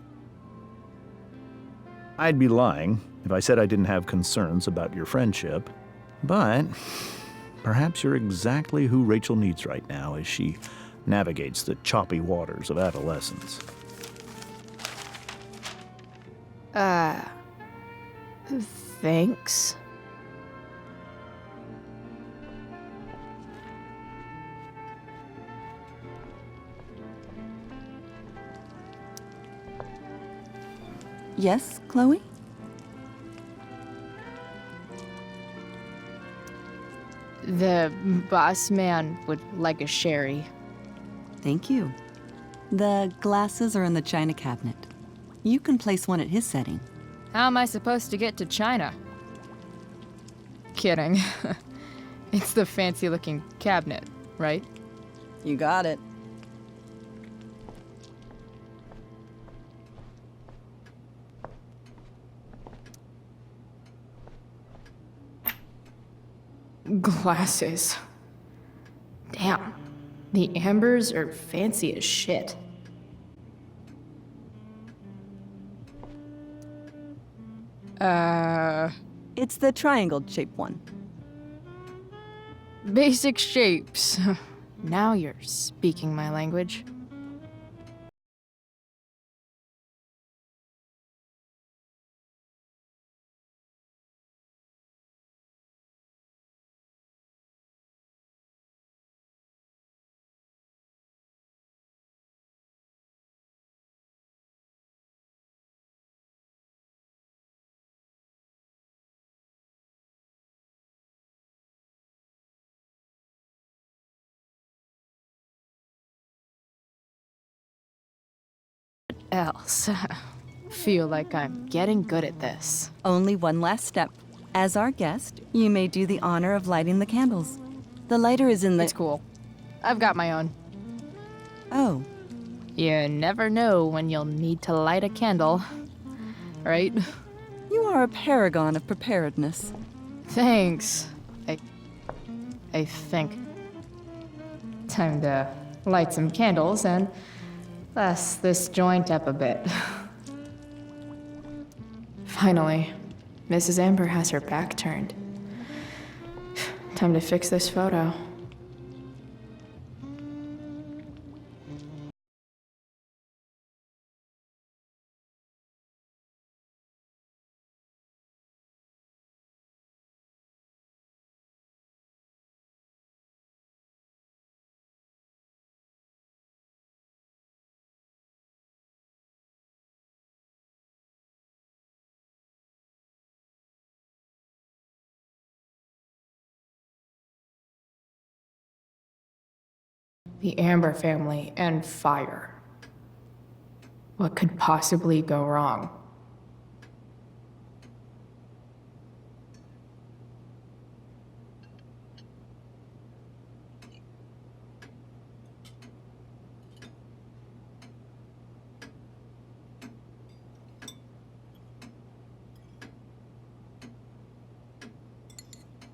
Speaker 8: I'd be lying if I said I didn't have concerns about your friendship, but perhaps you're exactly who Rachel needs right now as she navigates the choppy waters of adolescence.
Speaker 5: Thanks.
Speaker 3: Yes, Chloe?
Speaker 5: The boss man would like a sherry.
Speaker 3: Thank you. The glasses are in the china cabinet. You can place one at his setting.
Speaker 5: How am I supposed to get to China? Kidding. It's the fancy-looking cabinet, right?
Speaker 3: You got it.
Speaker 5: Glasses. Damn. The Ambers are fancy as shit.
Speaker 3: It's the triangle-shaped one.
Speaker 5: Basic shapes. Now you're speaking my language. Else. Feel like I'm getting good at this.
Speaker 3: Only one last step. As our guest, you may do the honor of lighting the candles. The lighter is in the...
Speaker 5: It's cool. I've got my own.
Speaker 3: Oh.
Speaker 5: You never know when you'll need to light a candle, right?
Speaker 3: You are a paragon of preparedness.
Speaker 5: Thanks. I think. Time to light some candles and bless this joint up a bit. Finally, Mrs. Amber has her back turned. Time to fix this photo. The Amber family and fire. What could possibly go wrong?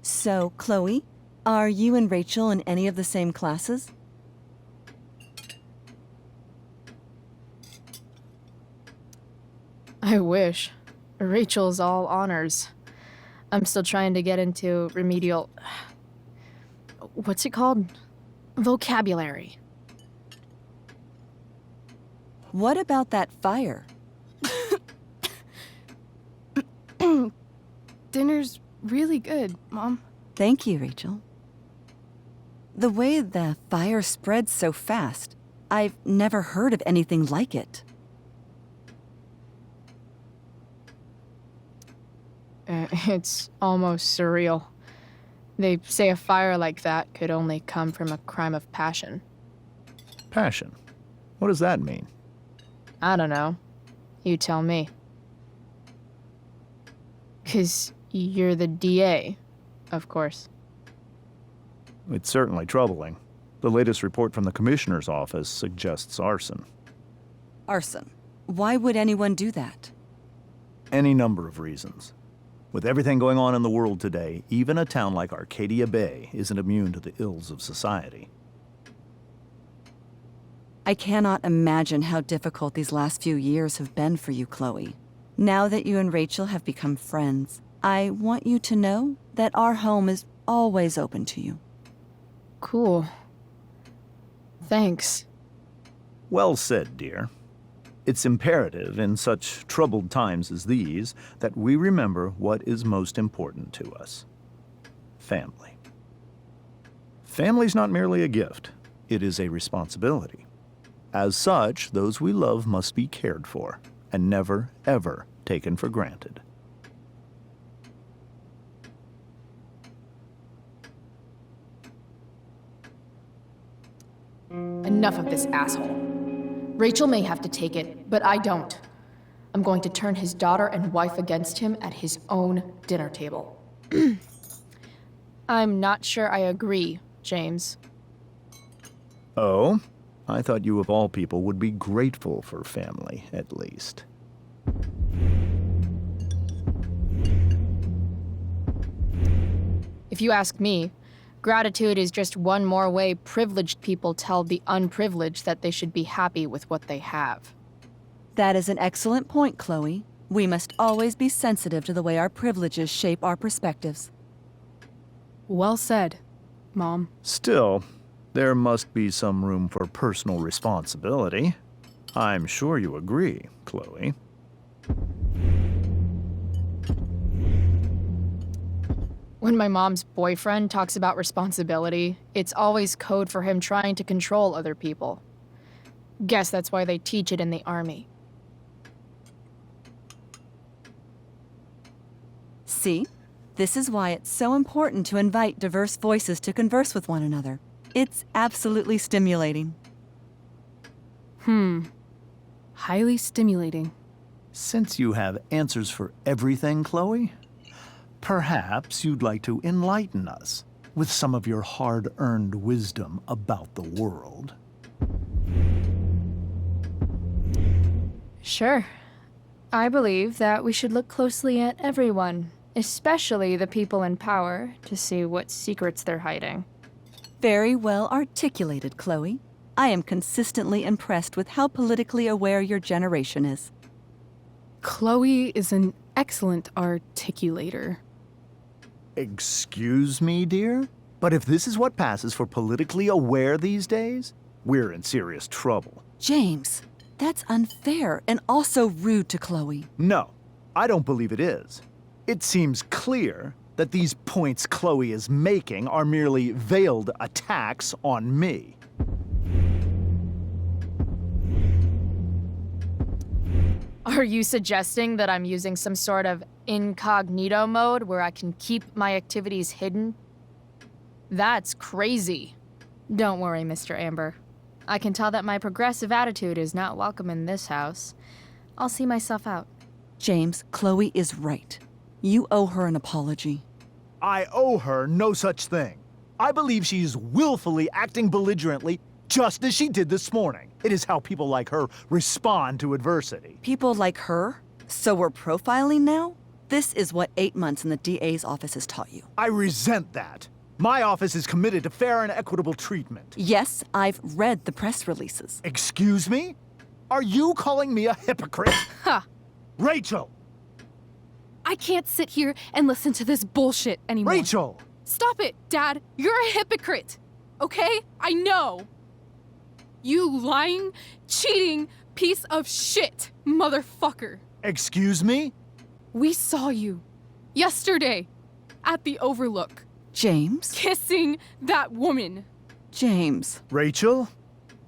Speaker 3: So, Chloe, are you and Rachel in any of the same classes?
Speaker 5: I wish. Rachel's all honors. I'm still trying to get into remedial... What's it called? Vocabulary.
Speaker 3: What about that fire?
Speaker 6: Dinner's really good, Mom.
Speaker 3: Thank you, Rachel. The way the fire spreads so fast, I've never heard of anything like it.
Speaker 5: It's almost surreal. They say a fire like that could only come from a crime of passion.
Speaker 8: Passion? What does that mean?
Speaker 5: I don't know. You tell me. 'Cause you're the DA, of course.
Speaker 8: It's certainly troubling. The latest report from the Commissioner's office suggests arson.
Speaker 3: Arson. Why would anyone do that?
Speaker 8: Any number of reasons. With everything going on in the world today, even a town like Arcadia Bay isn't immune to the ills of society.
Speaker 3: I cannot imagine how difficult these last few years have been for you, Chloe. Now that you and Rachel have become friends, I want you to know that our home is always open to you.
Speaker 5: Cool. Thanks.
Speaker 8: Well said, dear. It's imperative in such troubled times as these that we remember what is most important to us. Family. Family's not merely a gift, it is a responsibility. As such, those we love must be cared for and never, ever taken for granted.
Speaker 5: Enough of this asshole. Rachel may have to take it, but I don't. I'm going to turn his daughter and wife against him at his own dinner table. I'm not sure I agree, James.
Speaker 8: Oh? I thought you of all people would be grateful for family, at least.
Speaker 5: If you ask me, gratitude is just one more way privileged people tell the unprivileged that they should be happy with what they have.
Speaker 3: That is an excellent point, Chloe. We must always be sensitive to the way our privileges shape our perspectives.
Speaker 6: Well said, Mom.
Speaker 8: Still, there must be some room for personal responsibility. I'm sure you agree, Chloe.
Speaker 5: When my mom's boyfriend talks about responsibility, it's always code for him trying to control other people. Guess that's why they teach it in the army.
Speaker 3: See? This is why it's so important to invite diverse voices to converse with one another. It's absolutely stimulating.
Speaker 6: Highly stimulating.
Speaker 8: Since you have answers for everything, Chloe, perhaps you'd like to enlighten us with some of your hard-earned wisdom about the world.
Speaker 5: Sure. I believe that we should look closely at everyone, especially the people in power, to see what secrets they're hiding.
Speaker 3: Very well articulated, Chloe. I am consistently impressed with how politically aware your generation is.
Speaker 6: Chloe is an excellent articulator.
Speaker 8: Excuse me, dear? But if this is what passes for politically aware these days, we're in serious trouble.
Speaker 3: James, that's unfair and also rude to Chloe.
Speaker 8: No, I don't believe it is. It seems clear that these points Chloe is making are merely veiled attacks on me.
Speaker 5: Are you suggesting that I'm using some sort of incognito mode where I can keep my activities hidden? That's crazy. Don't worry, Mr. Amber. I can tell that my progressive attitude is not welcome in this house. I'll see myself out.
Speaker 3: James, Chloe is right. You owe her an apology.
Speaker 8: I owe her no such thing. I believe she's willfully acting belligerently, just as she did this morning. It is how people like her respond to adversity.
Speaker 3: People like her? So we're profiling now? This is what 8 months in the DA's office has taught you.
Speaker 8: I resent that. My office is committed to fair and equitable treatment.
Speaker 3: Yes, I've read the press releases.
Speaker 8: Excuse me? Are you calling me a hypocrite?
Speaker 6: Ha!
Speaker 8: Rachel!
Speaker 6: I can't sit here and listen to this bullshit anymore.
Speaker 8: Rachel!
Speaker 6: Stop it, Dad! You're a hypocrite! Okay? I know! You lying, cheating piece of shit, motherfucker!
Speaker 8: Excuse me?
Speaker 6: We saw you yesterday at the Overlook.
Speaker 3: James?
Speaker 6: Kissing that woman.
Speaker 3: James.
Speaker 8: Rachel?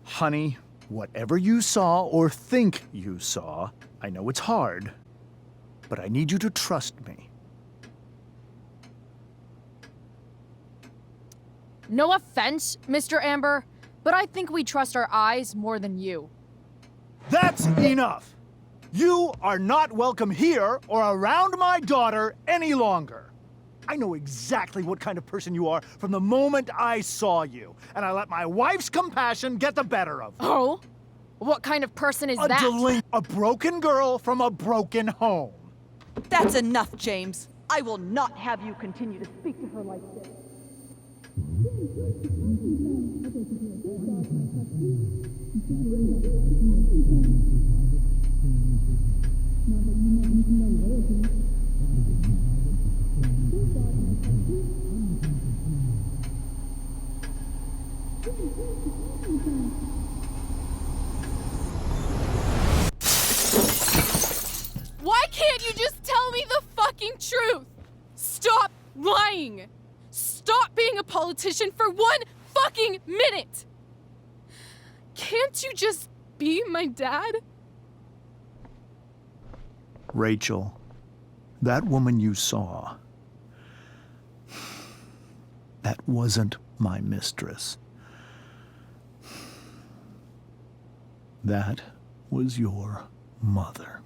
Speaker 8: Honey, whatever you saw or think you saw, I know it's hard, but I need you to trust me.
Speaker 5: No offense, Mr. Amber, but I think we trust our eyes more than you.
Speaker 8: That's enough! You are not welcome here or around my daughter any longer. I know exactly what kind of person you are from the moment I saw you, and I let my wife's compassion get the better of me.
Speaker 5: Oh? What kind of person is that?
Speaker 8: A broken girl from a broken home.
Speaker 3: That's enough, James. I will not have you continue to speak to her like this.
Speaker 6: Why can't you just tell me the fucking truth? Stop lying! Stop being a politician for 1 fucking minute! Can't you just be my dad?
Speaker 8: Rachel, that woman you saw, that wasn't my mistress. That was your mother.